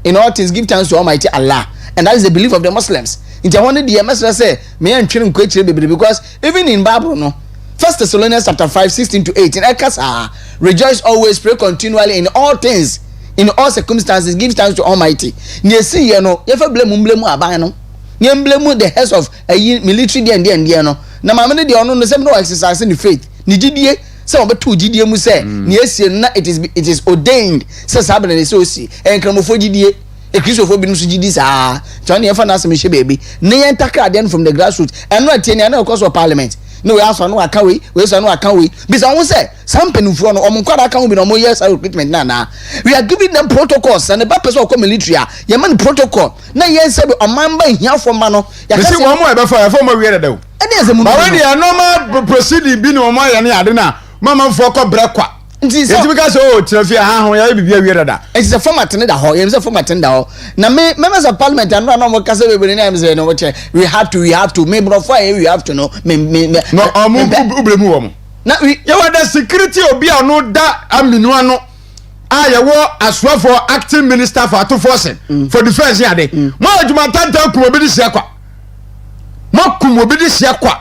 Speaker 9: in all things give thanks to Almighty Allah and that is the belief of the Muslims. Inti I wanted the message say me antwene nkwechire bebere because even in Bible no 1 Thessalonians chapter 5:16-18 ekasa rejoice always, pray continually in all things, in all circumstances give thanks to Almighty. Ni esi ye no ye fa blemu aban no ni blemu the heads of military there no na ma me de ono no sem no exercise in faith ni gidie say obeto gidie mu say ni esi na it is ordained say sabene ne say osi enkramofo gidie Christopher bin Sujidi sa Johnny Efa na se baby ne yen Takoradi from the grassroots and no atie ne na cause of parliament no we aso no aka we so no aka we bisa won say some penufo no omkwada aka we no mo yes recruitment na we are giving them protocols and the purpose of military ye man protocol na yen say be omamba hia for ma no ya ka say
Speaker 1: wo mo e be fa for mo we da o
Speaker 9: e dey say mo
Speaker 1: ba we dey normal proceeding bi no mo ya ne ade na mama mfo ko brekwa nti because trafia ha ho ya bibia wiere da
Speaker 9: it is a format ne da ho say format ne da ho na me members of parliament and no mo kase bebere na say no we have to me bro for we have to no
Speaker 1: no omu ublemu wo mo
Speaker 9: na we
Speaker 1: you want the security obi no da aminu ano ya wo aswafo acting minister for auto force for defense ya de mo adwuma tanta kumobi di sia kwa mo kumobi di sia kwa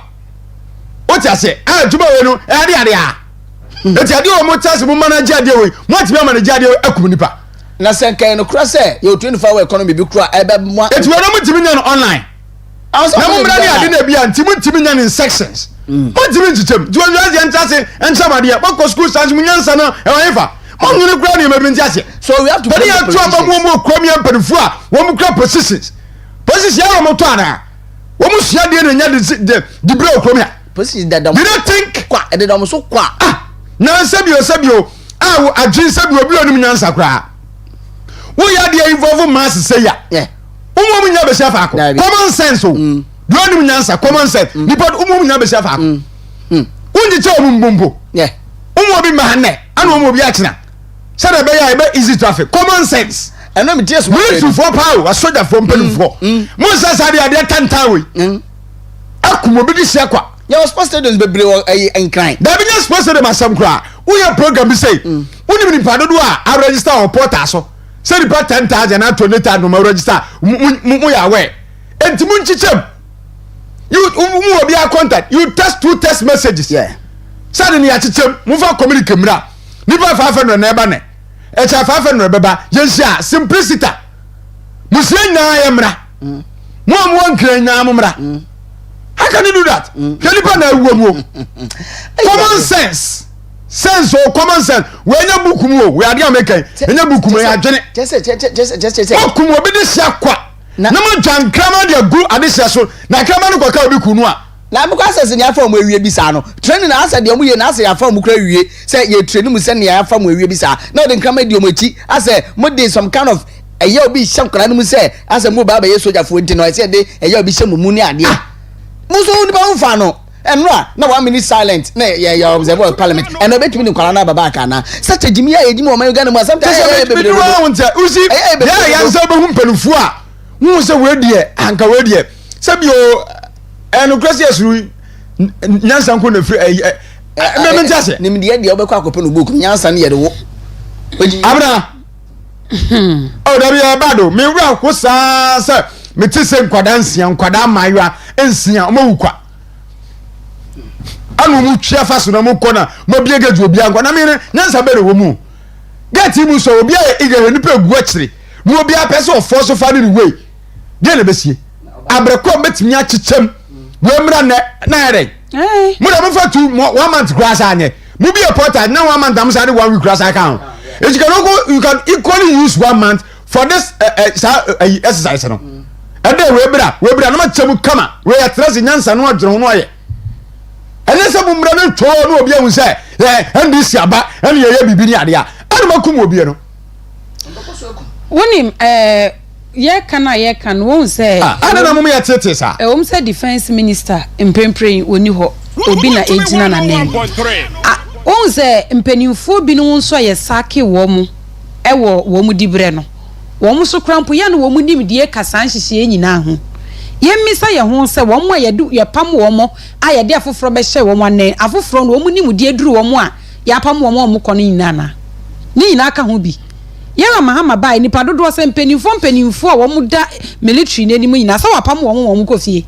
Speaker 1: o ti ase adwuma we no ade eti ade o mo chance mo manage ade we mo ti be manage ade akum nipa
Speaker 9: na senkai no kura say you 24 hour economy bi kura ebe mo
Speaker 1: eti we no mo ti nya no online na mo mra ni ade na bia nti mo ti nya in sections mo ti nchitem jo yo ade ntase ensamade bako school science mo nyansa no e wan fa mo nyune kura ni mabinti ase
Speaker 9: so we have to
Speaker 1: but ya to aba mo kwam ya mpanfu a wo mo kura positions ya mo to ana wo mo sia de na nya de bro kwam ya
Speaker 9: positions that you
Speaker 1: don't think
Speaker 9: kwa e de dom so kwa
Speaker 1: na sabio awu agin sabio bi onum nyansa kra wo ya de involve mass say ya umum nya be shafa ko common sense o do onum nyansa common sense nipa umum nya be shafa ko unji che obumbumbo umum bi mahane ana umum bi akina sada be ya be easy traffic common sense
Speaker 9: eno me ties mo
Speaker 1: for power a soldier from pelufo mo sasa de ade tantawe akumo bi di sia kwa
Speaker 9: your sports stadiums be brew en crime
Speaker 1: da bi your sports stadium asam kra wo your program bi say woni ni pa dodo a register on portal so say the part 10,000 na 20,000 no register mu ya we enti mu nchichem you mu obi a contact you text messages say ni ya chichem mu fa communicate mra ni pa 500 na eba ne e cha 500 beba yensia simplicity musia nya ya mra mu nkran nya mu mra. How can you do that? Common sense. Common sense. When you book mo, we are making. When you book mo, you are just. Oh, kumo be this yakwa. Na mo jan krama de gu adisia so. Na krama no kwaka obi kunu a.
Speaker 9: Na mo kwasa se nya fa mo awie bisa no. Training na asa de mo ye na asa ya fa mo kra wie. Say ye training mu se ne ya fa mo awie bisa. Na de krama de mo chi. Asa mo dey some kind of ɛyɛ obi hyɛ nkora no mu sɛ asɛ mo ba ye soja fo nti no ɛsɛ de ɛyɛ obi hyɛ mu ni ade mo so nipa ho fa no ɛnura na 1 minute silent na yɛ observer parliament ɛna obetumi ni nkora na baba aka na such a jimi ya ejimi o man Uganda mu sometimes ɛyɛ bebe
Speaker 1: usi ya nsa be hu mpanufu a hu sɛ we die anka we die sɛ bio ɛno krasi asuru nyansa nko na firi me ntase
Speaker 9: nim de ye obekɔ akɔpɛ no book nyansa ne yɛ de wo
Speaker 1: abra oh da bia bado me wura ko saa sɛ me ti sɛ nkwada nsia nkwada maywa nsia o mawukwa anu mu twia fa so na mu kɔ na mo bie gaju obi anko na me ne nyansa be re wo mu gati mu so obi a igere nipa gu akyire mu obi a pɛ sɛ ofo so fa ne we de le besie abrekɔ metimi akyechem we mra na yɛre mu da mo fa 1 month grass anye mu be a portal na 1 month am say 1 week grass account you can equally use 1 month for this exercise no and then we bra no ma chemu kama we ya trust nyansa no adwene no ye ene se bu mra no to no obi ahu say ndc aba ene ye bibi ni ade a ene makum obi no
Speaker 8: wonim ye kan won say
Speaker 1: ana na mum ye tete sa
Speaker 8: say defense minister mpempren oni ho obi na ejina na nem won say mpanimfo bi no nso ye sake wo mu wo mu dibre no wo mu so krampo ya no wo mu nim die kasa nhihye nyina ho ye misa ye ho say wo mu ye pam wo mu a ye de afoforo be hye wo mu anen afoforo no wo mu nim die duru wo mu a ya pam wo mu ko no nyina na ni nyina aka ho bi ye wa mahama bai nipa dodo se mpanimfo a wo mu da military na nim nyina sa wa pam wo mu ko fie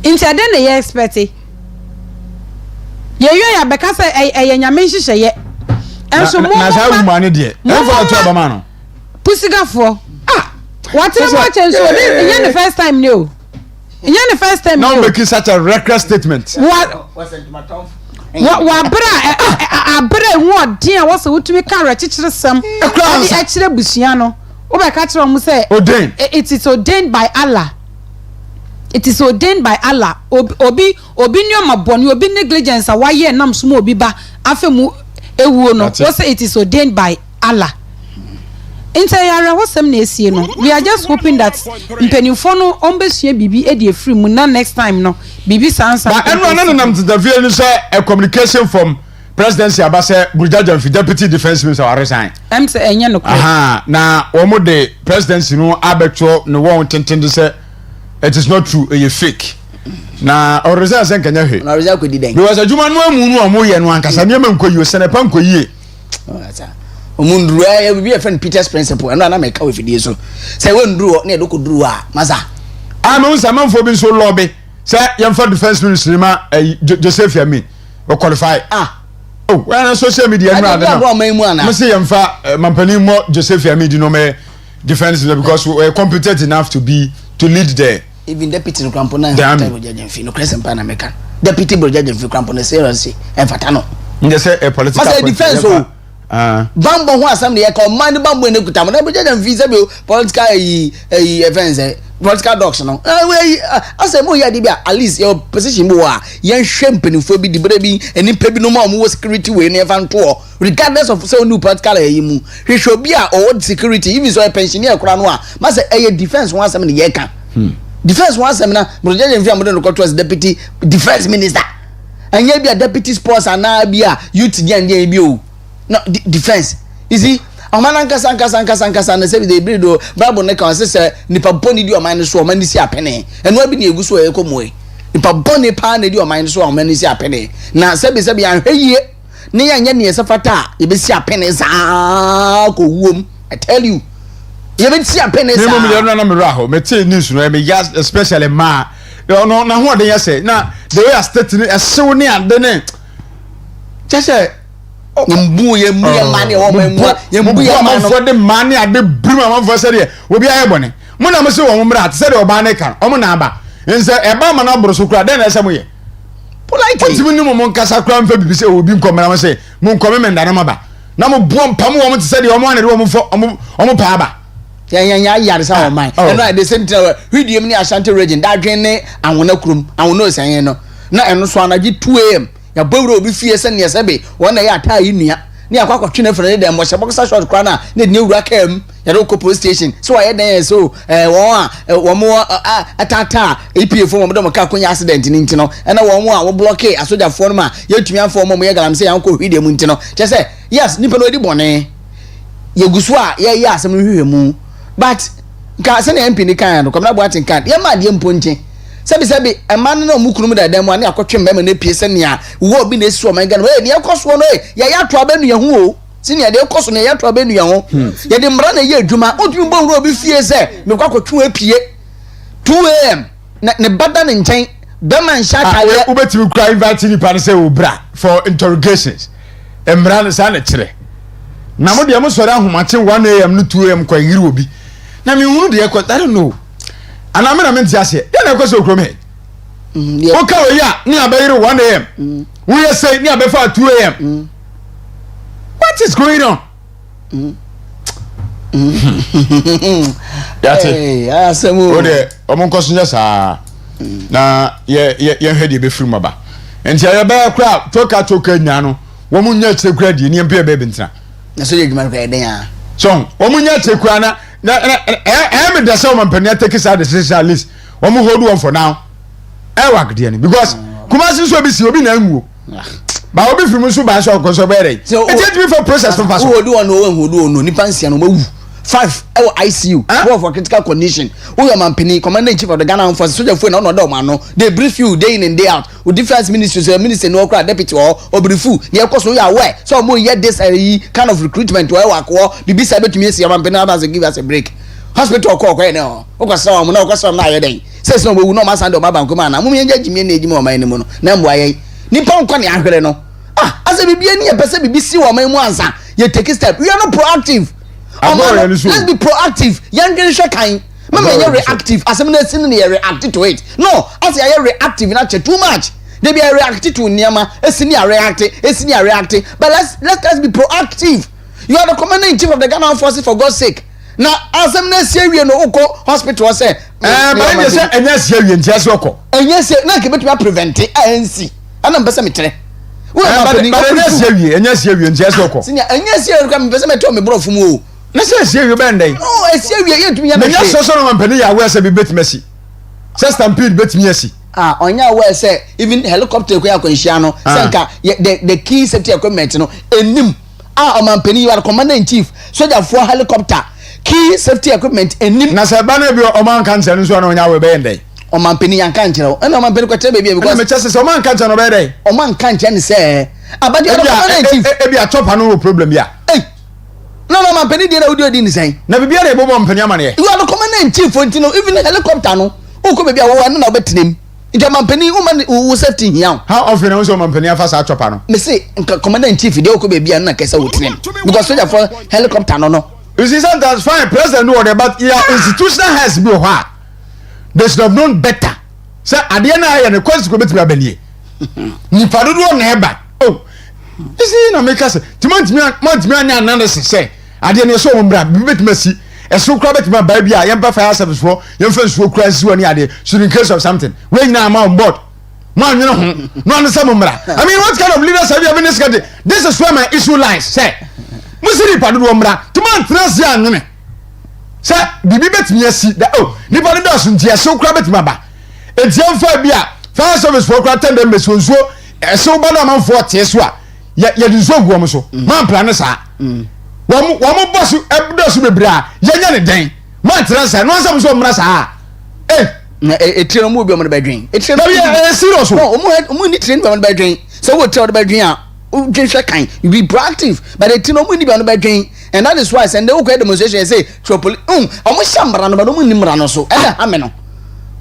Speaker 8: nti ade na ye expect ye ya beka se eye nyame nhihye ye enso mo
Speaker 1: na sa wu mane de enfa to abama no
Speaker 8: pusigafo what is much enso ye the first time ni o ye the first time
Speaker 1: now making such a reckless statement wa bra
Speaker 8: hu odin a wo se wutumi ka rekikire sam e kire busua no wo be ka kire mo se it is ordained by Allah. It is ordained by Allah. Obi nyoma boni obi negligence a waye nam sumo obi ba afemu ewuo no. We say it is ordained by Allah. Inteyara wasem na esie no. We are just hoping that mpenimfo no ombesua bibi e de free mu na next time no. Bibi sansa.
Speaker 1: But eno nam to the view say a communication from presidency abase Burjajan fi deputy defense minister wa resign.
Speaker 8: Say enye no.
Speaker 1: Na wo de presidency no abetwo no won tentende say it is not true, a fake. Na original sen kanya he.
Speaker 9: Na original ko di den.
Speaker 1: Because adwuma no amu no amoye no ankasa ne man koyi osene pa nkoyi.
Speaker 9: Omunduru ya bi friend Peter's principle. Eno na make we fidie so. Say we nduru na edo ko duru a masa.
Speaker 1: Me unsa manfo bi so lobby. Say yemfa defense ministry ma Joseph Yami. We qualify. Oh, when social media no na. Me say yemfa mampani mo Joseph Yami di no me defense because we are competent enough to lead there.
Speaker 9: Even deputy Crampona no crescent pan American. Deputy Brojajan fi Crampona seriously and fatano.
Speaker 1: They say a political
Speaker 9: defense Bambo who assembly e command Bambo ne kuta na Brojajan fi say political events political docs no. Ase mo ya di at least your position mo a yen hwempanifo bi di bra bi enipa bi no ma mo security we ne fa nto regardless of say new political mu hwehwe bi a o security even so a pensioner kura no a ma say defense one assembly ye kan defense one assembly na Brojajan fi amode no control as deputy defense minister anya bi a deputy sports ana bi a youth nyan bi o no defense you see amana nkasa na say they breed o bible ne kan say nipa boni di o man so o man si apene eno abi na egu so e komoe nipa boni pa na di o man so o man si apene na sebi anhweye ne yanya ne yesafata e be si apene za ko wuom I tell you ye be si apene za
Speaker 1: me mo na me raho me te news no me gas especially ma no na ho de yese na the way state ni esew ne ade ne chese
Speaker 9: yembu mani o yembu
Speaker 1: man for the money ade bruma man for say de obi aye bone mo na mo se wo mra say de oba ne kan o mo na aba nse e ba ma na boro so kura de na ese mo ye polite ti mo mo nkasa kura mfa bibi se obi nkomra mo se mo nkome me ndana maba na mo buo mpam wo mo te say de o mo ane de o mo pa aba
Speaker 9: ya yare sa o man and no the same thing video ni Ashanti region da dwen ne anwona kurum anwona osanyen no na eno so anaji 2 am ya bawro obi fie se ne sebe wona ya ata yi nua ni akwa twene fere dem mo sheboxa short kra na ne ne wura kam ya do ko police station so aye den so won mo atata APF mo do mo ka konya accident ni ntino na won mo a wo block asoja fo no ma yetumi afo mo ye galam se yan ko hwide mu ntino che se yes nipa no di bone ye gusu a ye asem hwehwe mu but ka se na MP ni kan no komna bo atin kan ye ma de mponche sebi eman na omukunu da dan mu ani akotwe mbema na pie se ne a wo bi na esu o man ga no ne ekoso no ye ya to abenu ye ho o sini de ekoso ne ya to abenu ye ho ye de mra na ye adwuma otumi bo huro bi fie se me kwa kotwe apie 2 am ne bada ne nchen bema nsha ka ye
Speaker 1: ubetimi kra invite ni pa se obra for interrogations emra na sa na kire na mo de mo sori ahomache 1 am no 2 am kwa yiri obi na me hunu de I don't know ana me na me ntia se ya na ekoso okrom he okay we ya ni abayire 1 am we say ni abefa 2 am what is going on that's it
Speaker 9: asemu
Speaker 1: ode omon kosunya sa na ye hwede be free maba enti ya ba kra toka nya no wo munya chekura di ni empe be bintra
Speaker 9: na so ye dwuma ko eden a
Speaker 1: so wo munya chekura na me da so man pania take side the social list wo mu hold one for now work there because Kumasi so be si obi na nwu ba obi fi mu so ba so ko so be dey it be for process for pass
Speaker 9: hold one no nipa nsia no mawu 5 ICU for critical condition who your man penny commander in chief of the Ghana Armed Forces soldier no man they brief you day in and day out with different ministries minister no crowd deputy or brief you near course we are aware so more yet this kind of recruitment where work the be said to me see man penny others give us a break hospital call no o so na o so na ye den says no we no man sand o baba ko man na mu ye jimi na ejimi o man ni mu no na mbo aye nipa nkwa ne ahwere no ase bibia ni ye pese bibi si o man mu ansa ye take step we are not proactive. Let's be proactive. Young generation kind. Maybe you're reactive. As I'm not saying you're reactive to it. No, as you're reactive, not too much. They be reactive to Nyama. It's reacting. But let's be proactive. You are the commander in chief of the Ghana Armed Forces for God's sake. Now, as I'm not saying you know, hospital say.
Speaker 1: But you say, and yes, you just walk.
Speaker 9: And yes, now can be prevented. I see. And I'm better.
Speaker 1: But yes, you just walk.
Speaker 9: And yes, you can be to me, bro, from you.
Speaker 1: Na say you bend dey.
Speaker 9: Oh, I say we are to me.
Speaker 1: Na so no man peni ya we say be bet Messi. Say stampede bet me asi.
Speaker 9: Onya we say even helicopter ko ya kwanhia no, say nka the key safety equipment no enim. Man peni you are commander in chief. Soldier for helicopter. Key safety equipment enim.
Speaker 1: Na say ba na bi o man kan nse no so na onya we be ndey.
Speaker 9: O man peni yan kan kire o. Na man peni ko tell baby because
Speaker 1: me chese so man kan nse no be dey.
Speaker 9: O man kan kire ni say abadi o commander in chief.
Speaker 1: E bi a chop no problem ya.
Speaker 9: No, man, penny did audio didn't say.
Speaker 1: Never be able to penny money.
Speaker 9: You are the commander in chief for even a helicopter. No, who could be a one now bet him. It's a man penny woman who safety here. How
Speaker 1: often also man penny fast at Chopano?
Speaker 9: Me say, commander in chief, you could be a case with him because for helicopter. No,
Speaker 1: you see, that's fine. President, no, but your institution has been hard. They should have known better. Sir, at the end, I am a consequence to Abellier. You found one neighbor. Oh, you see, no make us. Timothy, analysis say. Ade so ombra bibetuma si eso kra betuma ba bia yempa fire service for yemfa so kra si woni ade should in case of something when na am on board man you know no understand ombra I mean what kind of leaders have you been this is where my issue lies say musiri padu ombra to man trans ya nwene say bibi betumi asi da oh ni padu do so ntia so kra betuma ba entiamfa bia fire service for kra tende meso so eso ba na man for tie so a ye di so guom so man plan sa Wamu boss ebdo bebra yenya ne den man transa no ansam so mra sa
Speaker 9: etire mu bi o mo bedwen etire
Speaker 1: be serious
Speaker 9: no omo ni train bi o mo bedwen so wo tell the bedwen a o dwen kan you be proactive but etire omo ni bi o mo bedwen and that is why send the okay demonstration say tropoli omo shambra no ba no ni mra no so e na ame no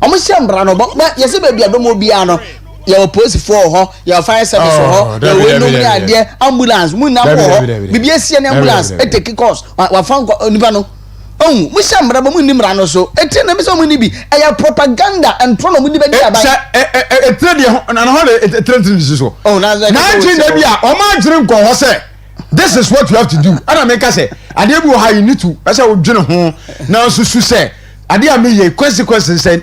Speaker 9: omo shambra no ba yese ba bia do mo bia no your post for her your fire service for her your no me ade ambulance mu na for bibi esie na ambulance e take course wa fan nipa no mu shambra ba mu nimra no so e tie na be so mu ni bi e ya propaganda and pro no mu ni be dia ba
Speaker 1: e tie de na ho e tie so
Speaker 9: na
Speaker 1: na bia o ma dwere nko ho say this is what you have to do ana make say ade bi how you need to say o dwene ho na so say ade a me ye consequences say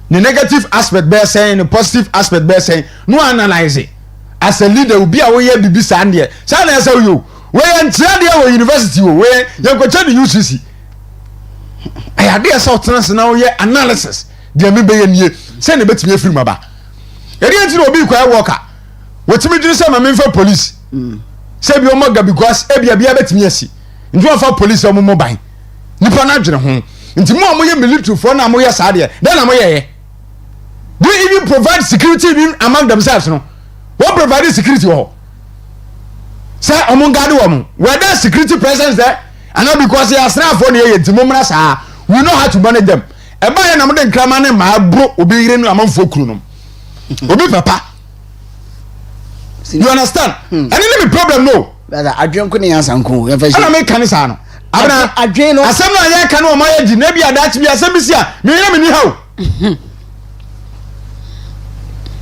Speaker 1: the negative aspect bear saying, the positive aspect bear saying, no analyze it. as a leader obi a wo ye bibi san de san na say yo we entia de wo university wo we ye ko che the UCC ayade esa otena na wo ye analysis de me be ye nie say na betimi afiri maba eri enti obi kwa worker wetimi dwene say ma memfa police say bi o maga because ebia bia betimi asi nti o fa police o mo ban nipa na dwene ho nti mo ye military for na mo ye sa de na mo ye do you even provide security even among themselves no what provide security ho say omo guard wo whether security presence there and not because they are staff for the nti mo mra sa we know how to manage them e ba ye na mo de nkrama ne ma bro obi yire no amanfo kuru no obi papa you understand and any be problem no
Speaker 9: brother adwen ko ne yansanko ya fa
Speaker 1: ana me kan sa no abna
Speaker 9: adwen no
Speaker 1: asem no ya kan o ma ya di na bi adachi bi asem bi sia me ya me ni hawo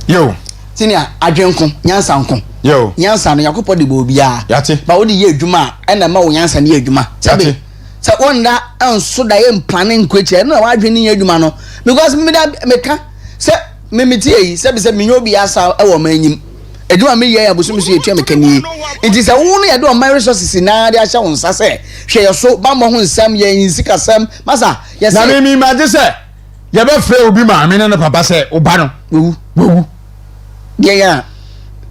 Speaker 1: yo
Speaker 9: senior adwenko nyansanko
Speaker 1: yo
Speaker 9: nyansa no yakopo de bo bia
Speaker 1: yate
Speaker 9: ba wo de ye adwuma na ma wo nyansa ne adwuma sabe sa wonda enso da ye mpane nkweche na wa adwen ne adwuma no because me da meka se me metie yi se me nyobi asa e wo manyim adwuma me ye abosom so yetua mekani nti se wo no ye do my resources na de ahya won sa se hwe ye so ba mo ho nsam ye insika sam masa ye se
Speaker 1: na me imagine se ye be frɛ obi ma me ne papa se oba no wo
Speaker 9: yeah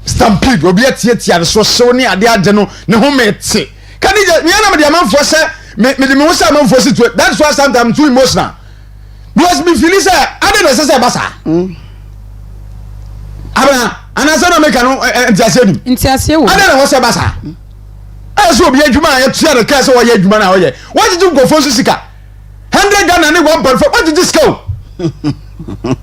Speaker 1: stampede obi atiatia so so ne ade ade no ne ho mete kan je me na me de amanfo se me de me ho se amanfo si to that's why sometimes I'm too emotional because me feel say ade no se basa abana ana se no make no ntiase wo ade no ho se basa so obi adwuma ya tua de ka se wo ya adwuma na wo ye what did you go for sika 100 Ghana ne 1.4 what did you go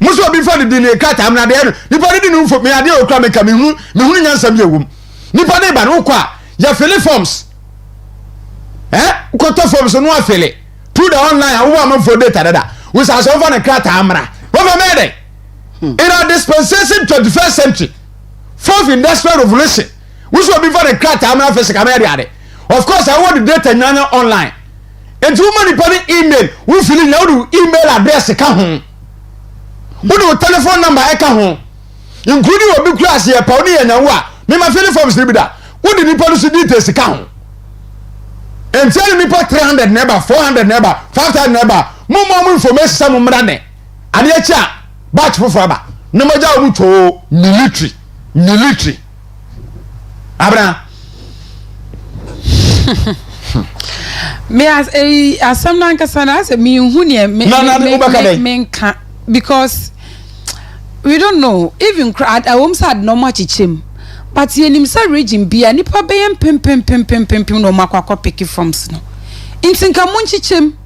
Speaker 1: muso bi fa de ne kata amna de no nipa de no fo me ade okra me ka me hu nyansam ye wum nipa de ba no kwa ya fill forms ko to forms no afele through the online awu am for data dada we say so for ne kata amra what me made in our dispensation 21st century fourth industrial revolution we so bi fa ne kata amra fe se ka me ade of course I want the data nyanya online and too many people email we fill now the email address ka ho we do telephone number e ka ho including obi class here pa oni yanwo a me ma fill forms ni bi da we the people so details ka ho and tell me for 300 never 400 never 500 never more information some mra ne ade a cha batch for aba no ma ja mu to military abra
Speaker 8: me as some nankasa as me hu ne me nka because we don't know even crowd I won't sad no much chim but ye nim sa region bia nipa be yem pem no makwa pick forms no intinka munchi chim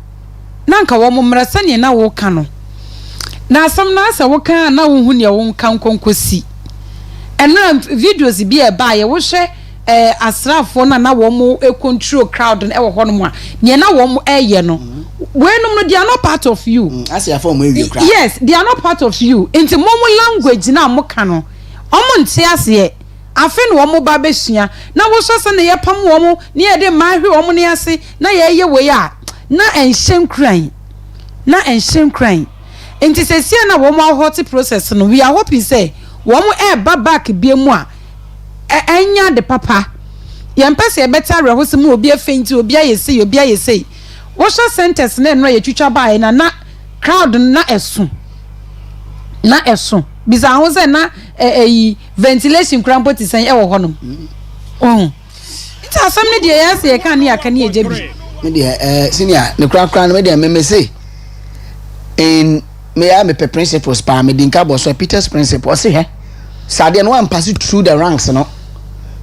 Speaker 8: na nka wo mmra sane na wo ka no na asam na asa wo kan na wo hu ne wo kan konkosi enra videos bia ba ye wo hwe asrafo na wo mo control crowd e wo hono mo a ne na wo mo eye no wenum no they are not part of you
Speaker 9: asiafo mo ewie crowd
Speaker 8: yes they are not part of you into mo language na mo ka no omo nte ase afi no wo mo ba besua na wo so se ne ye pam wo mo ne ye de ma hwe wo mo ne ase na ye we a na enhyem kran into se sia na wo mo hot process no we are hoping say wo mo back biemu a enya de papa ye mpese e better rehosi mu obi afenti obi ayese wo sha sentence na enro ye twitwa bae na crowd na esu biza ho se na ventilation crampo ti san e wo honom ita asam ne de ya se ye kan ne aka ne eje bi
Speaker 9: me de senior ne kra no me de me say in me am a principles pa me dinka bo so Peter's principle say he sade no am pass through the ranks no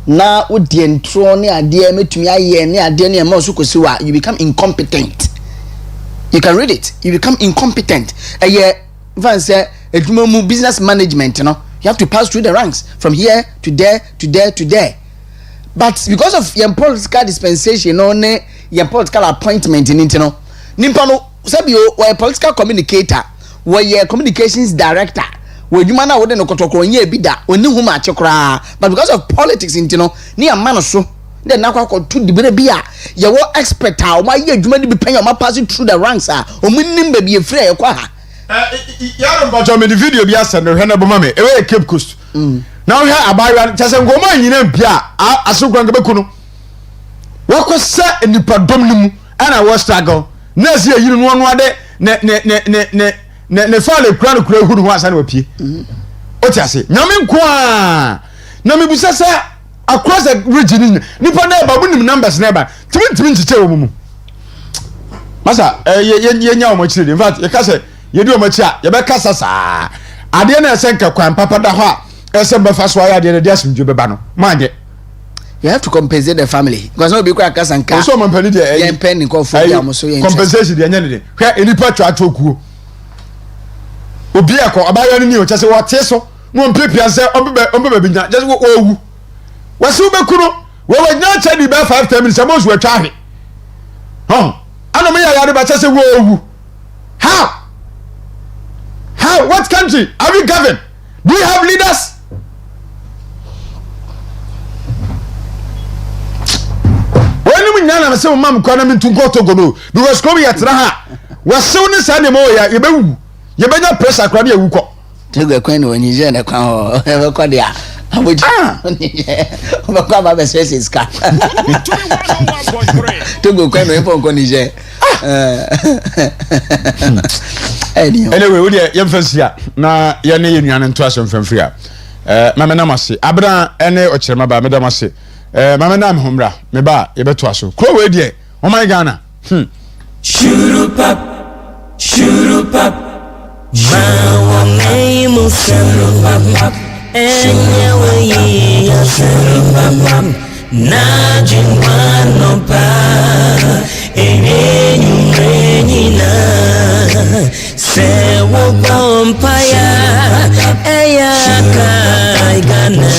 Speaker 9: na wo die ntro ne ade metumi aye ne ade ne ma so kosi wa you become incompetent. You can read it. You become incompetent. Van say eduma mu business management, you know. You have to pass through the ranks from here to there to there to there. But because of your political dispensation, no ne your political appointment in it, you know. Nimpa no sabi o a political communicator, we communications director. We you man na wode no kotokoro nye bi da oni hu ma chekra but because of politics you know ni amano so then na kwa to dibere bi a ye wo expert a o ma ye adwuma ni bi panya o ma pass through the ranks a o munnim ba bi e frɛ ye kwa ha
Speaker 1: ya ro mbacho me the video bi asem hwe na bo ma me e we Cape Coast na wo hɛ abayewa kyɛ sɛ nkɔmɔ nyina bia asokora nkabeku no wɔkɔ sɛ nipa dɔm no mu ana wɔ struggle na asi ayi no no ade ne fale kura no kura hu no ho asa na wapie o ti ase nyame nko a na mebusa sɛ across the region nipa na ba bunim numbers na ba timi nchiche wo mu masa ye nya wo machire in fact ye ka sɛ ye di wo machi a ye be kasa saa ade na ɛsɛ nka kwan papa da ho a ɛsɛ mbefa so ya ade na dia asumdwe beba no manje.
Speaker 9: You have to compensate the family because no be quite kasanka.
Speaker 1: So man pani dey.
Speaker 9: Yen pen ko for am so yen.
Speaker 1: Compensation dey nyane dey. Hwe enipa twa atwokuo. Obi akọ abayo ni o chese wote so mo mpepia se ombe bi nya just wo owu. Wase ubeku no we nya cha di ba 5 minutes mo so atwa ahwe. Ano me ya de ba chese wo owu. How? What country are we governed? Do we have leaders? Nyana se mam kwa na mintu nkotogo no because come yetra ha wasew ne sa ne mo ya yebewu yebenya pressure kra na yewu ko
Speaker 9: tego kwan no nyije na kwan ho e ko dia aboji obakwa ba be stress ka tego kwan no e pon ko nije
Speaker 1: anyway we dey yemfansia na ye ne yenuane nto asomfamfia mama na mase abra ene ochirema ba medamase mama na mhomra me ba ye beto aso kro we die oh my Ghana
Speaker 12: shuru pap ma wa nei musuru pap enya we ya shuru pap na jinwano pa enyi na se wo bompaya eya kai Ghana.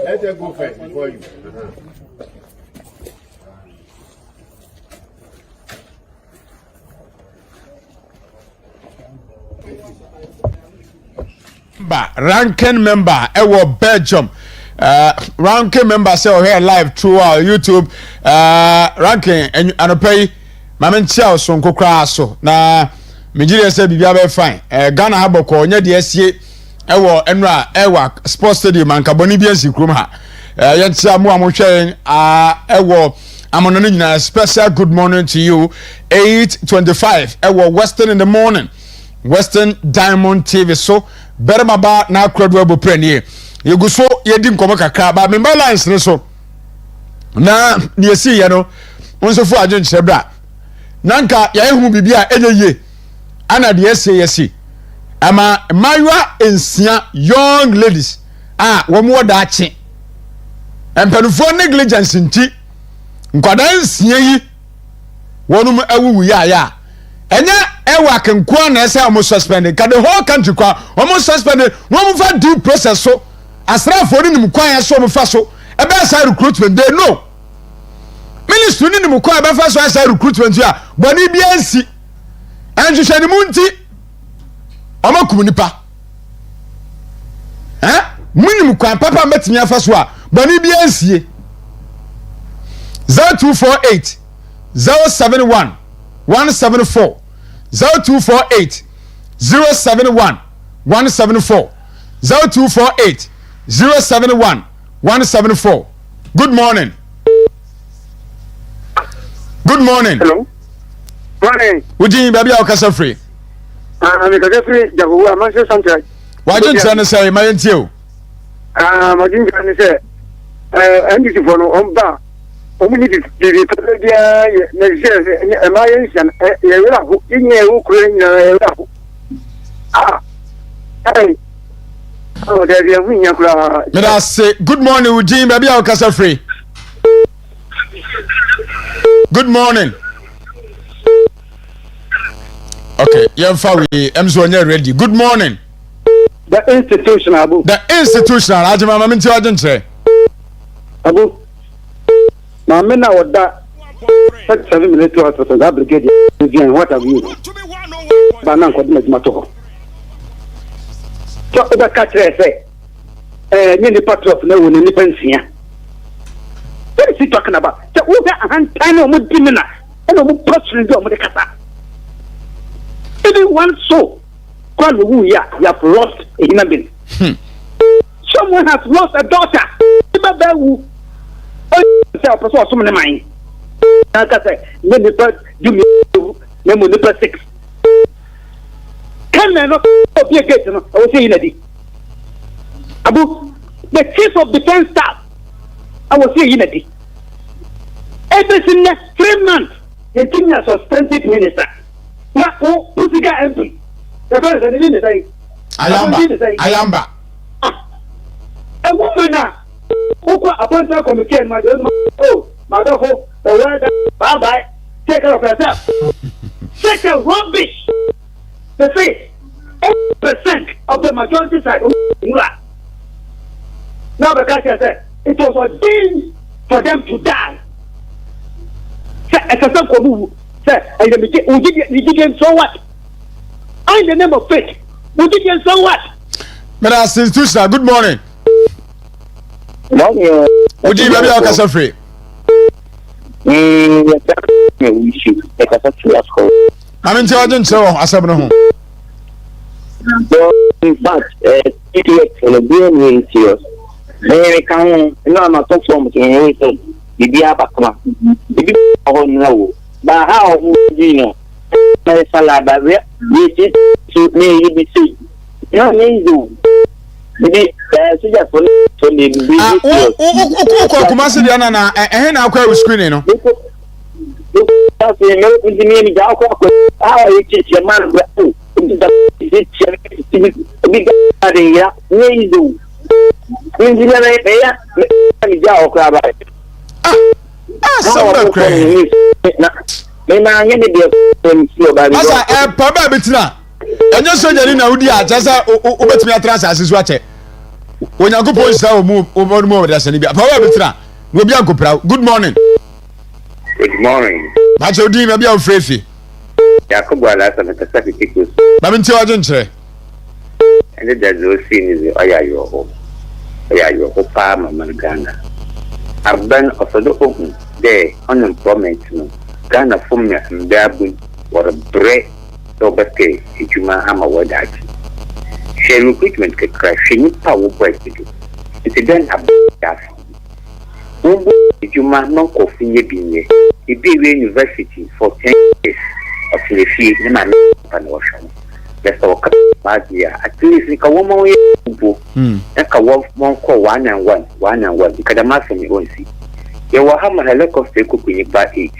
Speaker 3: Let go first before you.
Speaker 1: Ranking member Belgium ranking member say here live through our YouTube ranking and pay mamen chia so nkokra so na Nigeria say bibia be fine Ghana ha boko nya de asie enra sports stadium ankaboni bi ansi krom ha yentia mu amohwe amono nyina special good morning to you 8:25 Western in the morning Western Diamond TV so berma ba na akradu abopre yeguso yedi nkomo kakra ba me balance ne so na ne yesi ye no wonso adwen chebra nanka ya ehu bibia enye ana de yesi ama maywa ensia young ladies womo da ache empanufo negligence nti nkwada ensia yi wonum awuwu ya enye ewa kenkwa na ese am suspended ka the whole country kwa am suspended no mo fa due process so asrafo ni nim kwan ya so mo fa so e be say recruitment they know ministry ni nim kwan e be fa so say recruitment ya boni bi ansi anjuhwani munti amakum nipa munim kwan papa metimi afa so a boni bi ansie 0248 071 174 0248 071 174 0248 071 174. Good morning. Good morning.
Speaker 13: Hello. Morning.
Speaker 1: Would you be able to free?
Speaker 13: I'm free. I'm not sure something.
Speaker 1: Why don't you say my you?
Speaker 13: I'm going to say, and this is for no bar. Only the
Speaker 1: I say good morning, Eugene. Baby, I'll cast free. Good morning. Okay, young family, I'm so ready. Good morning.
Speaker 13: The institution, Abu.
Speaker 1: The institutional. I just want to say,
Speaker 13: Abu. My men are that 7 minutes to us for that brigade. What have you? Banan could matter. Talk about catch say, nearly part of no one in the pension. What is he talking about? The Uga and Tino Mudimina and a person go with the Kata. Anyone so, call who you have lost a human being. Someone has lost a daughter. So so many mind. Like I say, let me put 6. Can I not be a gate? I will say in a Abu, the chief of defense staff, I will say in a everything next 3 months, the king as suspended minister. What who's the guy empty? The person is in the day.
Speaker 1: Ayamba.
Speaker 13: A woman now. Who appointed communication, my dog, bye bye. Take care of yourself. Take a rubbish. The face 8% of the majority side. Now, because I said it was ordained for them to die. We didn't so what? In the name of faith, we didn't so what?
Speaker 1: Madam Institutional, good morning. Would you be able to free? I'm intelligent, so I said, no.
Speaker 5: In fact, it's a being serious. They can not talk from anything. The Diabakma, the big no. But how you know? Salad, which is to me, be seen. No, me do.
Speaker 1: Kumasi Diana na na akwa screen no. Papa betina. Enyo soja na udi a chasa obetimi atrans asisu ache. Onyankopon nsa omu odasa ni bia. Papa betina. We bia kopra. Good morning.
Speaker 2: Good morning.
Speaker 1: Bacho di me bia ofrefi.
Speaker 2: Yakubu alasa na tasafi tikus.
Speaker 1: Ba mi nti waje nche.
Speaker 2: Ende da zo sini oyayo ho. Oyayo ho pa mama Ghana. Urban osodo ogun there unemployment no. Ghana from me mbabun or bre obeke ejuma ama wadachi. She recruitment ke crash ni pa wo boy to. It then abia. Umbu ejuma no kofi nye binye. Ibe university for 10 years of the fee ni ma pan ocean. Let's talk about at least ka wo mo ye umbu. E ka wo mo ko 1 and 1 because ma se ni onsi. Ye wa ha ma helicopter ku kunyi ba 8.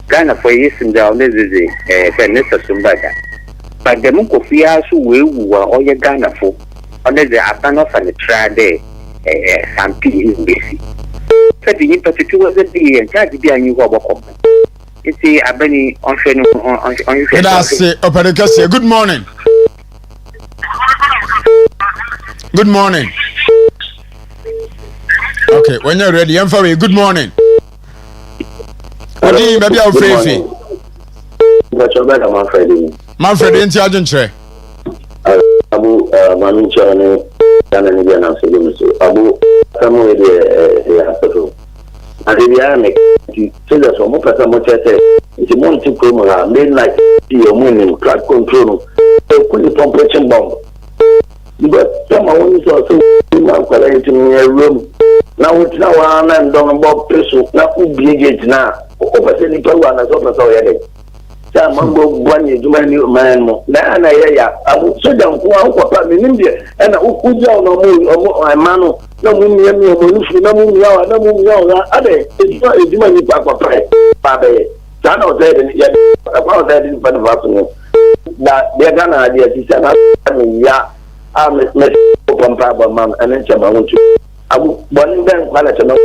Speaker 2: Ghana for years in down this is Vanessa Sumbada. But the Munkofia so we or your Ghana for under the Abano and the trial there, Sampi in BC. So the impetus wasn't the entire be a new work. It's a Abani on your
Speaker 1: That's Operator. Good morning. Good morning. Okay, when you're ready, I'm for you. Good morning. Odi baby a ofrefi. Manfred enti ajentre.
Speaker 5: Abu mami chane kana ni bia na so abu kamo ya hapo. Adibia me ki tell so mo pata mo tete. Nti mo nti ko mo ha main light your morning cloud control. Ko ni temperature bomb. But some woni so ma kwala into room. Na wuti na wa na ndon bo preso na ubie gate na person in Peru and as often so yet. Some mambo one is man, na ya. Abu so down who in India and Uja no mano, no mummy, no mummy, other. It's money papa. Babe, Jano said, yet about that in front of us. That they're gonna idea, she said, yeah, I'm a mom and then Chama. Abu one bank manager.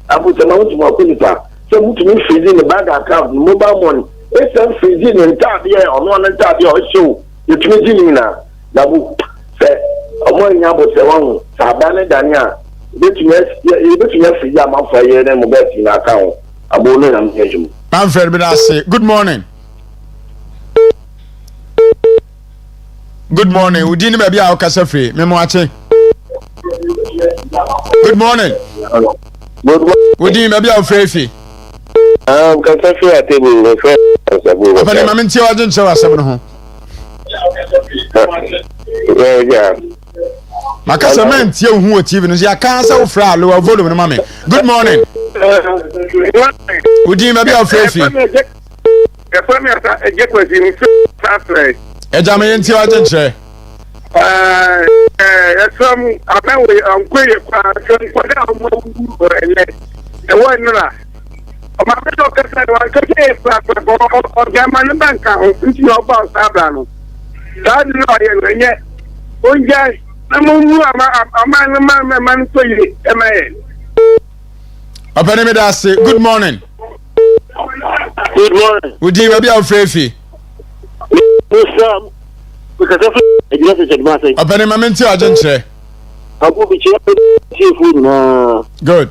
Speaker 5: Abu Chama to Mokulipa. So, to freeze in the bank account, mobile money. It's a freezing and tap here on one and tap your show. You're tweeting now. Nabu said, a morning about the one, Sabana Dania. You bet you free them up for a year and mobile in account. Abu and Hajum.
Speaker 1: I'm fair, but I say, good morning. Good morning. We didn't maybe our cafe. Memoache. Good morning.
Speaker 5: Good morning.
Speaker 1: We didn't maybe our Frefi.
Speaker 5: Cafe at table.
Speaker 1: But I'm in your agent, so I said,
Speaker 5: yeah.
Speaker 1: Macasament, you who achieve is your cancer fra lower volume, mammy. Good morning. Would you maybe our Frefi? A jammy into your agent, sir.
Speaker 14: Some apparently I'm queer for the one. My doctor said, I could say, or German bank account, which you about Sabrano. That's not yet. Oh, yes, I'm a man for you.
Speaker 1: Good morning.
Speaker 5: Good morning.
Speaker 1: Would you maybe our Frefi?
Speaker 5: Because
Speaker 1: of any moment, your agent, sir.
Speaker 5: I will be cheerful.
Speaker 1: Good.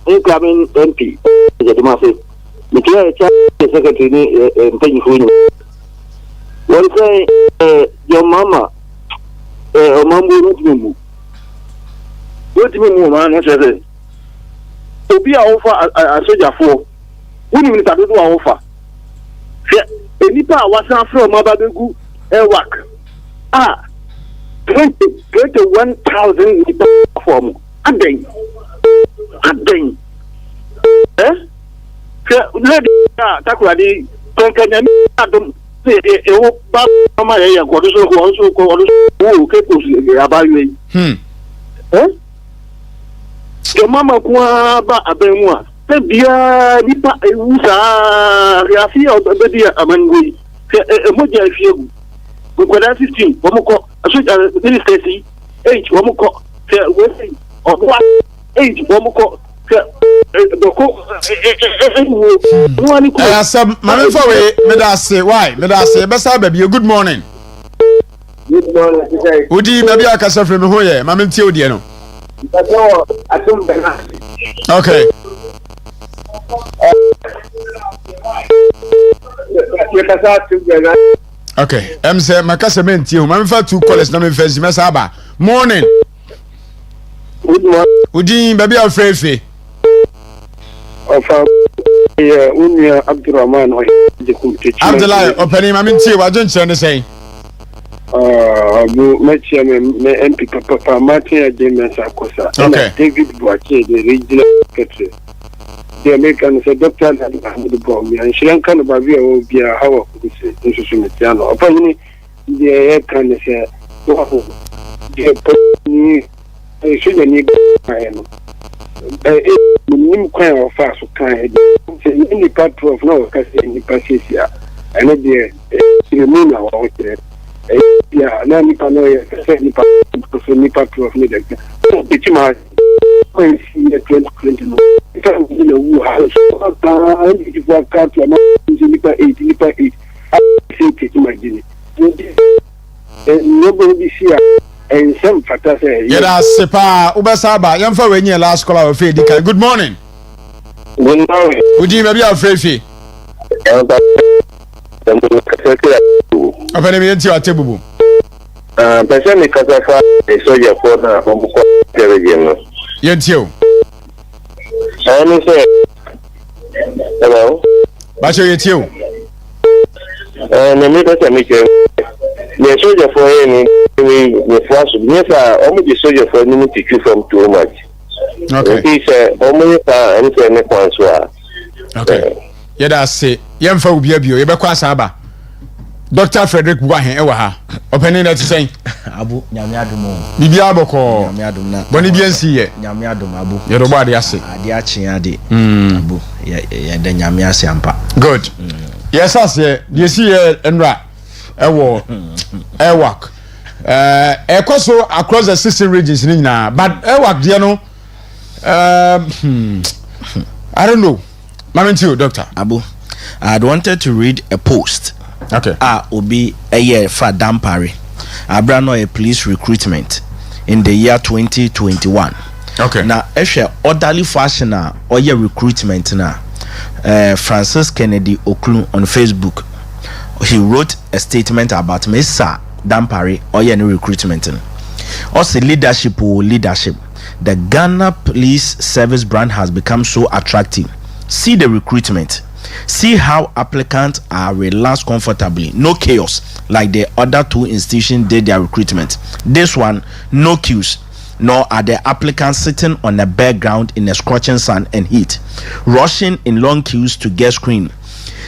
Speaker 5: Incoming MP. The secretary paying for you. One say, your mama, Mambo, what do you mean, man? I said, to be an offer a soldier for. Who do you do offer? Nipa was from Mabagu, work. 21,000 form. Adding. Lady Takoradi, Konadu, Adam, Mama, also called evaluate. Your mama, Abemwa. Nipa Usa, Rafi of the Bedia Amangui, a Moja Fiu, Ukada 15, Womoko, a sweet Stacy, H. Womoko, or what age Womoko.
Speaker 1: Why? Baby, good morning.
Speaker 5: Good morning.
Speaker 1: Would you maybe I can suffer from here? Mamma Tiodiano. Okay. Okay, I'm saying my cousin, you, I'm for 2 callers, number first, Messaba. Morning.
Speaker 5: Good morning.
Speaker 1: Would you maybe our Frefi?
Speaker 5: Unia Abdurrahman or
Speaker 1: Abdullah, opening my minty, I don't say.
Speaker 5: MP Papa Martin James Akosa. Okay. David Boache, the regional secretary. The American said, Doctor, and the bomb, and Sri Lankan Babia will be a how of this institution. Upon the air can say, the shouldn't need a kind of fast kind. Any part of no Cassie Pacicia, and the moon out there. Yeah, Nani Panoya, any part of me. It's my 2020. Who has if you work out your 8, I say to my dinner. Nobody here. And some factors say,
Speaker 1: Sepa, Ubasaba, young for when you last call our Freddy. Good morning.
Speaker 5: Good morning.
Speaker 1: Would you maybe our Frefi? Of any minute you are table.
Speaker 5: Person because I saw your phone from Telegram.
Speaker 1: Yet you.
Speaker 5: I say, hello.
Speaker 1: But you.
Speaker 5: And the middle make the soldier for any with flash. Yes, I only the soldier for enemy to from too much.
Speaker 1: Okay.
Speaker 5: He said, and say make one so.
Speaker 1: Okay. Yeah, that's it. Yemfa obi abio, ye bekwa asaba. Dr. Frederick Buahen ewa ha. Opening that saying
Speaker 9: Abu nyame adum.
Speaker 1: Bibia aboko.
Speaker 9: Nyame adum na.
Speaker 1: Boni bi ansi ye.
Speaker 9: Nyame adum abu.
Speaker 1: Ye do ba de ase.
Speaker 9: Ade achi ade. Abu ye de nyame ase ampa.
Speaker 1: Good. Yes as ye see ye enra ewo Ewak. Ekoso across the 16 regions ni nyina, but Ewak there no I don't know. Moment you, doctor.
Speaker 9: Abu, I had wanted to read a post.
Speaker 1: Okay.
Speaker 9: Obi a year for Dampari. Abrano a police recruitment in the year 2021.
Speaker 1: Okay.
Speaker 9: Now, actually, orderly fashion or your recruitment now. Francis Kennedy Oklu on Facebook, he wrote a statement about Mesa Dampari or your recruitment. Also, leadership. The Ghana Police Service brand has become so attractive. See the recruitment. See how applicants are relaxed comfortably. No chaos like the other two institutions did their recruitment. This one, no queues. Nor are the applicants sitting on a bare ground in a scorching sun and heat, rushing in long queues to get screened.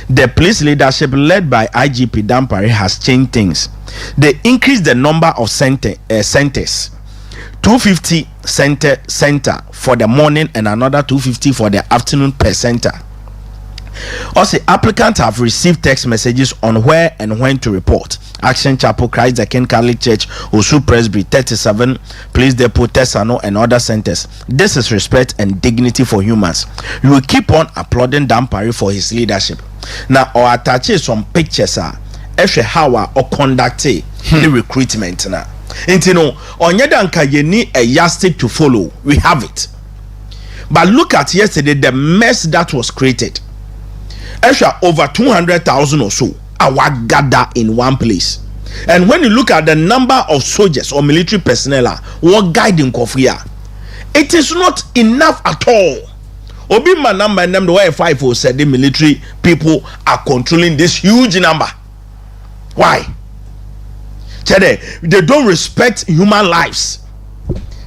Speaker 9: The police leadership led by IGP Dampari has changed things. They increased the number of centers. 250 center for the morning and another 250 for the afternoon per center. Also, applicants have received text messages on where and when to report. Action Chapel, Christ the King Catholic Church, Osu Presbytery, 37, Police Depot, Tesano, and other centers. This is respect and dignity for humans. We will keep on applauding Dampari for his leadership. Now, or attach some pictures how or conduct the recruitment now. And you know, on Yadanka, you need a yardstick to follow. We have it. But look at yesterday, the mess that was created. Extra over 200,000 or so are gathered in one place. And when you look at the number of soldiers or military personnel what guiding Korea, it is not enough at all. Obi number and them the way 5 said the military people are controlling this huge number. Why? They don't respect human lives.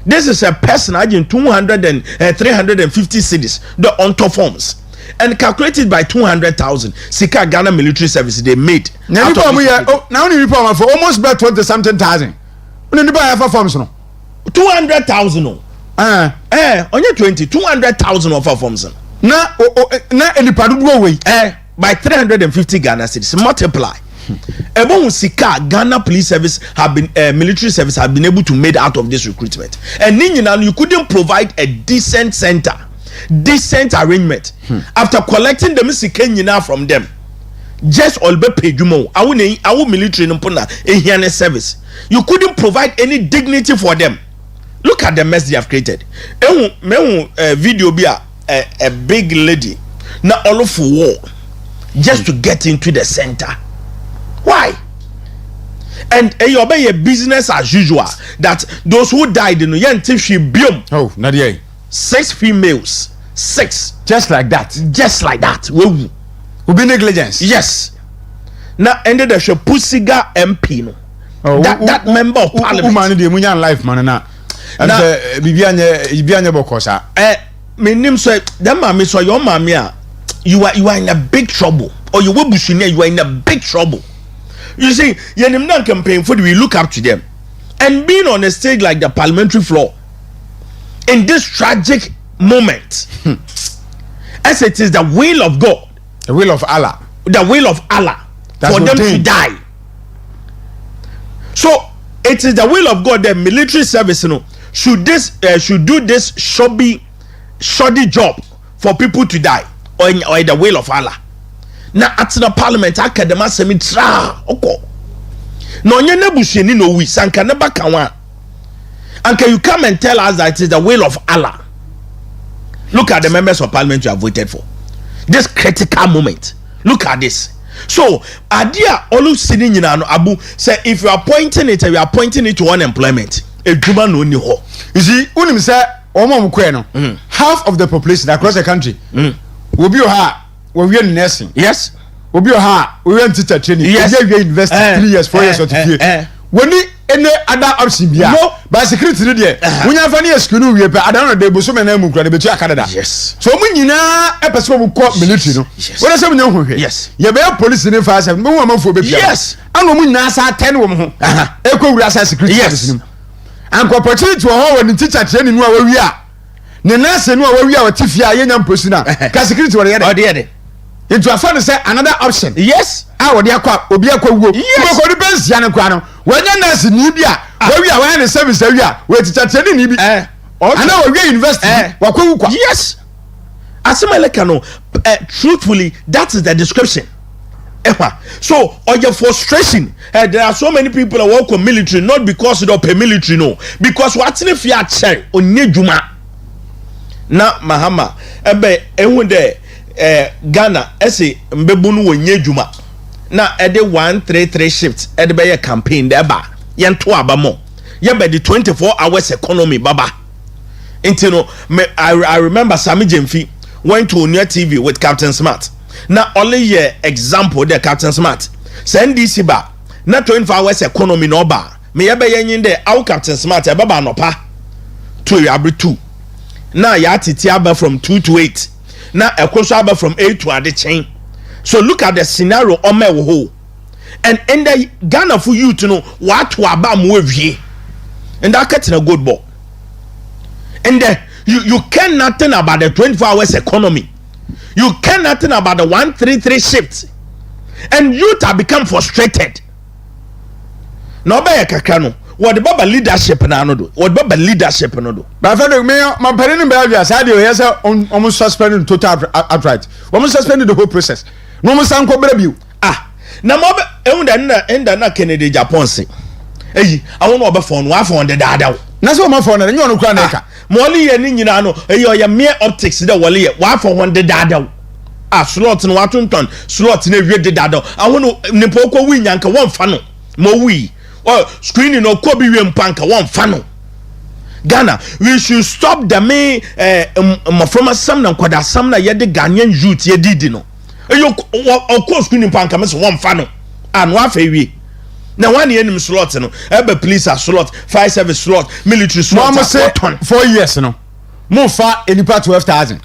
Speaker 9: This is a person in 200 and 350 cities, the on top forms. And calculated by 200,000 Sika Ghana military service they made.
Speaker 1: Now you for almost about 20 something thousand. When you buy a forms no
Speaker 9: 200,000 only 200,000 of our forms.
Speaker 1: Na any part go away
Speaker 9: by 350 Ghana cities multiply. Ebon Sika Ghana police service have been military service have been able to made out of this recruitment. And you couldn't provide a decent center. Decent arrangement after collecting the Missy from them. Just all be paid you our military in service. You couldn't provide any dignity for them. Look at the mess they have created. Video be a big lady now all of war just to get into the center. Why? And you obey a business as usual that those who died in the she biom.
Speaker 1: Oh, Nadia.
Speaker 9: 6 females. 6.
Speaker 1: Just like that.
Speaker 9: Will
Speaker 1: be negligence.
Speaker 9: Yes. Now ended the Pusiga MP. No.
Speaker 1: Oh,
Speaker 9: that member of parliament.
Speaker 1: Man, the Munyan life, man. And Bibianya Bokosa.
Speaker 9: My name say that mommy so your mommy. You are in a big trouble. Or you will you are in a big trouble. You see, you campaign for we look up to them. And being on a stage like the parliamentary floor. In this tragic moment, as it is the will of God,
Speaker 1: the will of Allah,
Speaker 9: for them to die. So it is the will of God that military service, should do this shoddy job for people to die, or in the will of Allah. Now at the parliament, I can demand semi tra oko. No nyene busheni no wi sanka neba kanwa. And can you come and tell us that it is the will of Allah? Look at the members of parliament you have voted for. This critical moment. Look at this. So, Adia always sitting in an Abu say if you are pointing it to unemployment. You
Speaker 1: see, unim say half of the population across the country will be we are nursing.
Speaker 9: Yes.
Speaker 1: Will be we are teacher training.
Speaker 9: Yes.
Speaker 1: We invest 3 years, 4 years or 2 years. When any other option bia by security no there wonya fa ne school no wie pe ada no de boso me na mu kura de betu akada
Speaker 15: yes
Speaker 1: so mu nyina e person mu ko military no wona se mu nya hwehwe
Speaker 15: yes
Speaker 1: ye be police ne fa asem mu amafo be bia
Speaker 15: yes
Speaker 1: ano mu nyina sa 10 wo ho e ko wura sa security
Speaker 15: yes
Speaker 1: and opportunity wo ho woni teacher training no a wawi a ne nurse no a wawi a watifia ye nya mposi na ka security wo ye
Speaker 15: de
Speaker 1: into a fan say another option
Speaker 15: yes
Speaker 1: wo de akwa obi akwa wuo ko de bensia ne kwa no wanya nurse ni bia wawi a wan ne service awi a we teacher training ni bi ana wawi university wakwa kwa
Speaker 15: yes asemeleka no truthfully that is the description so or your frustration there are so many people that work on military not because they pay military no because what if you are chen onye juma na mahama ebe ehun de Ghana ese mbebu no onye juma na ede 133 shift ede be ye campaign de ba ye nto aba mo ye be the 24 hours economy baba into no I remember Sami Jemfi went to Onia TV with Captain Smart. Now only ye example the Captain Smart. Send this ba. Na 24 hours economy no ba. Me yebe yen de our Captain Smart e baba no pa. To yabri 2. Now ya titi aba from 2 to 8. Now ekoso aba from 8 to ade chain. So look at the scenario on me wo. And in the Ghana for you to know what to aba mo wie. And that getting a good ball. And then you care nothing about the 24 hours economy. You care nothing about the 133 shifts. And youth have become frustrated. No be kakano. What about leadership na no do? What about leadership no do?
Speaker 1: But for me, my parents in Belgium said you yes almost suspended total outright. Almost suspended the whole process. No mo san ko brabio.
Speaker 15: Na mo be enda na Kennedy Japan say. Eyi, I won obe phone wa phone de dada.
Speaker 1: Na so mo phone na nyo no kra na ka.
Speaker 15: Moli ye ni nyina no eyi mere optics de wole ye wa for one de dada. Slot no watonton slot na wie de dada. I won nipo ko wi nyanka won fa no. Mo wi. Screening no ko bi wi mpanka won fa no. Ghana, we should stop the me from some na kwada some na ye de Ghanaian youth ye didi no. Eyo of screening mpanka me so won fa no. And wa fa wi. Now one year in slot no ebe police a slot fire service slot military slot
Speaker 1: no, say 4 years no mo fa enipa 12,000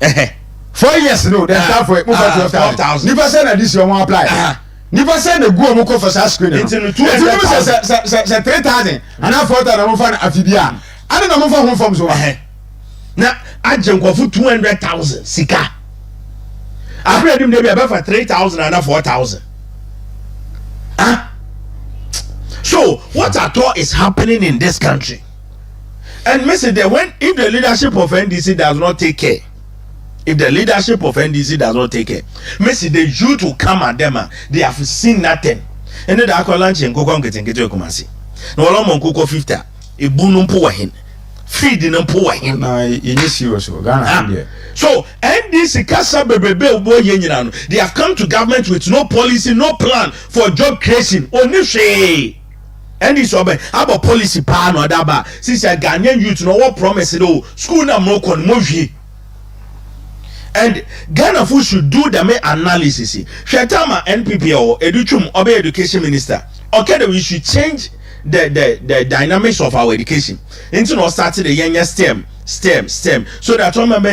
Speaker 1: 4 years no they start for mo fa 12,000 nipa say na this year won apply nipa say na go mo ko for sa screen no say 3,000 and 4,000 mo fa na afibia ana na mo fa hon form so
Speaker 15: na agye nkofo 200,000 sika abere dim dey be for 3,000 and 4,000 So what at all is happening in this country? And Mr. If the leadership of NDC does not take care, Mr. The youth will come at them, they have seen nothing. And then I call lunch and cook on getting to Kumasi. No longer cook 50. A boon poor him. Feeding and poor him. So NDC Kasa Bebe boy they have come to government with no policy, no plan for job creation. Only say and this about policy pan or daba since a Ghanaian youth no what promise it school na mo kon movie and Ghana food should do the main analysis Shetama NPP or Educhum Obe education minister okay that we should change the dynamics of our education into not starting the young STEM so that remember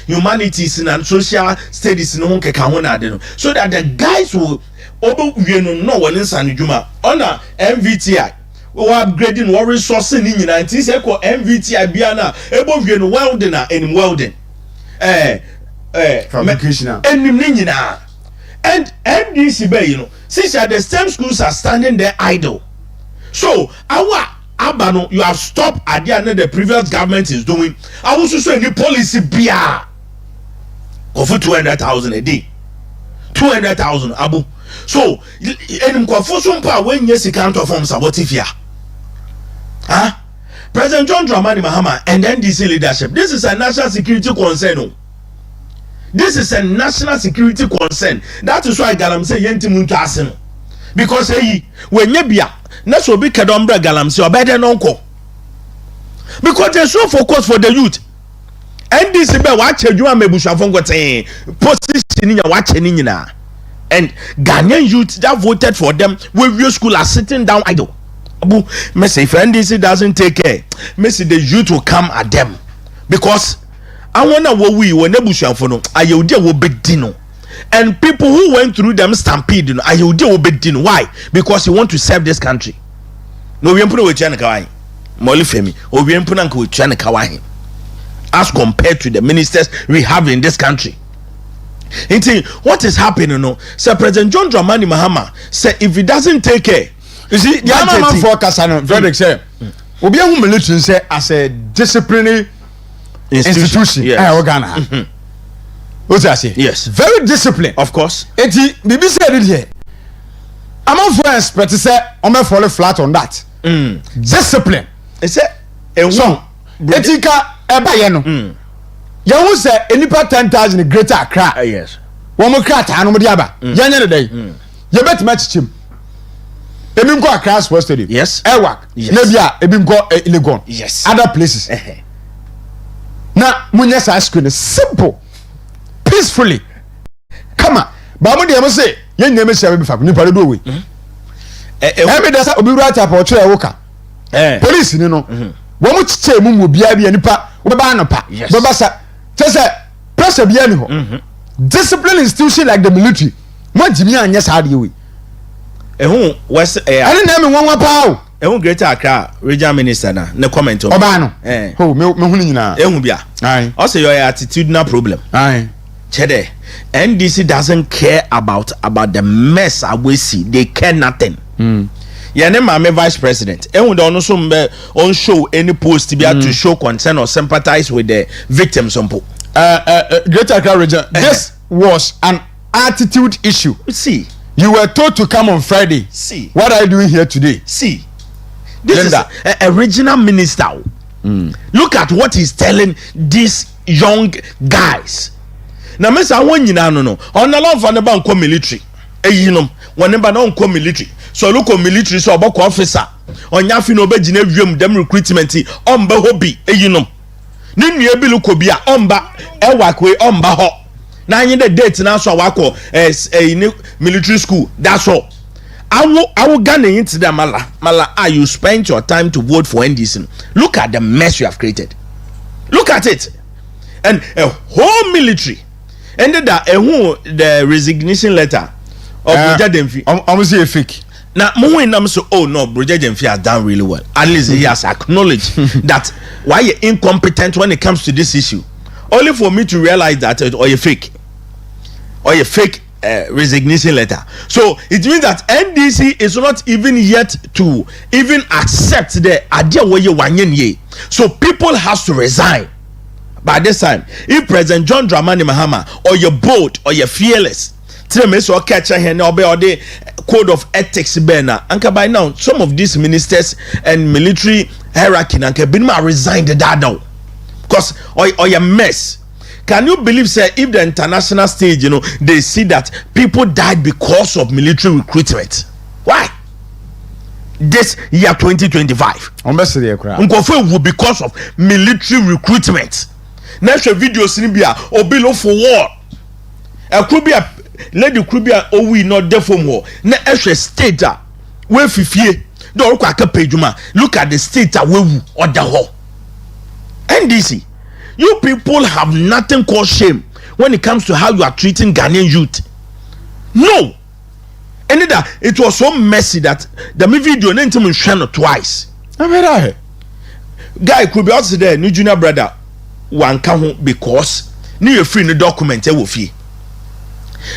Speaker 15: humanities and social studies no so that the guys will over we no one inside Juma on MVTI we are upgrading our resources in United States called MVTI biana ebo we no welding and welding
Speaker 1: fabrication
Speaker 15: and NDC be since the STEM schools are standing there idle so our abano you have stopped at the end the previous government is doing I also say any policy bia of 200,000 a day 200,000 abu so enim kwafo so mpa when yes counter form sabotifia President John Dramani Mahama and NDC leadership this is a national security concern this is a national security concern that is why galam say yenti muntu asem because when ye bia na so be kedombra galam say obede nonko because they so focus for the youth NDC be wa chedwuma mebushafo ngoten position nya wa che ni nyina and Ghanaian youth that voted for them, where school are sitting down idle. Abu, Messi, if NDC doesn't take care, Messi, the youth will come at them because I wonder what we were nebushing for no. I will deal with big dino. And people who went through them stampede, I will deal with big dino. Why? Because you want to serve this country. No, we put with China Kawai, Molly Femi, or we put with China Kawai as compared to the ministers we have in this country. What is happening? No, Sir President John Dramani Mahama said if he doesn't take care, you see, the
Speaker 1: man for Kasano, Frederick said, Obi who military say as a disciplinary institution.
Speaker 15: Yes.
Speaker 1: What I say?
Speaker 15: Yes.
Speaker 1: Very disciplined.
Speaker 15: Of course.
Speaker 1: Eti, Bibi said it here. I'm not for expert to say I'm not falling flat on that. Discipline.
Speaker 15: It's a
Speaker 1: so. Etika eba yeno. You say enipa 10,000 in Greater Accra.
Speaker 15: Yes.
Speaker 1: One more crat anu mo diaba. Yanya today. You bet match him. Ebim go Accra Sports Stadium.
Speaker 15: Yes.
Speaker 1: Ewak.
Speaker 15: Yes.
Speaker 1: Nebia ebim go Legon.
Speaker 15: Yes.
Speaker 1: Other places. Na munya sa screen simple. Peacefully. Come on. Ba mo dey say yen nyame sia be fa ni pare do we. Emi da sa obi ru ata po tire woka. Police ni no. Wo mo chiche mu bia bia nipa wo ba no pa. Bo ba sa say pressure bia ni ho. Discipline institution like the military. Mo jimi anya sa de we.
Speaker 15: Ehun west
Speaker 1: ani na me wonwa pa o.
Speaker 15: Ehun Greater Accra regional minister na ne comment o.
Speaker 1: Oba no. Ho me hu ni nyina.
Speaker 15: Ehun bia.
Speaker 1: Aye.
Speaker 15: Also your attitudinal problem.
Speaker 1: Aye.
Speaker 15: Chede, NDC doesn't care about the mess we see. They care nothing. Yene mame vice president. Ehun don no so mbe on show any post to show concern or sympathize with the victims on po.
Speaker 1: Greater Accra region. This was an attitude issue.
Speaker 15: See,
Speaker 1: you were told to come on Friday.
Speaker 15: See,
Speaker 1: what are you doing here today?
Speaker 15: See, this is a regional minister. Look at what he's telling these young guys. Na mesa won nyina no on na love na ba nko military eyinom won ba na nko military so look military so oboko officer onya fi no obegina wiem dem recruitment omba hobi eyinom ne nua bi luko bi a omba ewakwe omba ho na anyi the date na so awako military school that's all awu Ghana into the mala you spent your time to vote for NDC. Look at the mess you have created. Look at it. And a whole military ended that the resignation letter of Broja Demfi.
Speaker 1: Almost a fake.
Speaker 15: Now, Moen so oh no, Broja Demfi has done really well. At least he has acknowledged that why you're incompetent when it comes to this issue. Only for me to realize that or you fake resignation letter. So it means that NDC is not even yet to even accept the idea where you want ye. So people has to resign. By this time, if President John Dramani Mahama or you're bold or you're fearless, tell me so catch a hand or the code of ethics banner. And by now, some of these ministers and military hierarchy and Kabinma resigned the dado because or your mess. Can you believe, sir, if the international stage, they see that people died because of military recruitment? Why? This year 2025. Because of military recruitment. Next videos in Bia or below for war. A Krubia lady Krubia oh we not there for war. Na extra state where fifie don't look at pejuma. Look at the state where or the whole NDC. You people have nothing called shame when it comes to how you are treating Ghanaian youth. No. And it was so messy that the video didn't even shine twice. Guy could be also there, new junior brother. One can because new free the document will fee.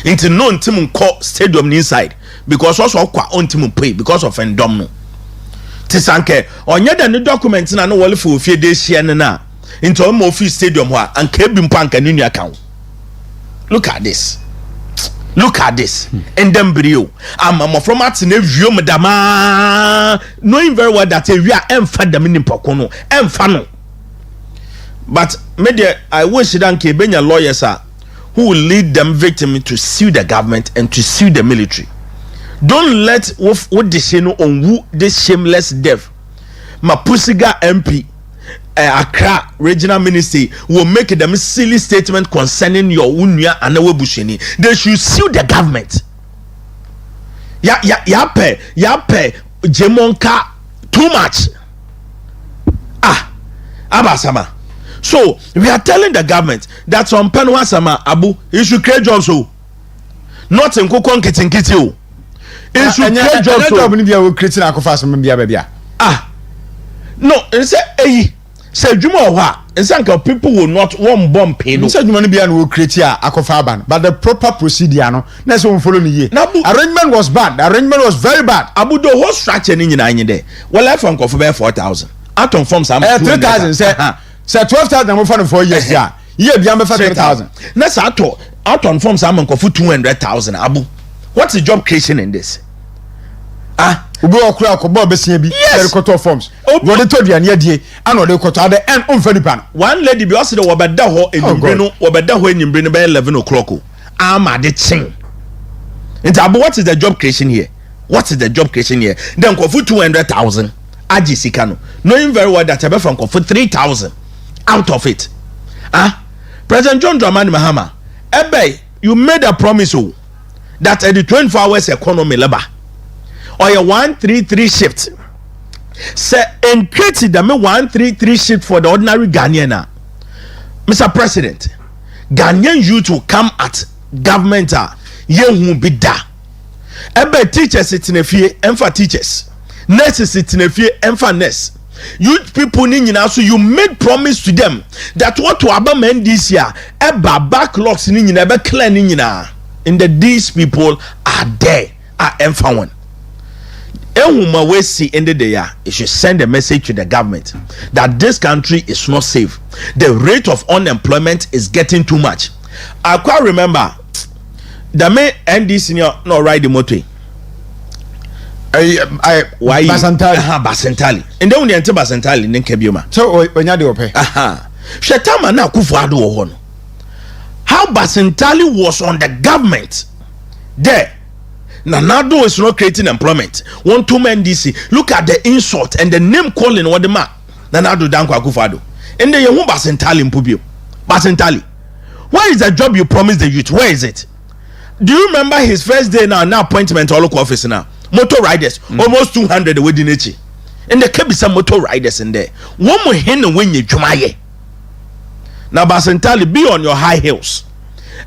Speaker 15: Into no intimum court stadium inside because also on team pay because of endomno. Tisanke on yet the document in an wall for few days here na into a Mofi stadium and cabin punk and in your account. Look at this. Look at this. And then brio. I'm from Martin madama knowing very well that we are enfadam in Pocono enfano. But media, I wish that Kebenya lawyers are who will lead them victim to sue the government and to sue the military. Don't let what they say no on who this shameless death. Mapusiga MP, Accra regional ministry will make them silly statement concerning your unya and Bushini. They should sue the government. Yape Jemonka too much. Abasama. So we are telling the government that some Penwa Sama Abu, you should create jobs. Not in Kokon Kitinkiti. You should create jobs. No, and say Juma wa. And some people will not one bomb pay. No,
Speaker 1: said money will create Akofaban, but the proper procedure no. That's what follow me. Arrangement was bad. The arrangement was very bad.
Speaker 15: Abu the whole structure in there. Well, I found for 4,000. Out on form some
Speaker 1: 3,000. Say 12,000 more for 4 years. Yeah, beyond 3,000.
Speaker 15: That's out on form some for 200,000. Abu, what's the job creation in this?
Speaker 1: Ubi okura ko bo besia bi record forms go de to duane adie ana de koto ade en onfa nipa no
Speaker 15: one lady bi o se de wo beda ho enimbre no wo beda ho enimbre no by 11 o'clock ama de chin nti Abu, what is the job creation here? What is the job creation here? Then go for 200,000 aji sika no knowing very well that ebe from go for 3,000 out of it. President John Dramani Mahama, ebe you made a promise that at the 24 hours economy labor or a 133 shift. Say increase the 133 shift for the ordinary Ghanaian. Mr. President, Ghanaian youth will come at government ye won't be da. Ebe teachers sit in a fear and for teachers. Nurses sit in a fear and for nurse. Youth people in so you made promise to them that what to abandon this year eba backlogs in ebe clean in the these people are there are empowered. Ehuma we see in the day, it should send a message to the government that this country is not safe. The rate of unemployment is getting too much. I quite remember the main NDC no ride the motor. Why Basentali. And then we enter Basentali in Kebioma.
Speaker 1: So when you do pay.
Speaker 15: Shetama na kufuado wono. How Basentali was on the government there. Nanado is not creating employment. One two men DC. Look at the insult and the name calling what the man. Nanado Danko Akufado. And then you Basentali Mpubio. Basentali. Where is the job you promised the youth? Where is it? Do you remember his first day now appointment to local office now? Motor riders, almost 200 within each. And there can be some motor riders in there. One more hen when you jumaye. Now Basentali, be on your high heels.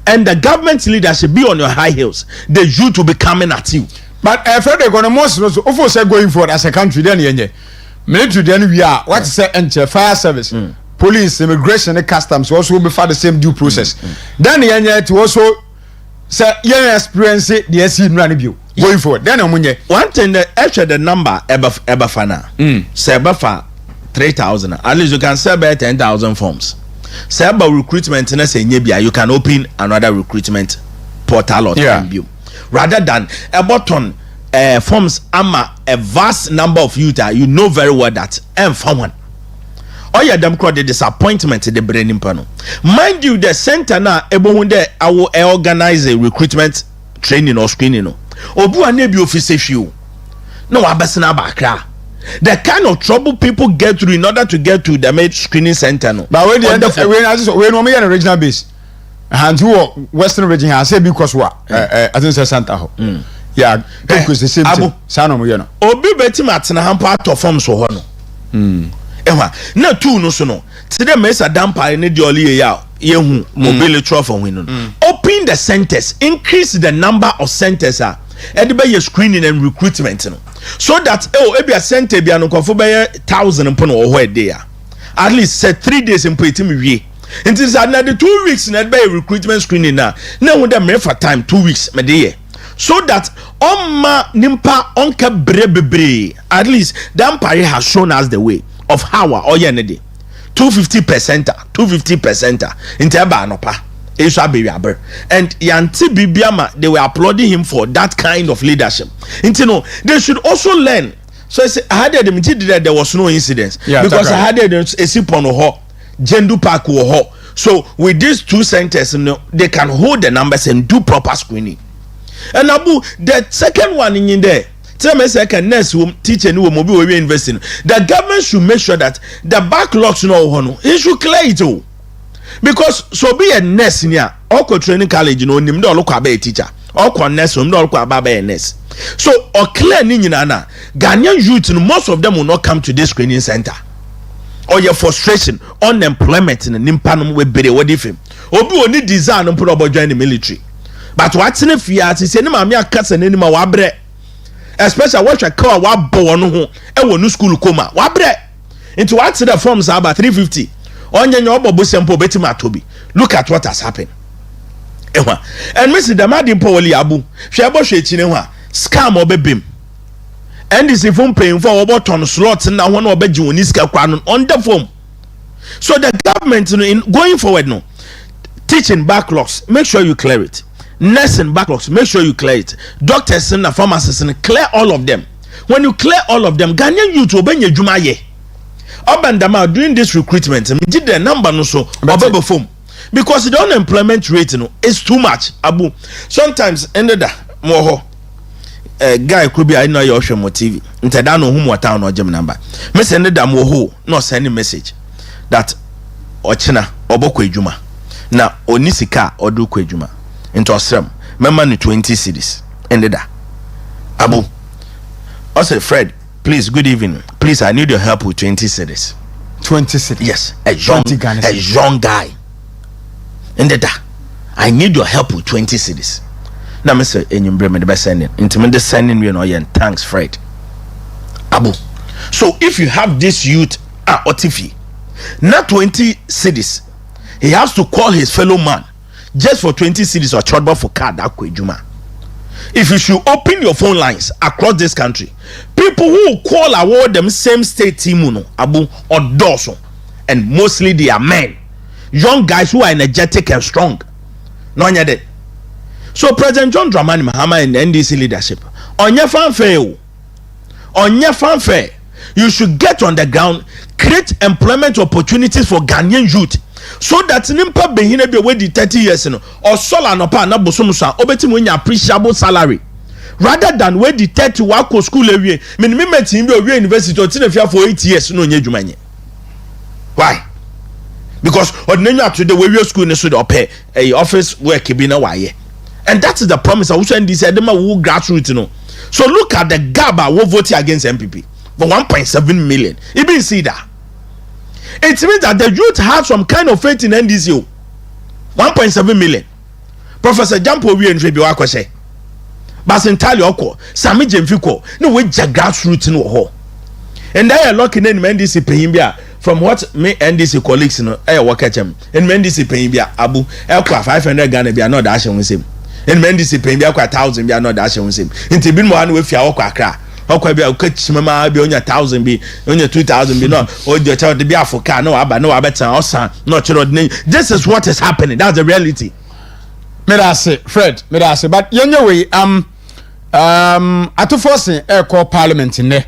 Speaker 15: And the government leadership be on your high heels. The youth will be coming at you.
Speaker 1: But I feel they're going to most of say going forward as a country. Then military. Then we are what say enter fire service, police, immigration, and customs also will be for the same due process. Then to also say experience it. The SC run you going forward. Then
Speaker 15: one thing that actually the number ever fana say ever 3,000. At least you can sell by 10,000 forms. Say about recruitment you can open another recruitment portal or view rather than a button forms a vast number of youth you know very well that for one or your democrat disappointment the brain panel. Mind you, the center now I will organize a recruitment training or screening obu anebi office you no abesina Accra. The kind of trouble people get through in order to get to the main screening center. No.
Speaker 1: But when we are original base, and who Western region has said because what I think it's Santa. Yeah, because the same thing. Sano, you know.
Speaker 15: Obi beti matina hampa to form so hono. Na two no so no. Today mesa dampa in the oli ya yehu mobile trophy win. Open the centers, increase the number of centers everybody screening and recruitment so that ebi a center bi anokofo be 1,000 mpo no ho there at least say 3 days mpo etimi wie it is another 2 weeks na be recruitment screening na hu dem for time 2 weeks me dey so that ma nimpa onka brebebre at least that pare has shown us the way of how oye ne dey 250% into eba anopa. And Yanti Bibiama, they were applauding him for that kind of leadership. And you know, they should also learn. So I had them that there was no incidents because I had a sip on ho, Jendu Park ho. So with these two centers, they can hold the numbers and do proper screening. And Abu, the second one in there. Tell me second nurse will teach and will be investing. The government should make sure that the backlogs it should clear it all. Because so be a nurse in here, or training college, nim do look a teacher, ɔkɔ nurse om na ɔkɔ ababa nurse so ɔclear ni nyina na Ghanaian youth no most of them will not come to this screening center or your frustration unemployment in nimpa no we bere wodi fem obi oni desire no put up join the military but what's in fear to say ni ma me akasa ni ma wa brɛ especially what you call wa bo no ho e wo no school koma wa brɛ into what's the forms about 350 onye nya obo sempo betima atobi look at what has happened ehwa and Mr. Damadi Powoli Abu hwe bo hwe chi ne ho a scam obebem and this phone paying for about ton slots na ho na obeji woni sika kwa no on the phone so the government in going forward no teaching backlogs make sure you clear it nursing backlogs make sure you clear it doctors and pharmacists and clear all of them when you clear all of them Ghanaian youth obenya dwuma ye Obandama doing this recruitment did the number no so obebe form because the unemployment rate no is too much Abu sometimes ended more guy could be I know your show TV instead no home town or gym number me send them wo no send message that ochina obokwa edwuma na onisika odukwa edwuma into osrem member ni 20 cedis ended Abu I say Fred please good evening please I need your help with 20 cedis
Speaker 1: 20 cedis
Speaker 15: yes a young guy ended I need your help with 20 cedis na me say enyimbre me the best sending into me the sending we no yen thanks Fred Abu so if you have this youth otifi not 20 cedis he has to call his fellow man just for 20 cedis or chodba for card akwejuma if you should open your phone lines across this country people who call award them same state team no Abu or doso and mostly they are men young guys who are energetic and strong no nyade. So President John Dramani Mahama and NDC leadership, on your fanfare, you should get on the ground, create employment opportunities for Ghanaian youth, so that nimpa behine be wedi 30 years no or sola no pa na bosomsa obeti mo nya appreciable salary rather than wedi 30 wako school ewie minimum team be owie university o tina fia for 8 years no nya dwumanye. Why? Because ordinary to the we school no so the pay office work be na waye. And that is the promise I wish and this Edema who grassroots no. So look at the gap who voted against MPP for 1.7 million. You been see that? It means that the youth have some kind of faith in NDC. 1.7 million. Professor Jampo we and Trebi Wako say. But entirely oko. Sami Jemfiko. No way grassroots no ho. And they are locking in NDC Pehimbia from what me NDC colleagues no work at them. And NDC Pehimbia Abu Elqua 500 Ghana be not dashing with him. And NDC Pehimbia 1,000 be not dashing with him. Into bin one with your Accra. Okwa be catch mama be on your 1,000 be on your 2,000 be no or your child to be Africa no aba no abeta osan no children. This is what is happening. That's the reality.
Speaker 1: Me da say Fred me da say but yenye way ato force e call parliament in there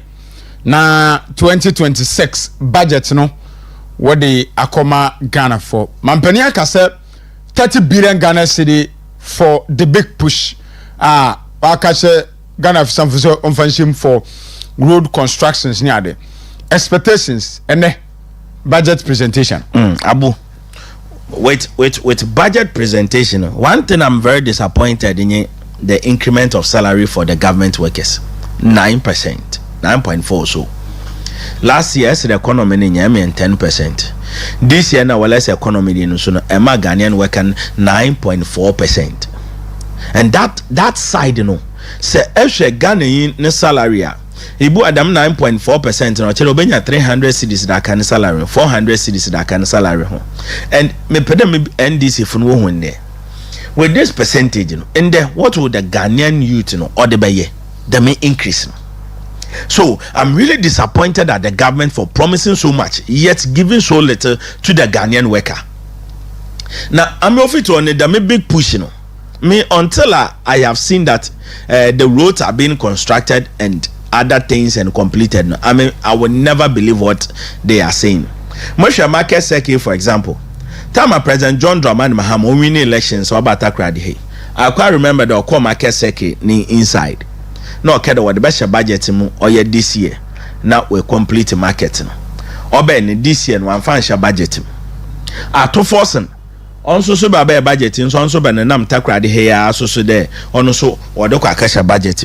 Speaker 1: na 2026 budget no what the akoma Ghana for mampani aka say 30 billion Ghana cedi for the big push aka say Ghana some for road constructions near there. Expectations and budget presentation.
Speaker 15: Abu, with budget presentation, one thing I'm very disappointed in the increment of salary for the government workers. 9%, 9.4 so. Last year, the economy in Yemen 10%. This year, now less economy in Usuna, Emma Ghanaian working 9.4%. And that side, you know. Say Eshe Ghanaian ne salary Ibu Adam 9.4% no chelo benya 300 cedis da kan salary 400 cedis da kan salary ho and me pede me NDC fun wo hu ne with this percentage no and then what would the Ghanaian youth no or the beye the may increase no? So I'm really disappointed at the government for promising so much yet giving so little to the Ghanaian worker. Now I'm offered to on the big push no me until I have seen that the roads are being constructed and other things and completed. I mean, I will never believe what they are saying. Moshe Market Seki, for example, time President John Dramani Mahama winning elections about Takoradi. I quite remember the Oko Market Seki ni inside. No, okay, what the best budget or yet this year. Now we complete market. Or ben this year one financial budget. At 2,000. also so ba budget in so also ba nam Takoradi here so there ono so odo kwa kasha budget.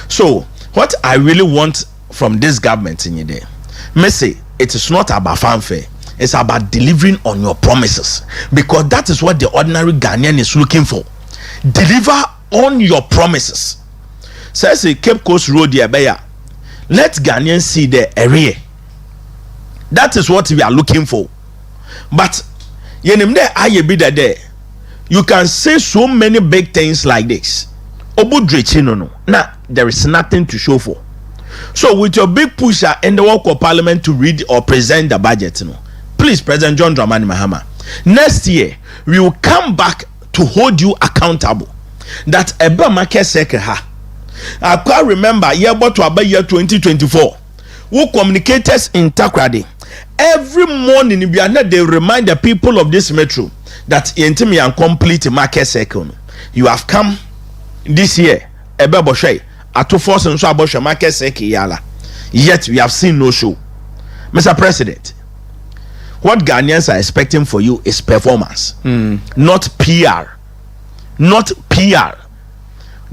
Speaker 15: So what I really want from this government in there, me say it is not about fanfare, it's about delivering on your promises, because that is what the ordinary Ghanaian is looking for. Deliver on your promises. Says a Cape Coast Road here, let Ghanaians see the area. That is what we are looking for. But you can say so many big things like this. Now there is nothing to show for. So with your big pusher in the work of parliament to read or present the budget, please, President John Dramani Mahama, next year we will come back to hold you accountable. That eba market sector ha. I can remember year 2024. Who communicators in Takoradi every morning they remind the people of this metro that intimi and complete market circle. You have come this year ebe boshe ato force nso aboshe market circle yala, yet we have seen no show. Mr. President, what Ghanaians are expecting for you is performance, not PR, not PR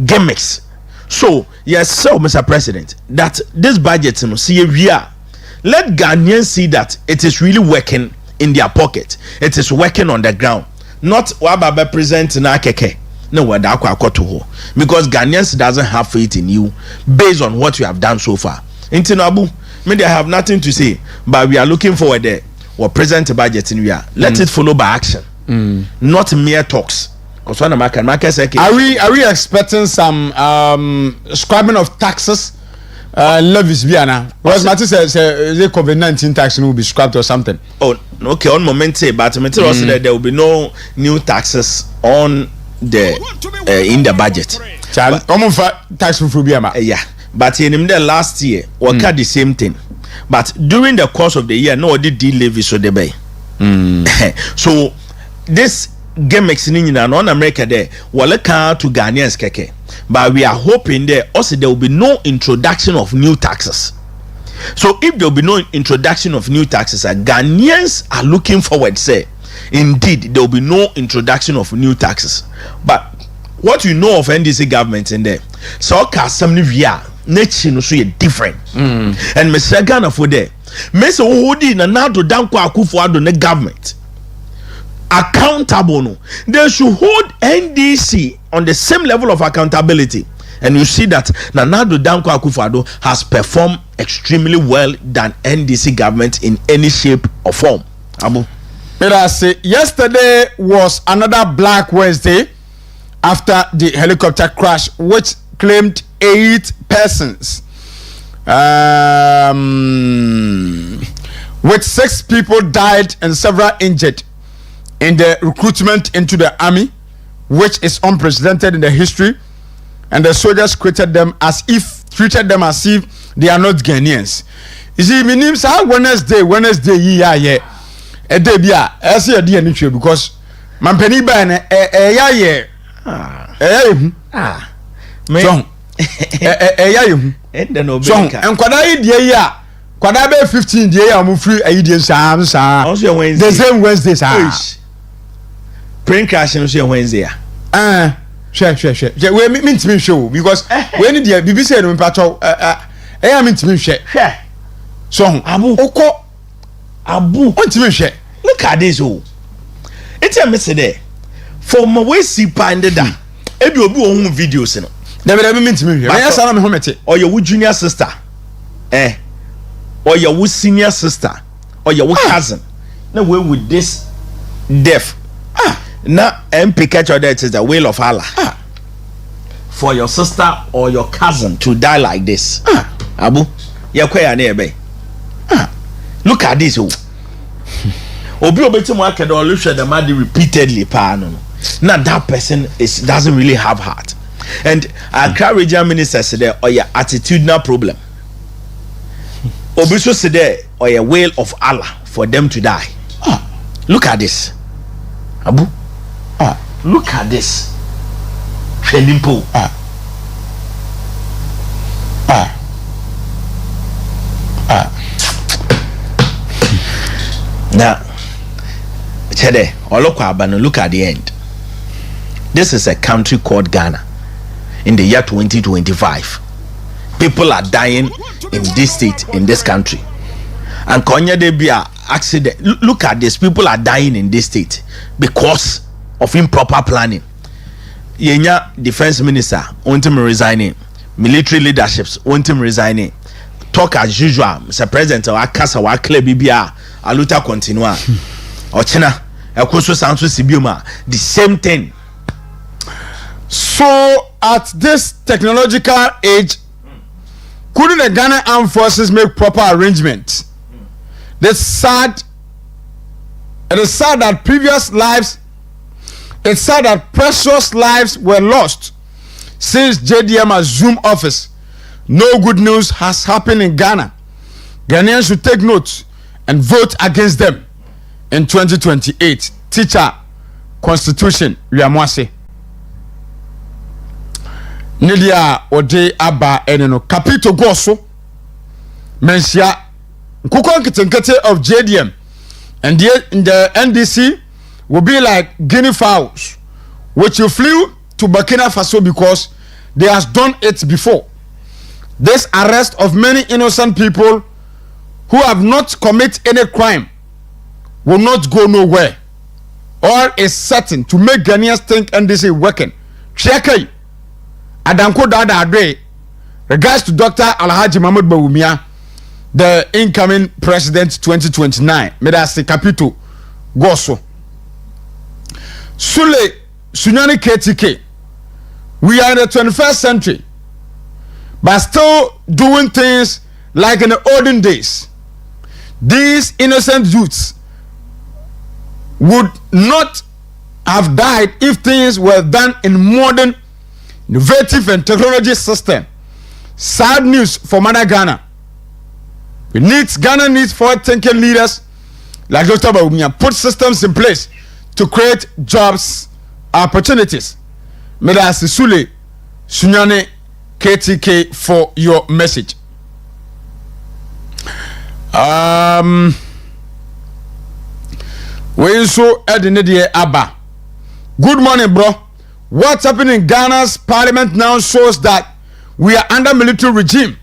Speaker 15: gimmicks. So yes, so Mr. President, that this budget, see we are, let Ghanaians see that it is really working in their pocket. It is working on the ground, not wababa present na keke. No, because Ghanaians doesn't have faith in you based on what you have done so far. In Tinabu, maybe I have nothing to say, but we are looking forward there. Or present budget in we are. Let it follow by action, not mere talks. Because when are we expecting some scrapping of taxes? Levies Biana. Because Matthew says the COVID-19 tax will be scrapped or something. Oh, okay, on moment say, but also that there will be no new taxes on the in the budget. Common tax for Biama. Yeah, but in the last year, we had the same thing. But during the course of the year, no did levy so the bay. So this game makes in America there. Well, car to Ghanaians keke. But we are hoping there also there will be no introduction of new taxes. So if there will be no introduction of new taxes, Ghanaians are looking forward, say, indeed there will be no introduction of new taxes. But what you know of NDC government in there, so some via nature no so different. And Mr. Ghana for there, Mr. Odi na nado danko akufo-addo ne government accountable. No, they should hold NDC on the same level of accountability. And you see that Nana-Addo Dankwa Akufo-Addo has performed extremely well than NDC government in any shape or form. Abu. Yesterday was another Black Wednesday after the helicopter crash, which claimed 8 persons, with 6 people died and several injured in the recruitment into the army, which is unprecedented in the history. And the soldiers treated them as if they are not Ghanaians. You see, my name is Wednesday, yeah. A day, yeah, I see a dear nature because Mampeni Ban, and Kwadai, dear, Kwadabe 15, dear, I'm free, a Indian Sam, the same Wednesday, Plane crash on Wednesday. Sure. We mean to me show because when the BBC and Patrol, I mean to me share. So Abu, what to me share? Look at this. Oh, it's a message there. For my way, see, pinded down. If you do home videos, never mean to me. I saw him home or your junior sister, or your senior sister, or your cousin. No way with this death. Now, MP catch your death is the will of Allah. For your sister or your cousin to die like this. Abu, look at this. Obi obetu market or look at the money repeatedly. Now that person doesn't really have heart. And Accra regional minister said there or your attitudinal problem. Obi so said there or your will of Allah for them to die. Look at this. Abu. Look at this. Training pool. Now, Chede. Or look at the end. This is a country called Ghana in the year 2025. People are dying in this state, in this country. And Konya de be a accident. Look at this. People are dying in this state because of improper planning. Yenya defense minister want him resigning. Military leaderships want him resigning. Talk as usual. Mr. President, our casa, our clear BBA, aluta continua. Ochina, ekoso sanso sibioma. The same thing.
Speaker 1: So at this technological age, couldn't the Ghana Armed Forces make proper arrangements? It is sad that precious lives were lost since JDM assumed office. No good news has happened in Ghana. Ghanaians should take note and vote against them in 2028. Teacher, Constitution, Wiamwase. Nidia ode aba eneno capito goso mensia nkukon kitenkete of JDM and the NDC will be like guinea fowls which you flew to Burkina Faso because they has done it before. This arrest of many innocent people who have not committed any crime will not go nowhere. All is certain to make Ghanaians think NDC working. Check Adanko Dada Adre, regards to Dr. Alhaji Mahmoud Bawumia, the incoming president 2029. Medasi Capito Goso. Sule Sunyani KTK. We are in the 21st century, but still doing things like in the olden days. These innocent youths would not have died if things were done in modern innovative and technology system. Sad news for Mother Ghana. Ghana needs forward-thinking leaders like Dr. Bawumia. Put systems in place to create jobs, opportunities. Medasi Sule Sunyane KTK for your message. We so Edinedie Abba. Good morning, bro. What's happening in Ghana's parliament now shows that we are under military regime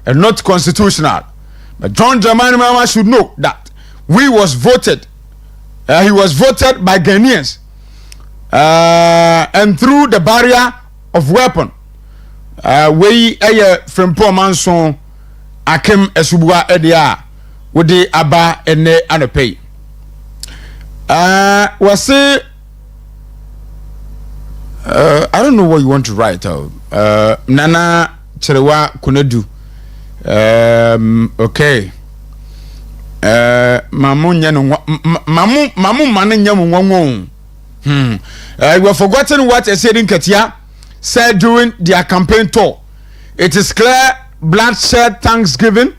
Speaker 1: and not constitutional. But John Dramani Mahama should know that he was voted by Ghanaians and through the barrier of weapon. We from poor manson Akim Esubua Edia with the Abba Ene Anopay. Was it? I don't know what you want to write out. Nana Cherewa Konadu. Okay. Mamu mane nyamu ngongo. You have forgotten what Esedin Ketia said during their campaign tour. It is clear bloodshed thanksgiving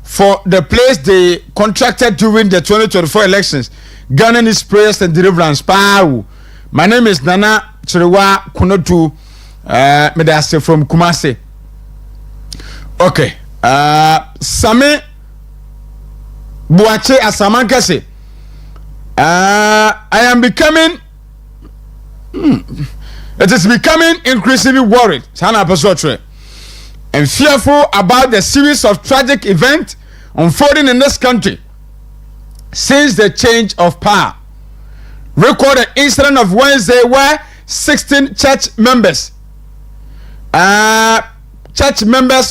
Speaker 1: for the place they contracted during the 2024 elections. Ghana needs prayers and deliverance. Pow. My name is Nana Cherewa Konadu. Medase from Kumasi. Okay. Same Buache Asamankase. I am becoming it is becoming increasingly worried and fearful about the series of tragic events unfolding in this country since the change of power. Record an incident of Wednesday where 16 church members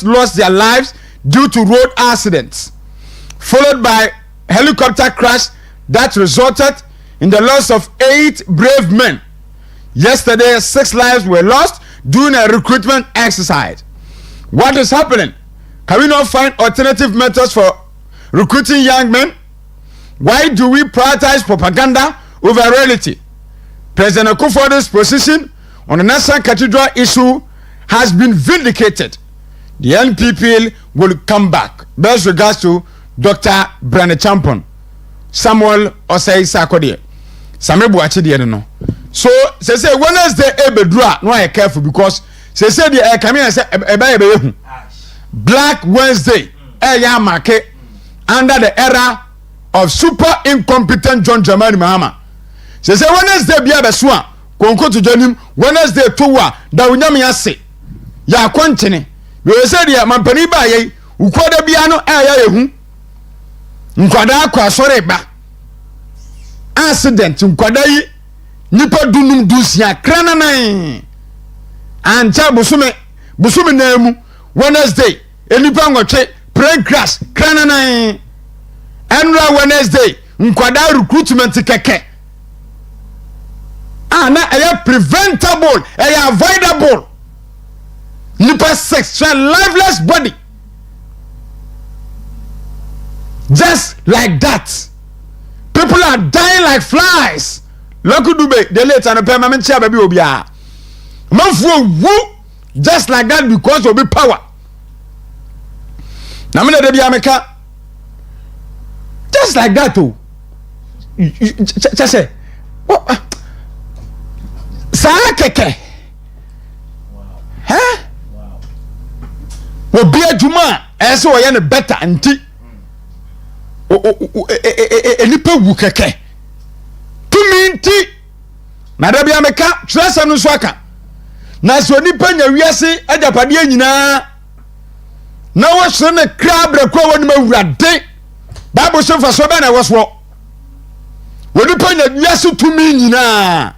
Speaker 1: lost their lives due to road accidents, followed by helicopter crash that resulted in the loss of 8 brave men. Yesterday, 6 lives were lost during a recruitment exercise. What is happening? Can we not find alternative methods for recruiting young men? Why do we prioritize propaganda over reality? President Akufo-Addo's position on the National Cathedral issue has been vindicated. The NPP will come back. Best regards to Dr. Brandon Champon, Samuel Osei Sarkodie, Samuel Buachi no. So say Wednesday ebedura no I careful because say the come here say ebe Black Wednesday ya market under the era of super incompetent John Dramani Mahama. se Wednesday bia beso a konko to dwanim Wednesday to wa da wonyam yase ya akwantene be se dia mampani ba yei ukoda bia no aya yehu nkwada akwa sore ba accident nkwada yi nipa dunum dusia krananan ancha busume na mu Wednesday enipa ngotwe brain crash krananan enra Wednesday nkwada recruitment keke na aya preventable aya avoidable nipa sexual lifeless body just like that. People are dying like flies. Look Dube, the late and the permanent chair baby obia. Man woo just like that because of the power. Namina de Biameka. Just like that too. Just say Sakeke. Huh? Obia Juma, as so I am better and tea. Enipa wu keke tumi nti na da bia meka tresa no so aka na so nipa nya wiase ajapade anyina na wo so ne krabra kwa woni mawurade bible so fa so be na wo so wo nipa nya wiase tumi nyina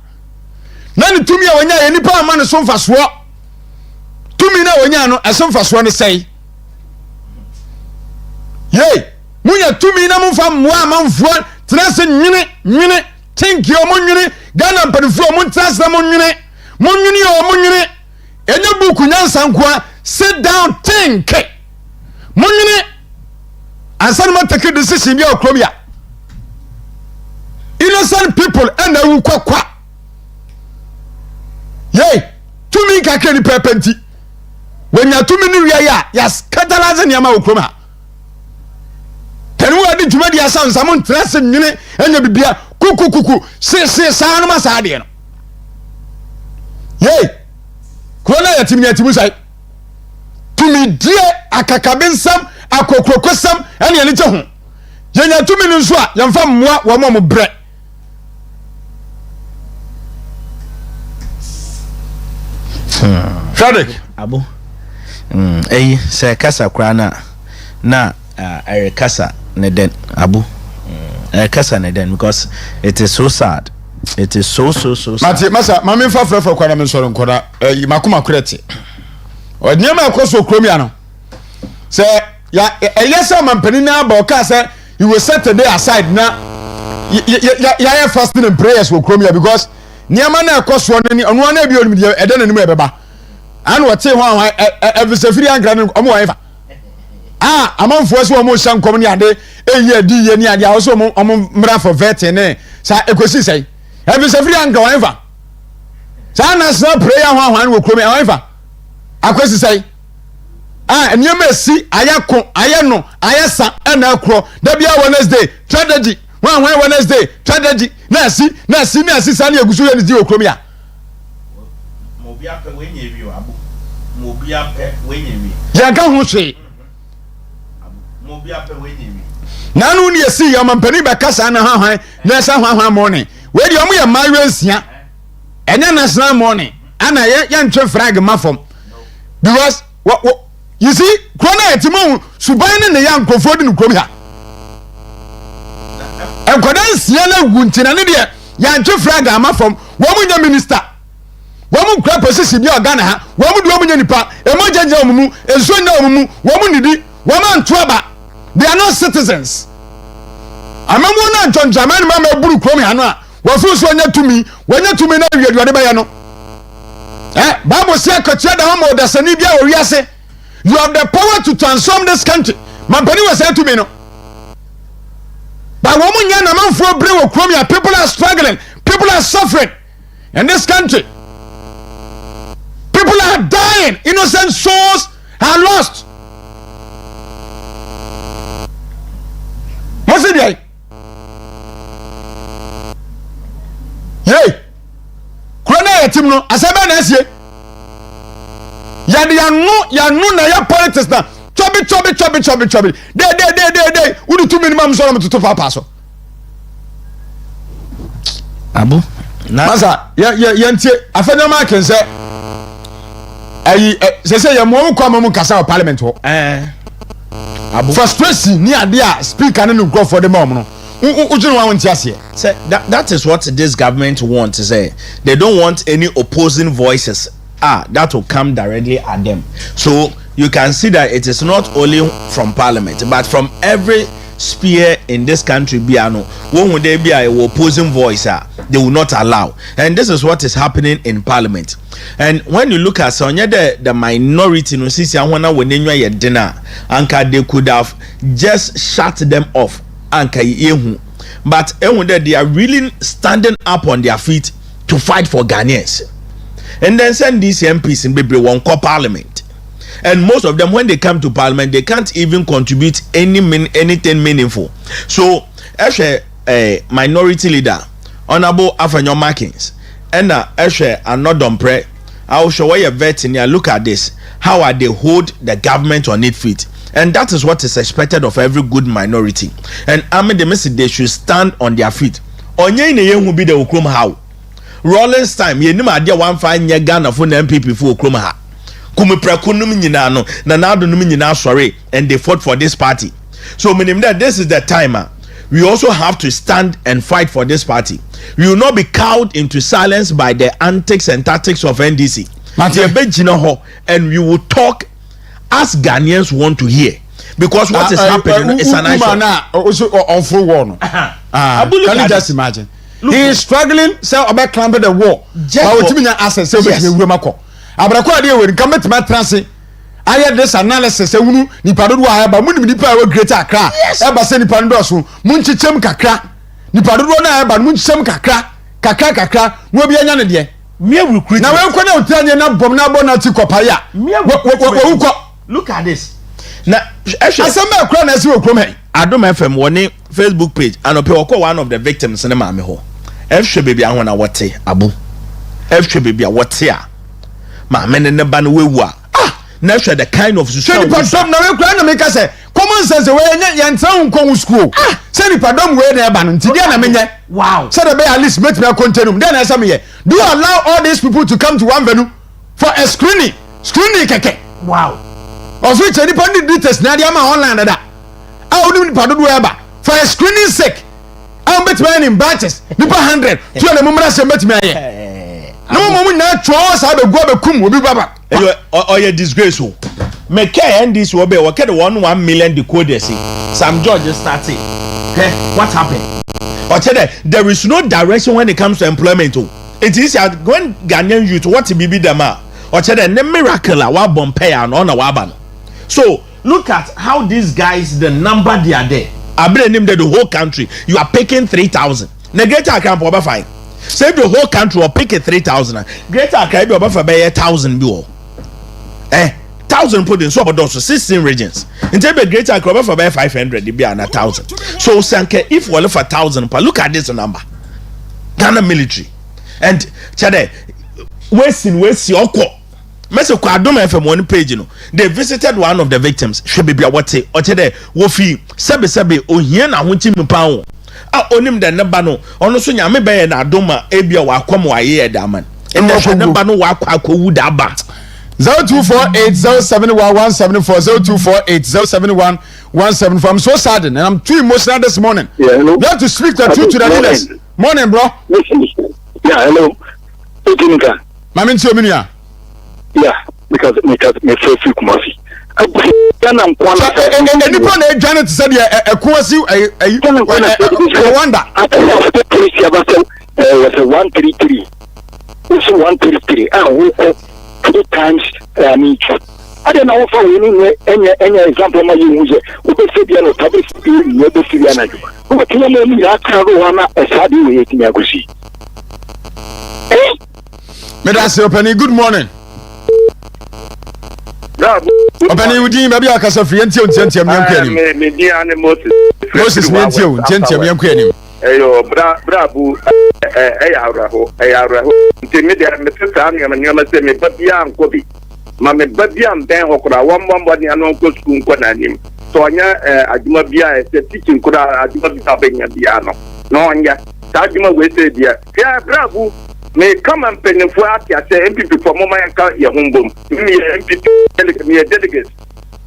Speaker 1: na ne tumi a wonya enipa ama ne so fa so tumi na wonya no eso fa so ne sei yey munya tumi na mumfa mwa manfo trase nyine tinki o munwine Ghana mpanifo o muntrase munwine enye buku nyansa nkoa sit down think munwine ansan ma take decision bia okromia innocent people and awu kwakwa yey tumi kakra ni pepenti wenya tumi ni wiya ya scandalize ni ama okroma tenu adi juma dia san samon trase nyine enya bibia kuku se sanu masade no yey krona ya timnya sai tumi die akakabensam akokrokosam ene ene che ho yenya tumi ni nso a yemfa mmoa wo mo bre Frederick
Speaker 15: abo se kasa krana na kasa neden abu kasa neden because it is so sad. It is so sad.
Speaker 1: Masa mama fa kwa na mensoro nkoda makoma kurete odnyama akoso kromia no se ya yesa mampani na ba oka se you will set the day aside na ya fasting and prayers for kromia because niama na akoso ni ono na bi onimi ede nanim ebeba an wote ho every sefiri angra no omo wa amanfo so omo shan kom ni ade eyi adi ye ni ade a so omo mra for vetting sa ekosi sei every sefiri angra wa eva sa na sa prayer ho no kromia wa eva akwesi sei enyema si ayako ayeno ayesa na akro da bia Wednesday tragedy Wednesday tragedy na si sa na egusu ye ni di okromia
Speaker 15: mo bia pe wenye bi abu mo bia pe wenye bi
Speaker 1: ya ga ho hwe
Speaker 15: mo bia pe wenye bi
Speaker 1: nanu ni esi ya mampani be kasa na hwan na sa hwan morning we di omo ye mawensia enya national morning ana ye ntwe frag mafom because you see krona etimo suban ne ya nkofo di nkrom ha enkodansia na guntina ne de ya ntwe frag amafom wo munya minister wo mu kra position bi Ghana ha wo mu do munya nipa emojeje omumu ezonya omumu wo mu nidi wo ma ntoaba they are not citizens amamu na ntonjaman ma buru krom ha no a wo fu so nya tumi na wiaduade ba ya no Bible say katia da homo da sani bia o wiase you have the power to transform this country mampani was say to me no but wo munya na manfo bre wo krom ya people are struggling people are suffering in this country people are dying innocent souls are lost what's it like hey krona yetim no asaba na asie ya nu na ya politics na chobi de udi tu minimum so na mtutu papa so
Speaker 15: Abu.
Speaker 1: Masa yentie afenya ma ken se ayi se ye mo kwa mo kasa parliament ho
Speaker 15: Abu
Speaker 1: frustration ni ade a speaker no go for the mom no ujunu wa wonti ase
Speaker 15: say that is what this government want to say. They don't want any opposing voices that will come directly at them. So you can see that it is not only from parliament but from every sphere in this country. Biano when would there be a opposing voice they will not allow, and this is what is happening in parliament. And when you look at the minority no sisi ahwana wenenwa ye dinner anka they could have just shut them off anka yehu, but they are really standing up on their feet to fight for Ghanaians, and then send these MPs in Bebre one call parliament. And most of them, when they come to parliament, they can't even contribute anything meaningful. So as a minority leader, Honorable Afenyo Markins, and another Prah, I will show you a vetting here. Look at this, how are they hold the government on its feet. And that is what is expected of every good minority. And the message, they should stand on their feet. Onye ne yen will be the okrum how. Rollins time, ye nima idea one fine ye Ghana for the MPP for okrum ha. Kumu prekunum nyina no, na nado num nyina sorry, and they fought for this party. So meaning that this is the time. We also have to stand and fight for this party. We will not be cowed into silence by the antics and tactics of NDC. And we will talk as Ghanaians want to hear, because what is happening is an issue.
Speaker 1: Can you just imagine? He is struggling, so about climbing the wall. Abrakwade we come to my transit. I had this analysis unu ni padodo wa ba munim ni pa we greater Accra e ba se ni pando so munchichem kakra ni padodo na e ba munchichem kakra no bi anya ne de me recruit na we nkwana otanye na bom na bona ti kopaya
Speaker 15: look at this na
Speaker 1: asamba Accra na se we krom he
Speaker 15: Adom FM woni Facebook page anope wako one of the victims ne ma me ho ehwe baby ahona wote abu ehwe baby a wote a ma men ne ba no wewu a na hwe the kind of
Speaker 1: social platform na we kura na make say common sense we yen ntan nkon school say ni padom we na ba no nti dia na menye
Speaker 15: wow
Speaker 1: say the be at least make me continue then na say me do you allow all these people to come to one venue for a screening keke
Speaker 15: wow
Speaker 1: of which any pandit details na dia ma online da a oni padodo we ba for a screening sake I bet me in batches nipa 100 to na mumra say bet me aye no mo na tro sa be go be kum obi baba
Speaker 15: or disgrace o me care this will be what 1 million decoders Sam George started what happened or there is no direction when it comes to employment it is when Ghanaian youth what to be them or the miracle wa bomb pay and on a waban. So look at how these guys, the number they are there, I bring them the whole country you are picking 3,000 negative account for fine. Say the whole country will pick a 3,000. Greater Accra be over for 1,000 bill. 1,000 put in so about those 16 regions. In terms of Greater Accra for 500, it be an 1,000. So Sanke, if we look for 1,000, look at this number. Ghana military and Chade West Oko. Mese kwa Adom FM one page you know. They visited one of the victims. Should be what say or Chade Wofi Sebe ohia na hunchi mpa onim the number no ono so nyame be na adoma ebia wa kwam wa ye da man and the number no wa kwakowu da ba
Speaker 1: 0248071174 0248071174. I'm so saddened and I'm too emotional this morning.
Speaker 5: Yeah, hello.
Speaker 1: You have to speak the truth to the leaders. Morning, bro.
Speaker 5: Yeah, hello. Otinika.
Speaker 1: Mami Ntiomania.
Speaker 5: Yeah, because me first Kumasi.
Speaker 1: Nipa na Janet said Kumasi Rwanda.
Speaker 5: Was a 133. It's 133. I woke up 2 times. I mean, I don't know if I will any example. My use who be said you public you be Syrian. Who can you me that Caruana as I do it in Yagusi?
Speaker 1: Medasi Openi, good morning. Openi udi maybe akasa free enti enti amyankwa ni.
Speaker 2: Me dia ne
Speaker 1: Moses me enti amyankwa ni.
Speaker 2: Eyo brabu ayawraho nti me dia me teta nyama se me babia ankobi ma me babia mben hokora wambo ne anu nko school nko na nim so onya adwuma bia se teaching kura adwuma bia benya bia no onya Tajima we say dia. Ya brabu me come and pen for atia say MPP for mama yanka ya humbom. Me MPP delegate.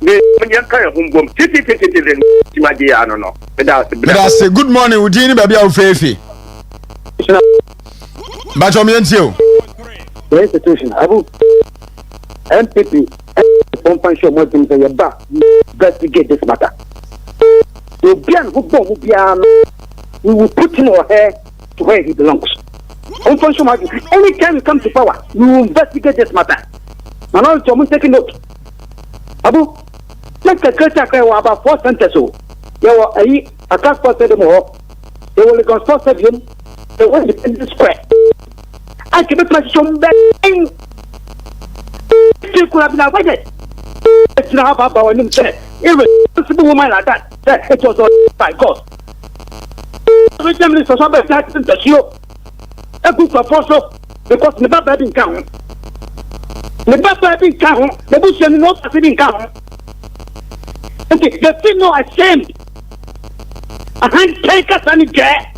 Speaker 2: Me yanka ya humbom. Titi timaji ano no.
Speaker 1: That's a good morning Udini baby Ofefi. Bacho mi ntio.
Speaker 13: The institution Abu MPP Pompancho mo tin say ba investigate this matter. So bian who bomb bian we will put him or her to where he belongs. Anytime you come to power, you will investigate this matter. And now you're taking note. Abu, let's get about 4 centers. You are a transport them all. They will construct them. They will defend the square. I can make some bad thing. Still could have been avoided. It's not about our name. Even a woman like that, it was all by God. We family for some that in the show. A good proposal because the Baba didn't count. The Baba didn't count. The Bush and not didn't count. Okay, the thing no ashamed. A hand take us and get.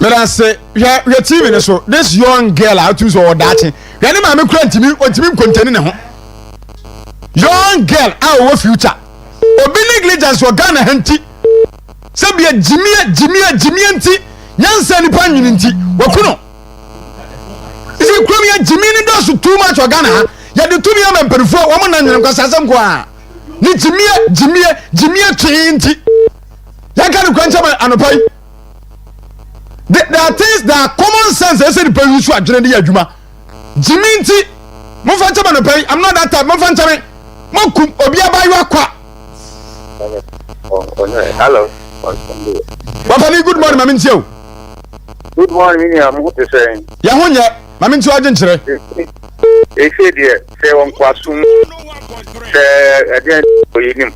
Speaker 1: But I say, yeah, your TV is so. This young girl out to all that. Yanni, I'm a to me what to be containing a home. Young girl, our future. Obi negligence or Ghana Henty. Sabia Jimmy anti Yansa ni panyin nti wakuno isi kwamia Jimmy ni dosu too much Ghana ya de tumi ya mperfo wo mo na nyen kwasa asem kwa ni Jimmy twinti ya ka ni kwancha anopai there are things that are common sense ese ni pa use adwene de adwuma Jimmy nti mo fa ncha anopai I'm not that type mo fa ncha me mo kum obi abayo akwa.
Speaker 2: Hello.
Speaker 1: Wapani, good morning, Mami Ntio.
Speaker 2: Good morning, I'm what you saying.
Speaker 1: Yahonya, Mami Ntio agenture.
Speaker 2: They say there, say one kwasum, say again for him.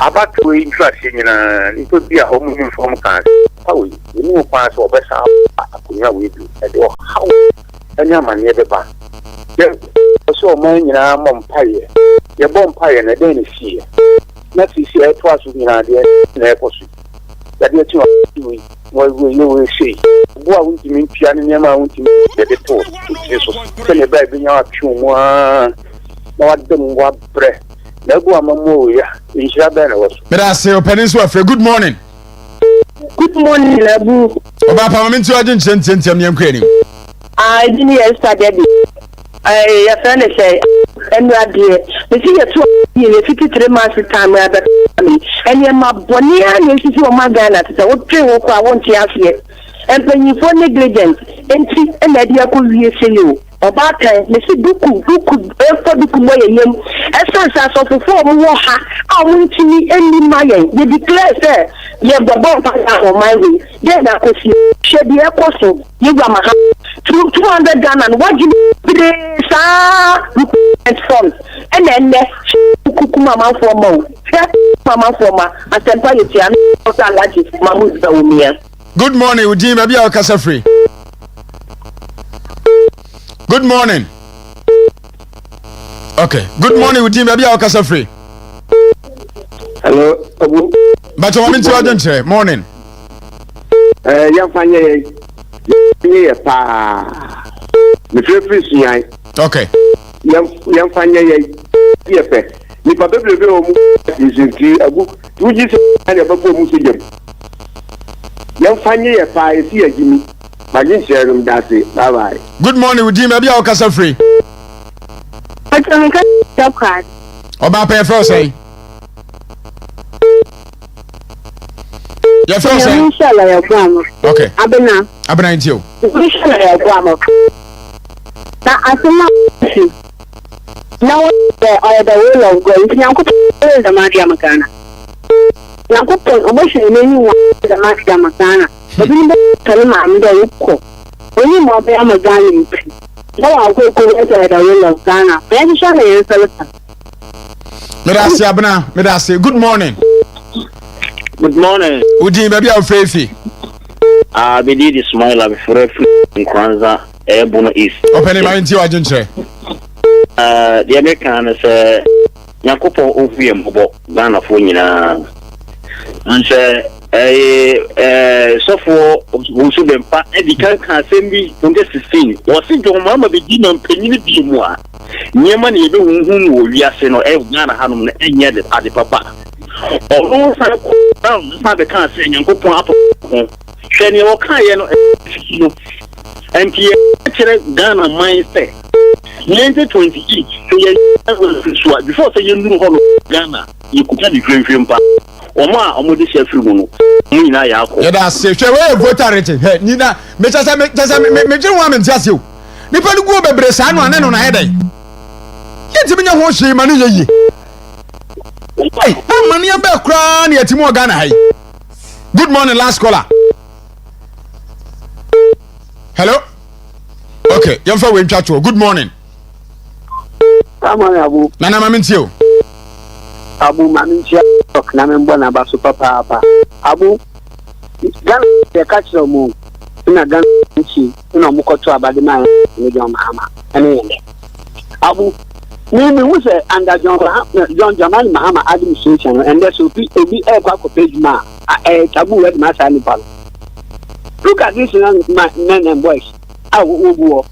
Speaker 2: About to interest in it would be a home uniform card. How you know pass or best with you. How any man never back. So man, you know, Mompire. Your bonfire and a Danish here. Not see it was in the airport. That you are what will you say? What would you mean piano? I want to get the talk. Tell me, baby, you're too what them what breath. Now go on, Mamoya. In Shabana. But I say, Peninsula, good morning.
Speaker 16: Good morning, Labu.
Speaker 1: About Parliament, you didn't send him credit.
Speaker 16: I didn't yesterday. I friend say, and we are dear. We see a 53 months time, and you're my bonnie, and you see my Ghana. So, what train walk I want to ask you? And when you for negligence, entry and idea could be a you. About time, they see Duku, for the Kumoyam. As far as of the form, I want to meet any Mayan. They declare, sir, you have the bomb on my way. Then I could see, should be a person. You got my 200 Ghana, and what you do, and funds. And then, Mama for more. Mama for my, I said, I'm not like
Speaker 1: good morning, Udi, maybe I'll cast a free. Good morning. Okay. Good morning, Udi, maybe I'll cast a free.
Speaker 13: Hello, Abu.
Speaker 1: But I'm into agent. Morning.
Speaker 13: Young Fanya, the free free. Okay. Young Fanya, yes, you probably go is a book. You just had a book museum. Young Fanya, I see a Jimmy. My room, that's it. Bye bye.
Speaker 1: Good morning, Udi, maybe I'll cast a free.
Speaker 16: I can't stop card.
Speaker 1: Or my pay for say. Your first say. Okay. Abena into you.
Speaker 16: Now, I think now I the will of going. Now, the Maria Macana. Now, put emotion in anyone the Maria Macana. But we tell him I'm the Uko. Only more by Amazon. No, I'll go to the will of Ghana. Then shall I answer?
Speaker 1: Medasi Abena, Medasi, good morning.
Speaker 17: Good morning.
Speaker 1: Udi, maybe I'll face it.
Speaker 17: We did this smile of free in Kwanzaa, Airborne East.
Speaker 1: Open my into agency.
Speaker 17: The Americans Yakopo Ovium about Ghana for you. And say, so for Wusu Bempa, Eddie can send me from the 16. Was it your mamma begin on penny be more? Near money, whom we are saying, or Evgana Hanum, and yet at the papa. Although I can't say, and go up. Shani Okayan and Pierre Ghana mindset. 1928, before saying you know Ghana, you could have the green film. Oma omodi shefu mu no nyina ya akọ.
Speaker 1: Yeda se hwe we voter rate. He nyina me chasa me gye wa me ntiase o. Nipa ni go bebre sa no ane no na hedai. Yenti me nya ho hwe ma no yeyi. Hey, amani ya be kra na yetimu Ghana hai. Good morning last caller. Hello. Okay, yamfa we ntwacho. Good morning.
Speaker 13: Amani abu.
Speaker 1: Nana mamintio.
Speaker 13: Abu mamintia na membo na basu papa abu Ghana de catch no mu na Ghana nchi na mukoto abade ma ni John Mahama ene yende abu ni hu se under John Jamal Mahama administration and there should be a kwa page ma tabu wed ma sa ni palo. Look at this men and boys awu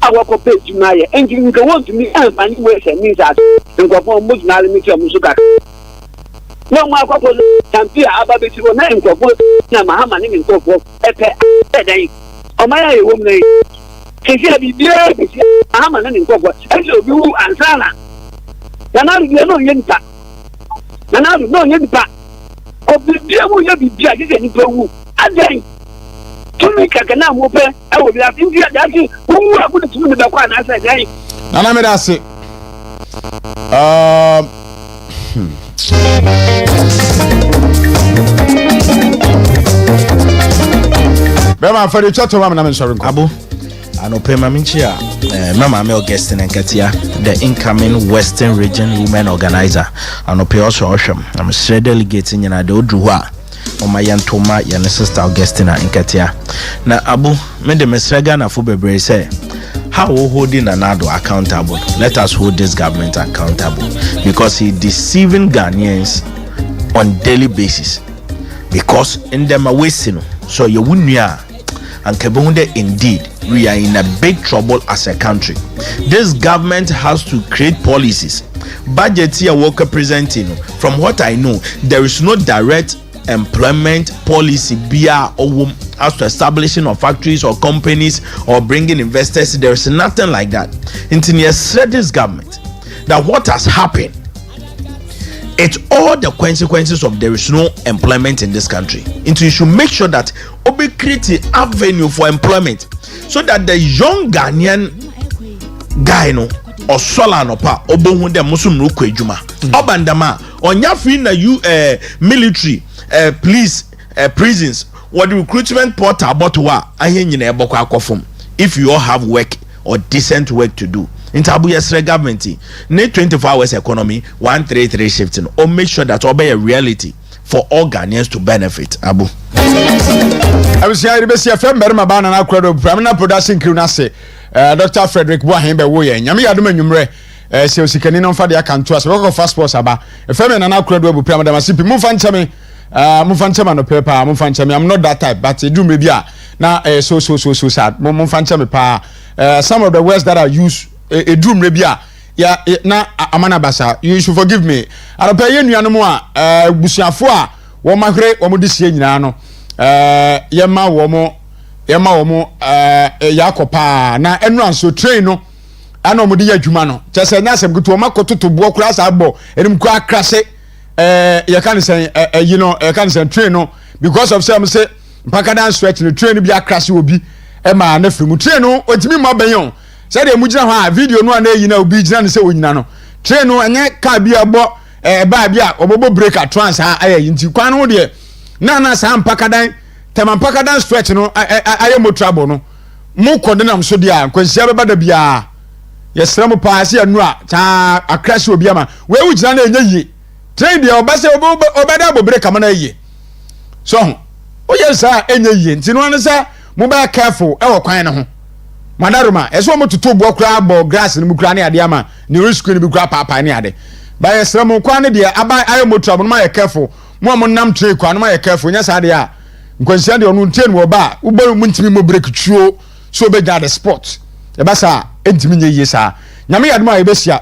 Speaker 13: our page my and you can want to me and find ways and means that and go for much now me to musuka. No more couple Tampia Ababi to name for Mahama in talk for a day. Oh my woman, can you be there? Mahama in talk for and you and Sana. Now you know Yenta. Now you know Yenta. Of the dear will you be judged any pro a day. Tumi kakana mo pe e wo bia tin dia dati wo abu de tumi da kwa na sa dai
Speaker 1: nana me da se Bema for the chat to mama na me sorry
Speaker 15: Abu anope maminchi mama me Augustine Nkatia the incoming Western Region Women Organizer anope also osham am share delegate nyina de odru ho a Omayantoma yana sister Augustina Nkatia na Abu me de mesrega na fo bebre say how holding Konadu accountable. Let us hold this government accountable because he deceiving Ghanaians on daily basis because in them are wasting so you wouldn't and Kebunde indeed we are in a big trouble as a country. This government has to create policies budget here worker presenting from what I know there is no direct employment policy or as to establishing of factories or companies or bringing investors. There is nothing like that. Until you said this government that what has happened, it's all the consequences of there is no employment in this country. Until you should make sure that we create an avenue for employment so that the young Ghanaian guy or Solano pa obohun dem musum ro kwejuma obandama onya free na you military police prisons what the recruitment portal but wa ahen nyina ebokọ akofom if you all have work or decent work to do intabu yesre government ne 24 hours economy 133 shifting or make sure that obey a reality for all Ghanaians to benefit abu
Speaker 1: I was here to see a friend better my bana na Accra Pramina production crew na say Dr. Frederick Boahembe wo ye nyame yadom anwumre se osikani no fa de akanto as work of fast sports aba e feme na Accra do abu Pramada masipi mumfa nchame no paper mumfa nchame I'm not that type but do me bia na so sad mumfa nchame pa some of the words that I use a drum rebia ya na amana basa you should forgive me ara pa ye nuano mu a busuafo a wo mahre wo de sie nyina no yema wo yakopa na enran so train no ana mo de adwuma no chese nya asem gutu ma kototo bo kura sa bo enim kwa krase ye kan say you know kan say train no because of say mpaka dan stretch no train bi akrase obi e ma na frimu train no otimi ma benyon say de mu gina ho a video no na yi na obi gina no say onyina no train no enye ka bi abo ba bi a obobo breaker trans ayi nti kwan no de na sa mpaka dan tema mpaka dan stretch no aye mo trouble no mo kodinam so dia kwansia be bada bia yesrem paase anu a ta akrase obi ama we wugina na enye yi train dia obase obada bobre kama na yi so o yesa enye yi nti no ansa mo ba careful e wo kwan ne ho madaruma eso mo tutu bo kra bo grass ni mu kra ne ade ama ni risk ni bi kra papa ne ade ba yesrem kwan ne dia aba aye mo trouble no ma ye careful mo nam tray kwa no ma ye careful nya sa de a nkwansia de onu ntie no ba wo ba mu ntimi mo break tuo so be ga the sport e ba sa entimi nye yie sa nyame yadom a ye besia